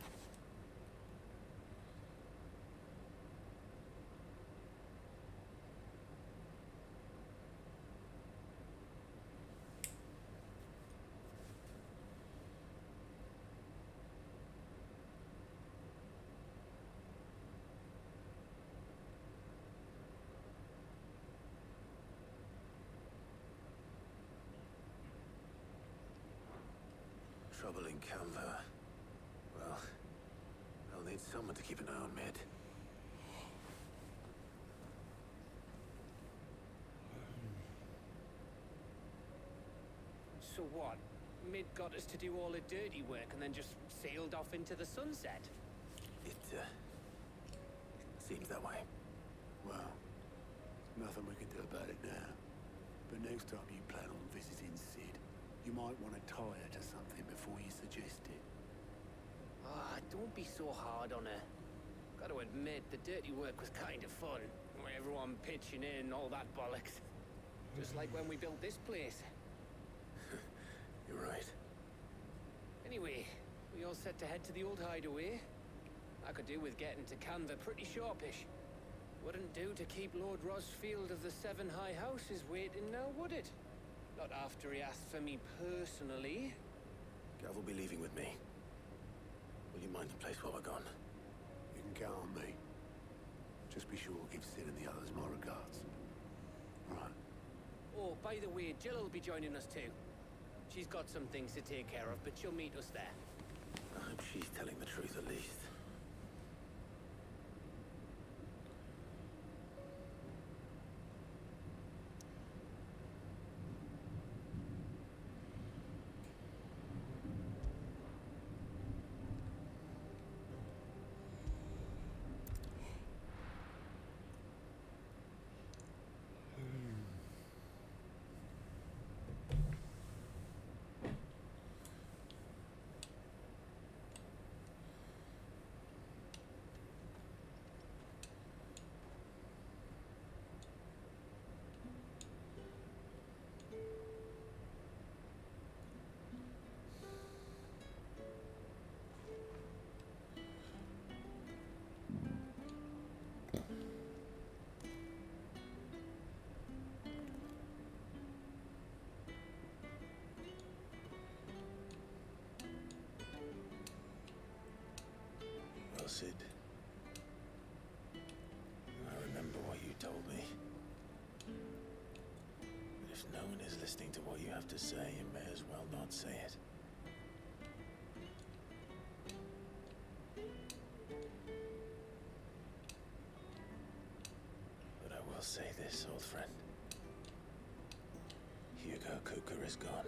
Trouble in Canva. Well, I'll need someone to keep an eye on Mid. So what? Mid got us to do all the dirty work and then just sailed off into the sunset? It, seems that way. Well, nothing we can do about it now. But next time you plan on visiting Sid, you might want to tie her to something before you suggest it. Ah, don't be so hard on her. Got to admit, the dirty work was kind of fun. Everyone pitching in, all that bollocks. Just like when we built this place. You're right. Anyway, we all set to head to the old hideaway. I could do with getting to Canva pretty sharpish. Wouldn't do to keep Lord Rosfield of the Seven High Houses waiting now, would it? Not after he asked for me personally. Gav will be leaving with me. Will you mind the place while we're gone? You can count on me. Just be sure to give Sid and the others my regards. Right. Oh, by the way, Jill will be joining us too. She's got some things to take care of, but she'll meet us there. I hope she's telling the truth at least. Well, Sid, I remember what you told me. But if no one is listening to what you have to say, you may as well not say it. But I will say this, old friend. Hugo Kuka is gone.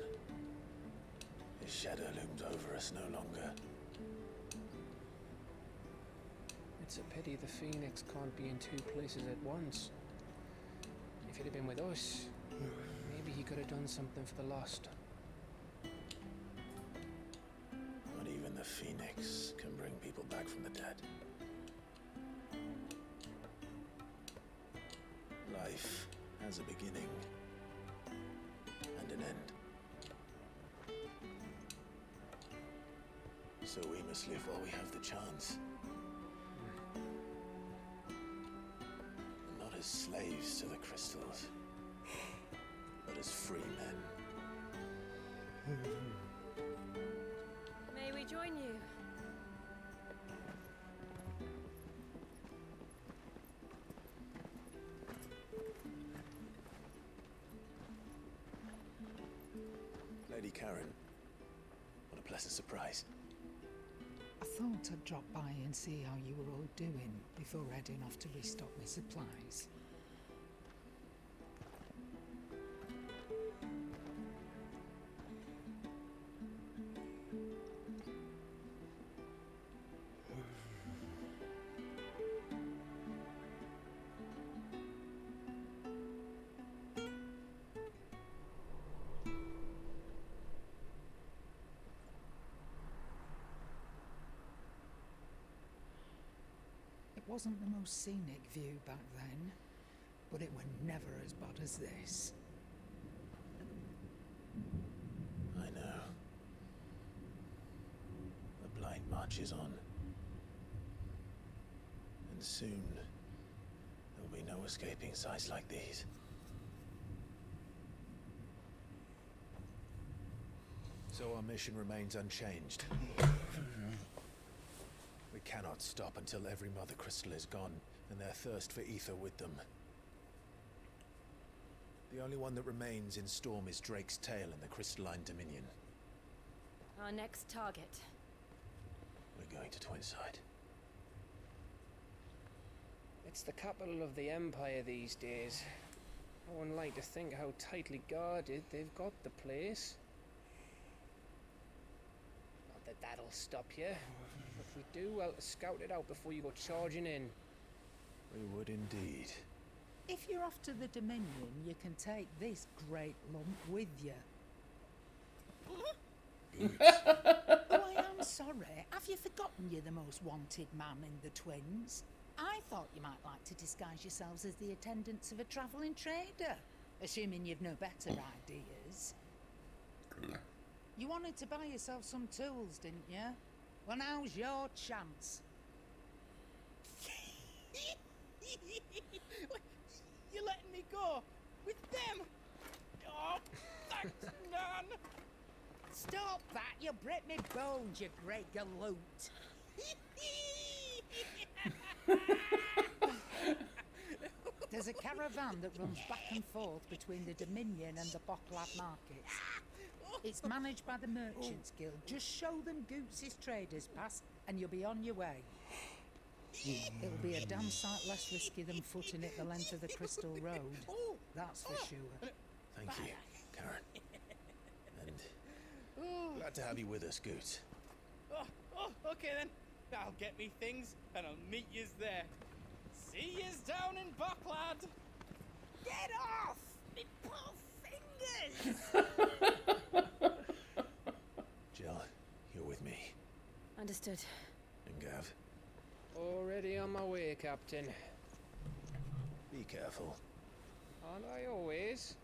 His shadow looms over us no longer. It's a pity the Phoenix can't be in two places at once. If he'd have been with us, maybe he could have done something for the lost. Not even the Phoenix can bring people back from the dead. Life has a beginning and an end. So we must live while we have the chance. Not as slaves to the crystals, but as free men. May we join you? Lady Karen, what a pleasant surprise. I thought I'd drop by and see how you were all doing before heading off to restock my supplies. It wasn't the most scenic view back then, but it were never as bad as this. I know. The blight marches on. And soon, there will be no escaping sights like these. So our mission remains unchanged. We cannot stop until every Mother Crystal is gone, and their thirst for ether with them. The only one that remains in Storm is Drake's Tail in the Crystalline Dominion. Our next target. We're going to Twinside. It's the capital of the Empire these days. I wouldn't like to think how tightly guarded they've got the place. Not that that'll stop you. But we do well to scout it out before you go charging in. We would indeed. If you're off to the Dominion, you can take this great lump with you. Oh, I am sorry. Have you forgotten you're the most wanted man in the Twins? I thought you might like to disguise yourselves as the attendants of a travelling trader, assuming you've no better ideas. You wanted to buy yourself some tools, didn't you? Well, now's your chance. You're letting me go with them? Oh, thanks, Nan. Stop that! You break me bones, you great galoot. There's a caravan that runs back and forth between the Dominion and the Bocklad markets. It's managed by the Merchants Guild. Just show them Goots' traders pass and you'll be on your way. It'll be a damn sight less risky than footing it the length of the Crystal Road. That's for sure. Thank you, Karen. And glad to have you with us, Goots. Okay then. I'll get me things and I'll meet yous there. See yous down in Bocklad. Get off! Me poor fingers! Jill, you're with me. Understood. And Gav, Already on my way, Captain. be careful. Aren't I always?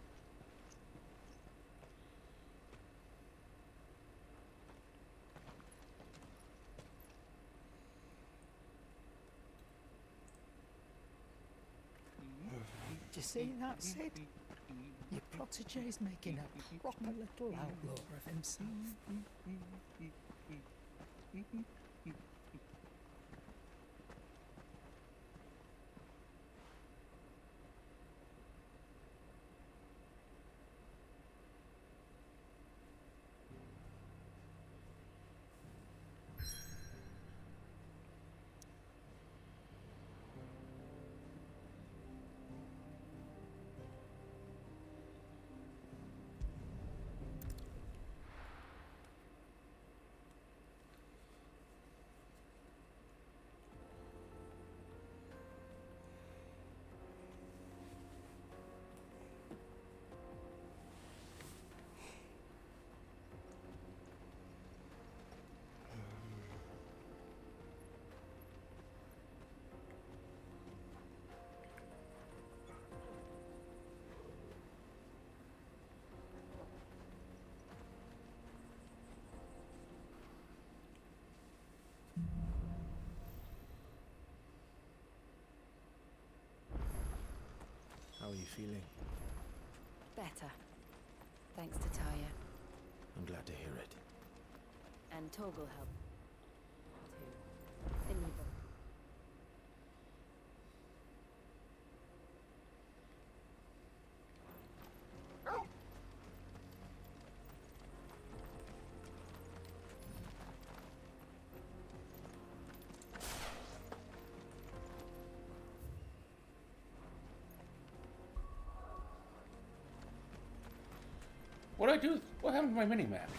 Do you see that, Sid? Your protege's making a proper little outlaw of himself. How are you feeling? Better. Thanks to Taya. I'm glad to hear it. And Torgal helped. Too. In Newburgh. What do I do? What happened to my mini-map?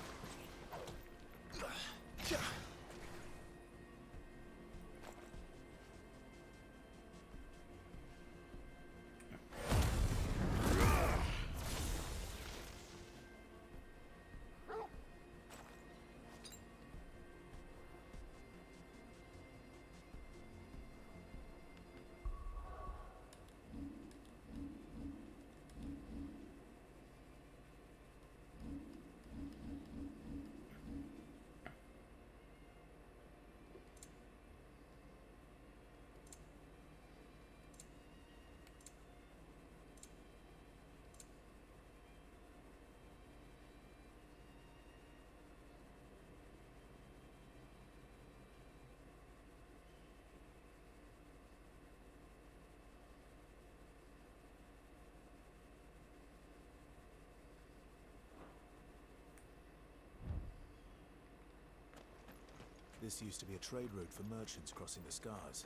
This used to be a trade route for merchants crossing the Scars,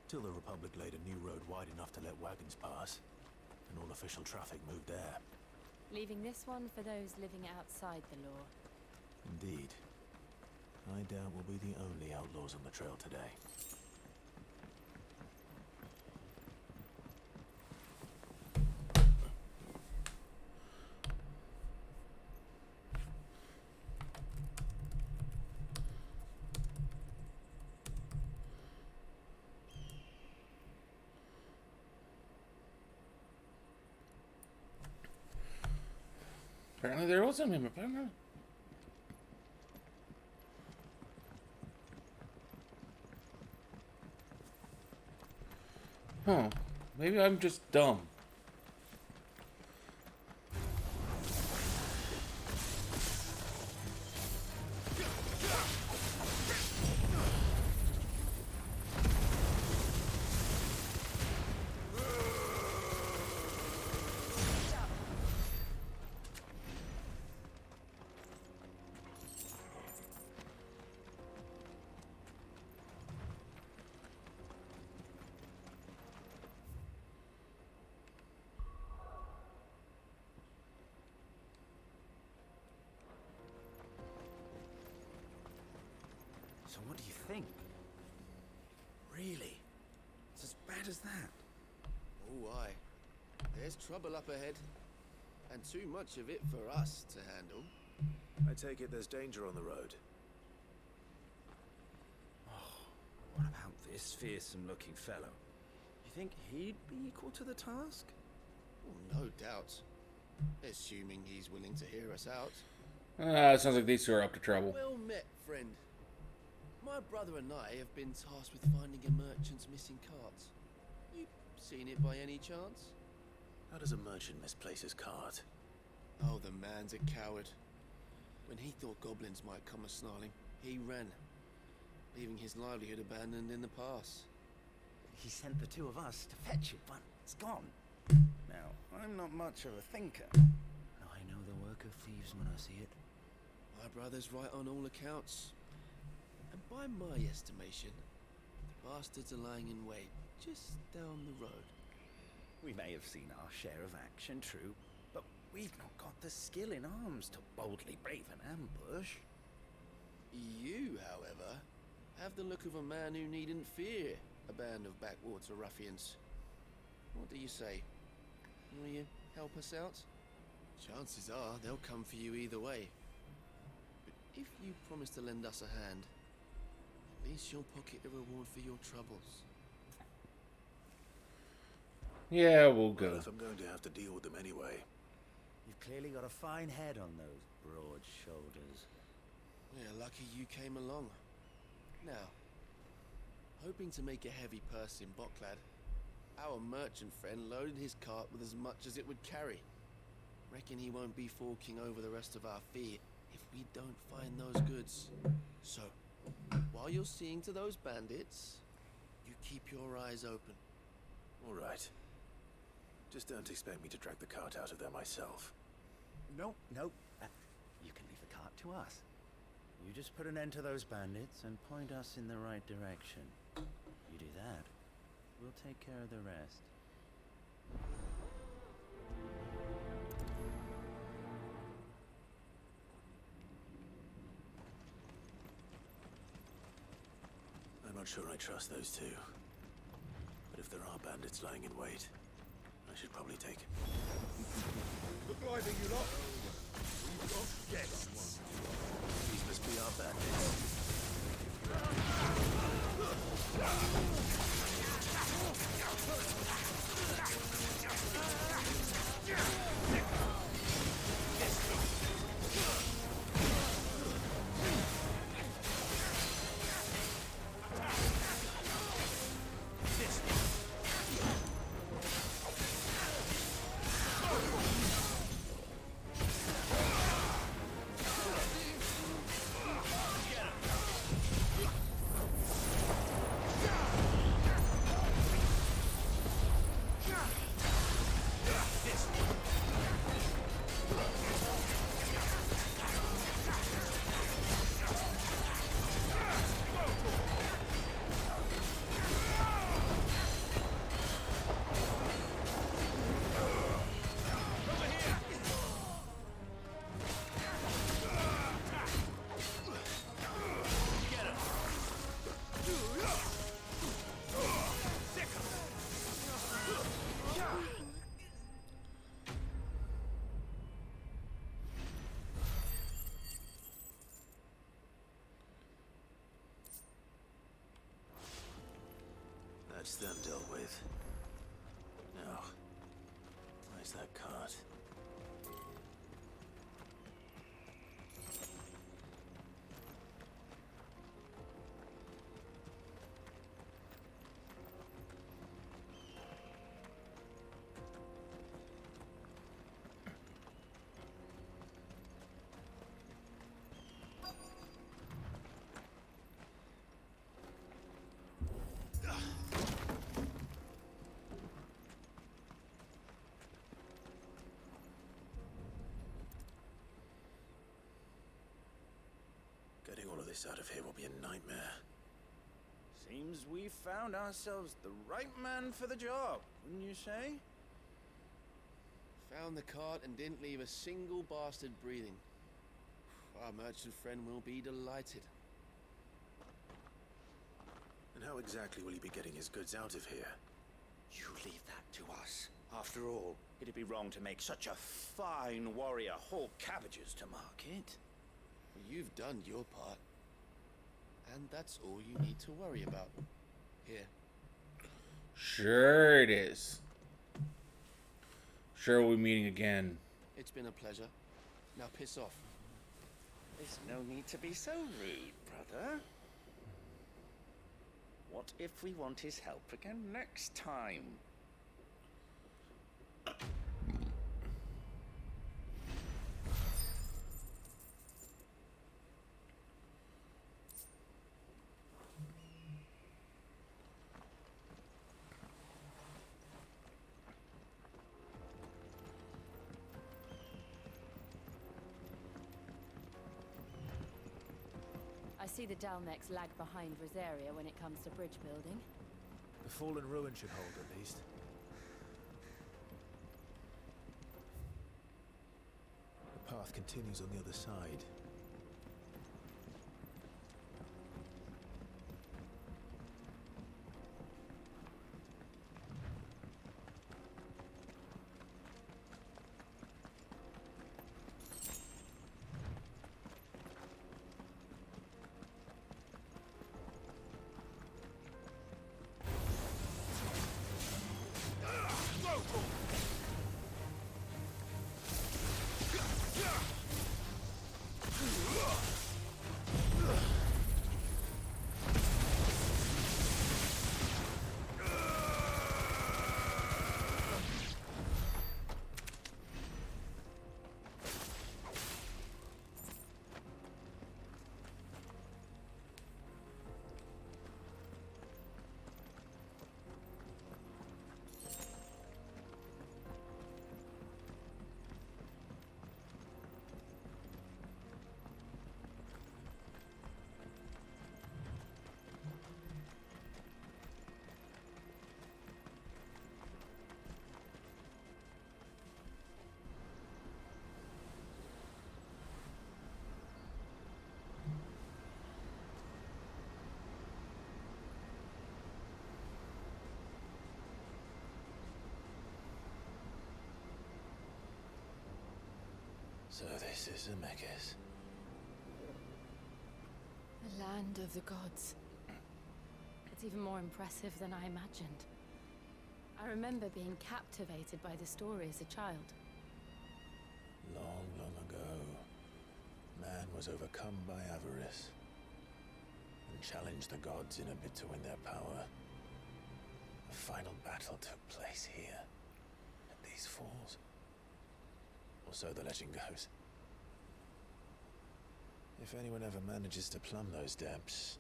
till the Republic laid a new road wide enough to let wagons pass, and all official traffic moved there. Leaving this one for those living outside the law. Indeed. I doubt we'll be the only outlaws on the trail today. Apparently there was a meme. Apparently. Huh. Maybe I'm just dumb. So what do you think? Really? It's as bad as that? Oh, aye. There's trouble up ahead. And too much of it for us to handle. I take it there's danger on the road. What about this fearsome-looking fellow? You think he'd be equal to the task? Oh, no doubt. Assuming he's willing to hear us out. It sounds like these two are up to trouble. Well met, friend. My brother and I have been tasked with finding a merchant's missing cart. You seen it by any chance? How does a merchant misplace his cart? Oh, the man's a coward. When he thought goblins might come a-snarling, he ran, leaving his livelihood abandoned in the pass. He sent the two of us to fetch it, but it's gone. Now, I'm not much of a thinker. I know the work of thieves when I see it. My brother's right on all accounts. And by my estimation, the bastards are lying in wait just down the road. We may have seen our share of action, true, but we've not got the skill in arms to boldly brave an ambush. You, however, have the look of a man who needn't fear a band of backwater ruffians. What do you say? Will you help us out? Chances are they'll come for you either way. But if you promise to lend us a hand, at least you'll pocket a reward for your troubles. Yeah, we'll go. Well, if I'm going to have to deal with them anyway. You've clearly got a fine head on those broad shoulders. We're lucky you came along. Now, hoping to make a heavy purse in Bocklad, Our merchant friend loaded his cart with as much as it would carry. Reckon he won't be forking over the rest of our fee if we don't find those goods. So, while you're seeing to those bandits, you keep your eyes open. All right. Just don't expect me to drag the cart out of there myself. No. You can leave the cart to us. You just put an end to those bandits and point us in the right direction. You do that, we'll take care of the rest. I'm not sure I trust those two. But if there are bandits lying in wait, I should probably take it. Look lively, you lot. We've got guests. These must be our bandits. That's them dealt with. Now, where's that cart? Getting all of this out of here will be a nightmare. Seems we found ourselves the right man for the job, wouldn't you say? Found the cart and didn't leave a single bastard breathing. Our merchant friend will be delighted. And how exactly will he be getting his goods out of here? You leave that to us. After all, it'd be wrong to make such a fine warrior haul cabbages to market. You've done your part. And that's all you need to worry about. Here. Sure it is. Sure we'll be meeting again. It's been a pleasure. Now piss off. There's no need to be so rude, brother. What if we want his help again next time? I see the Dalnecs lag behind Rosaria when it comes to bridge building. The fallen ruin should hold, at least. The path continues on the other side. So this is Zemeckis. The land of the gods. It's even more impressive than I imagined. I remember being captivated by the story as a child. Long, long ago, man was overcome by avarice and challenged the gods in a bid to win their power. The final battle took place here, at these falls. Or so the legend goes. If anyone ever manages to plumb those depths,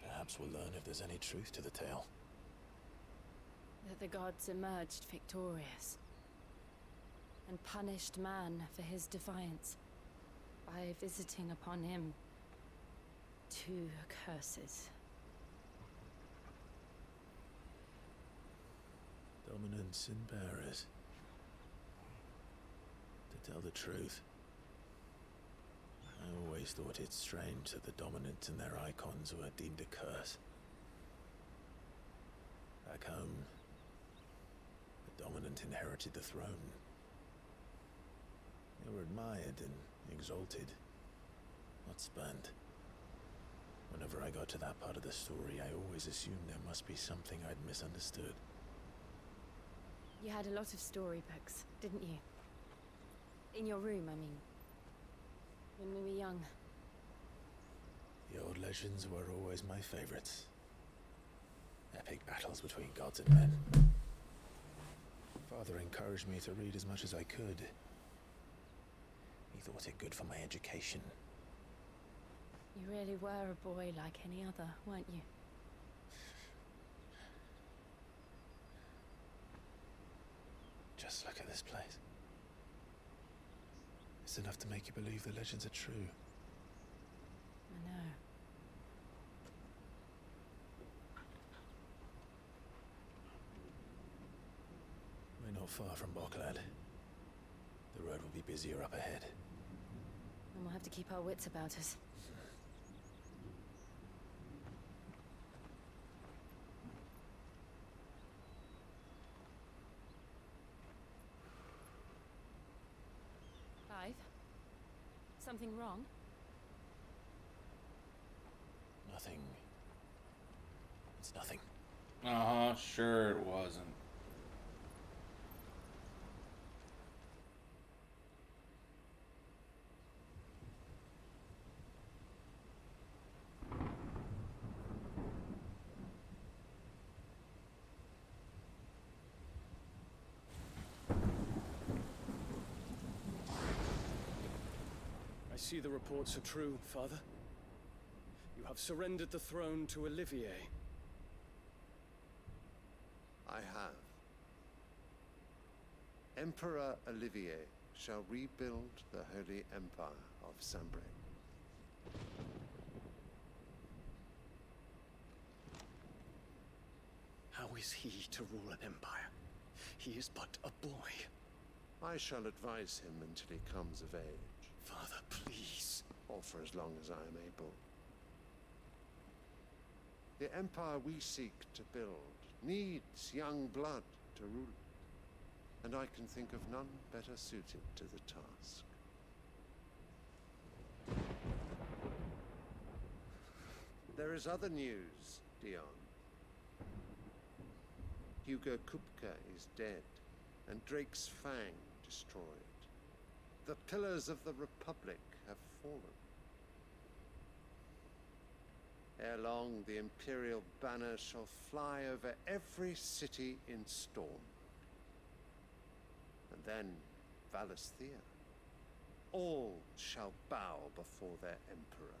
perhaps we'll learn if there's any truth to the tale. That the gods emerged victorious and punished man for his defiance by visiting upon him 2 curses. Dominants and bearers. To tell the truth, I always thought it strange that the dominant and their icons were deemed a curse. Back home, the dominant inherited the throne. They were admired and exalted, not spurned. Whenever I got to that part of the story, I always assumed there must be something I'd misunderstood. You had a lot of storybooks, didn't you? In your room, I mean. When we were young. The old legends were always my favorites. Epic battles between gods and men. Father encouraged me to read as much as I could. He thought it good for my education. You really were a boy like any other, weren't you? Just look at this place. It's enough to make you believe the legends are true. I know. We're not far from Boklad. The road will be busier up ahead. And we'll have to keep our wits about us. Clive? Something wrong? Nothing. It's nothing. Uh-huh, sure it wasn't. I see the reports are true, Father. You have surrendered the throne to Olivier. I have. Emperor Olivier shall rebuild the Holy Empire of Sambre. How is he to rule an empire? He is but a boy. I shall advise him until he comes of age. Father, please. Or for as long as I am able. The empire we seek to build needs young blood to rule it, and I can think of none better suited to the task. There is other news, Dion. Hugo Kupka is dead, and Drake's Fang destroyed. The pillars of the Republic have fallen. Ere long, the Imperial banner shall fly over every city in Storm. And then, Valisthea. All shall bow before their Emperor.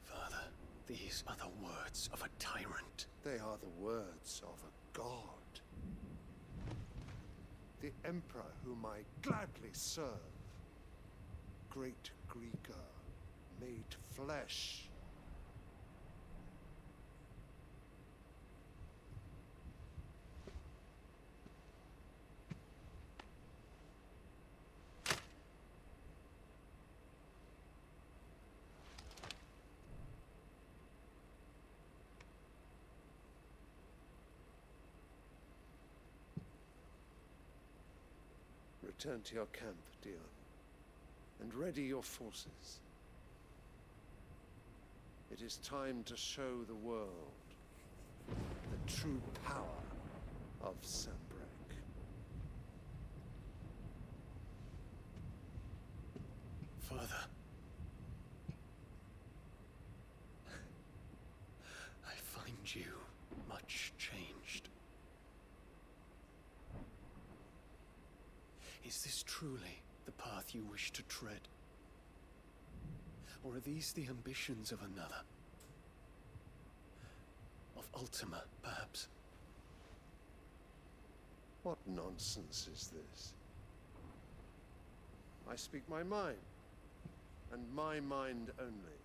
Father, these are the words of a tyrant. They are the words of a god. The Emperor whom I gladly serve. Great Greeker, made flesh. Return to your camp, Dion, and ready your forces. It is time to show the world the true power of Sanbreque. Father. I find you much changed. Is this truly the path you wish to tread? Or are these the ambitions of another? Of Ultima, perhaps? What nonsense is this? I speak my mind, and my mind only.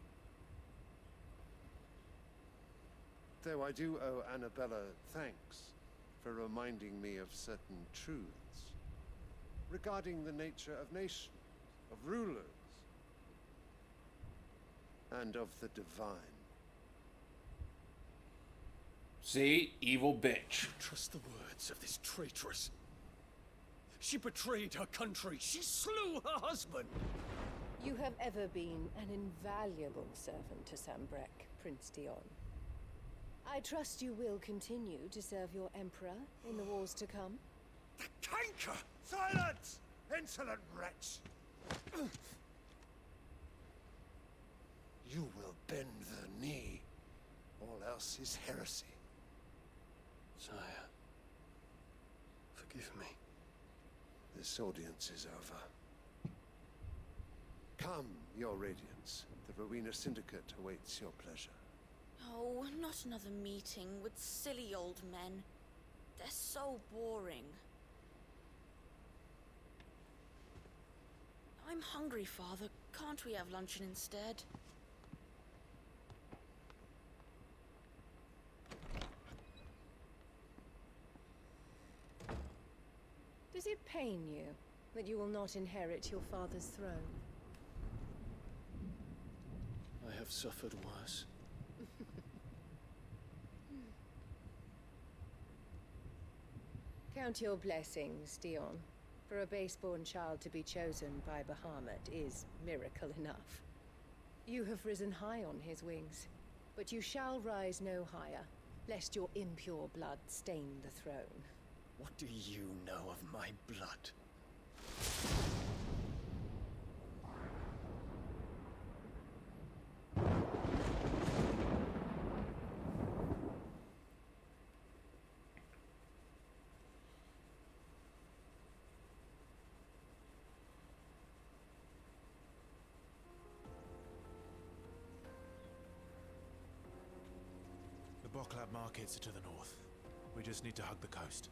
Though I do owe Annabella thanks for reminding me of certain truths regarding the nature of nations, of rulers, and of the divine. See? Evil bitch. Trust the words of this traitress. She betrayed her country. She slew her husband. You have ever been an invaluable servant to Sanbreque, Prince Dion. I trust you will continue to serve your Emperor in the wars to come. The canker! Silence! Insolent wretch! You will bend the knee. All else is heresy. Sire, forgive me. This audience is over. Come, your Radiance. The Rowena Syndicate awaits your pleasure. Oh, not another meeting with silly old men. They're so boring. I'm hungry, Father. Can't we have luncheon instead? Does it pain you that you will not inherit your father's throne? I have suffered worse. Count your blessings, Dion. For a base-born child to be chosen by Bahamut is miracle enough. You have risen high on his wings, but you shall rise no higher, lest your impure blood stain the throne. What do you know of my blood? The Boklab markets are to the north. We just need to hug the coast.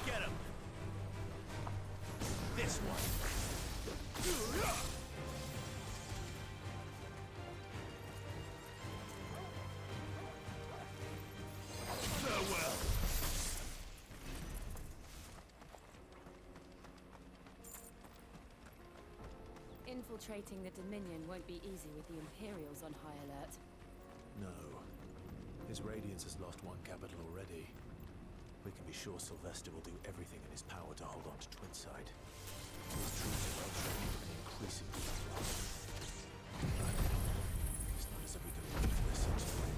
Get him! This one. Farewell. Infiltrating the Dominion won't be easy with the Imperials on high alert. No. His Radiance has lost one capital already. We can be sure Sylvester will do everything in his power to hold on to Twinside. His troops are well trained and increasingly slow. It's not as if we can leave this until...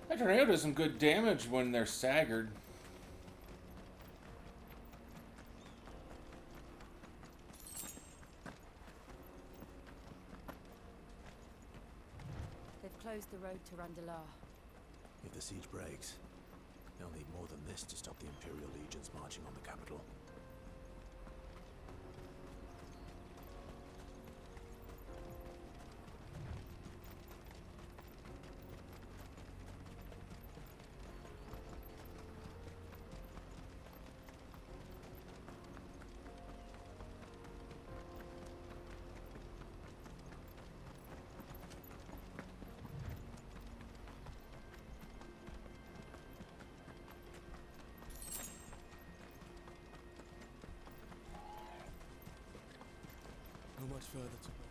That tornado does some good damage when they're staggered. They've closed the road to Randalar. If the siege breaks, they'll need more than this to stop the Imperial legions marching on the capital. Not much further to go.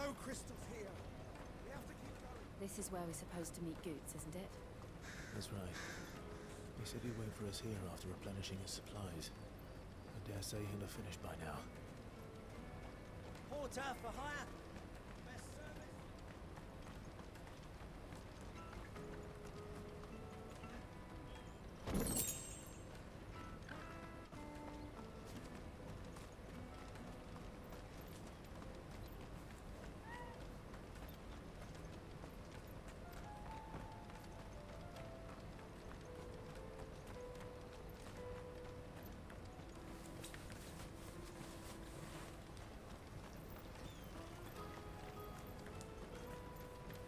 no crystals here. We have to keep going. This is where we're supposed to meet Goots, isn't it? That's right. He said he'd wait for us here after replenishing his supplies. I dare say he'll have finished by now. Porter for hire. Best service.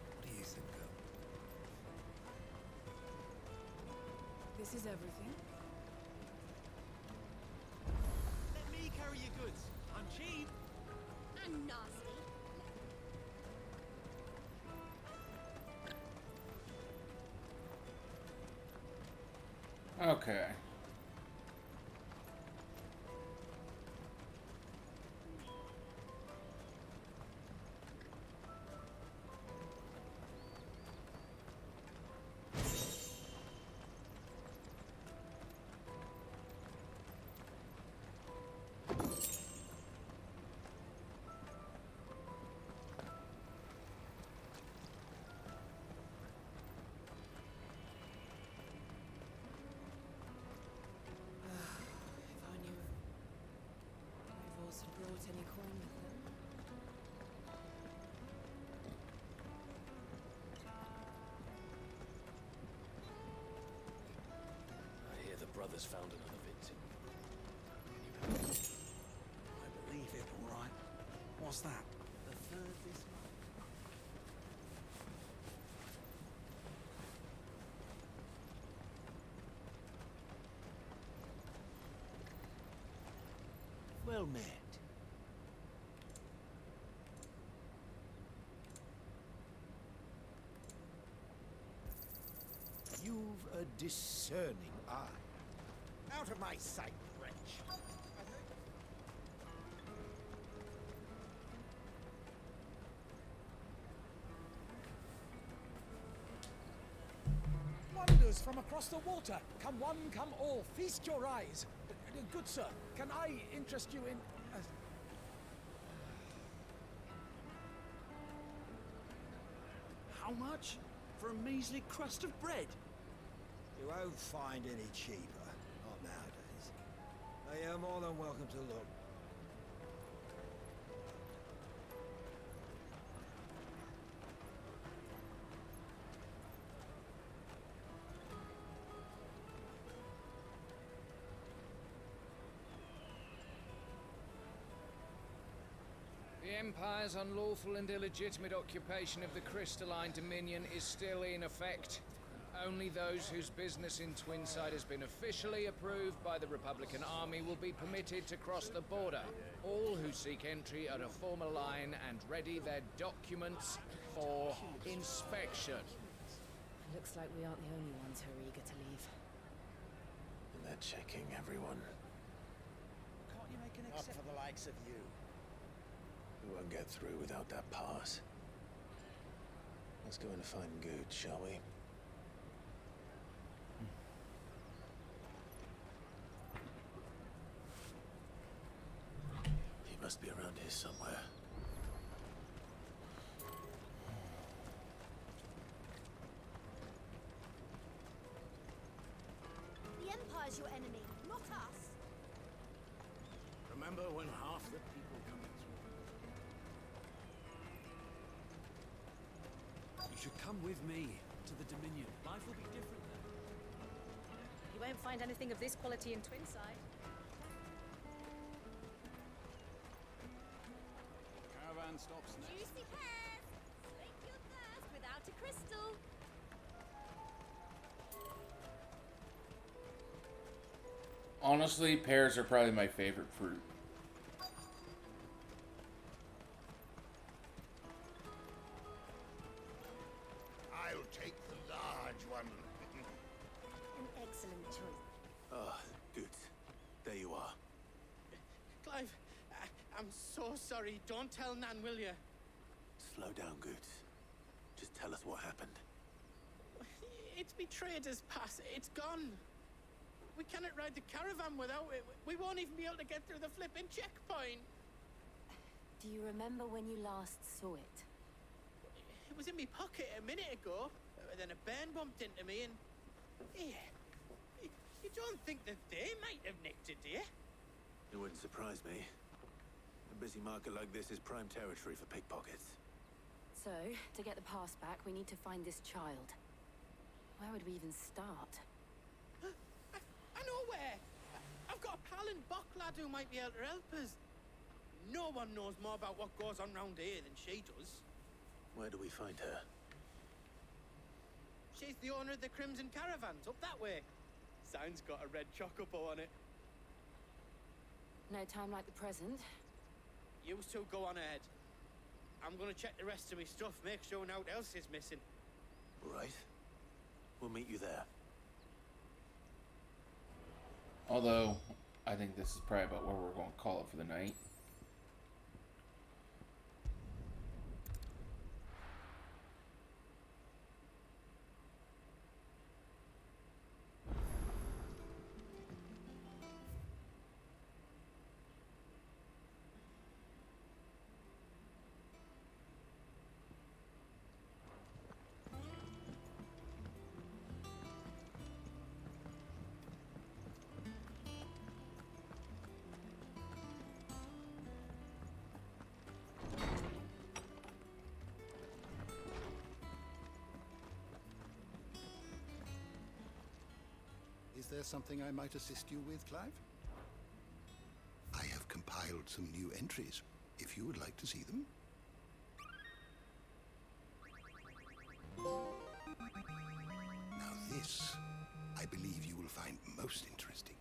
What do you think, girl? This is everything. Let me carry your goods. I'm cheap. And nasty. Okay. If I knew rivals had brought any coin with them. I hear the brothers found another victim. I believe it, all right. What's that? The third this month. Well met. You've a discerning eye. Out of my sight, wretch. Wonders from across the water. Come one, come all. Feast your eyes. Good sir, can I interest you in... How much? For a measly crust of bread? You won't find any cheaper. Not nowadays. But you're more than welcome to look. The Empire's unlawful and illegitimate occupation of the crystalline dominion is still in effect. Only those whose business in Twinside has been officially approved by the Republican Army will be permitted to cross the border. All who seek entry are to form a line and ready their documents for inspection. Looks like we aren't the only ones who are eager to leave. And they're checking everyone. Can't you make an Not exception? for the likes of you. We won't get through without that pass. Let's go and find Good, shall we? He must be around here somewhere. The Empire's your enemy, not us. Remember when half the people coming through? You should come with me to the Dominion. Life will be different then. You won't find anything of this quality in Twinside. Caravan stops next. Juicy pears! Slake your thirst without a crystal. Honestly, pears are probably my favorite fruit. I'll take the large one. An excellent choice. Ah, good. There you are. Clive, I'm so sorry. Don't tell Nan, will you? Slow down, Goots. Just tell us what happened. It's betrayed us, Pass. It's gone. We cannot ride the caravan without it. We won't even be able to get through the flipping checkpoint. Do you remember when you last saw it? It was in my pocket a minute ago. Then a bairn bumped into me and... Yeah. You don't think that they might have nicked it, do you? It wouldn't surprise me. A busy market like this is prime territory for pickpockets. So, to get the pass back, we need to find this child. Where would we even start? I know where! I've got a pal in Bocklad who might be able to help us. No one knows more about what goes on round here than she does. Where do we find her? She's the owner of the Crimson Caravans, up that way. Sign's got a red chocobo on it. No time like the present. You two go on ahead. I'm gonna check the rest of my stuff, make sure nothing else is missing. Right. We'll meet you there. Although, I think this is probably about where we're going to call it for the night. Is there something I might assist you with, Clive? I have compiled some new entries, if you would like to see them. Now this, I believe you will find most interesting.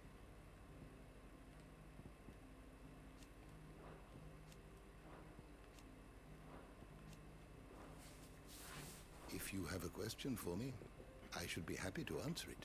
If you have a question for me, I should be happy to answer it.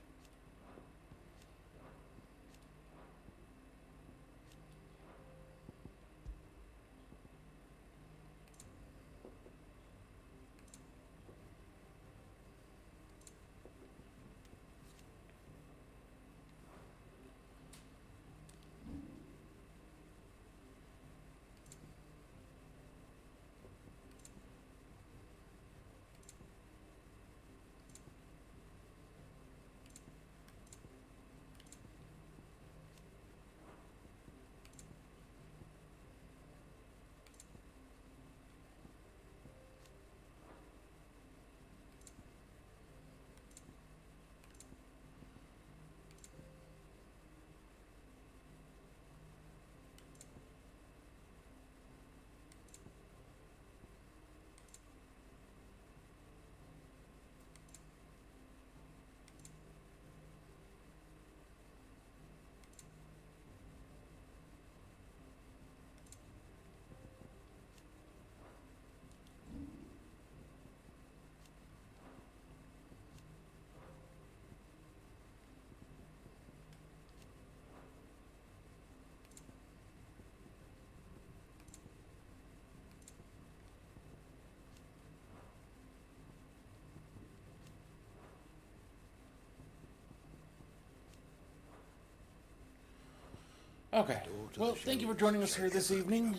Okay. Well, thank you for joining us here this evening.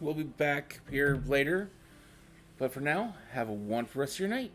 We'll be back here later. But for now, have a wonderful rest of your night.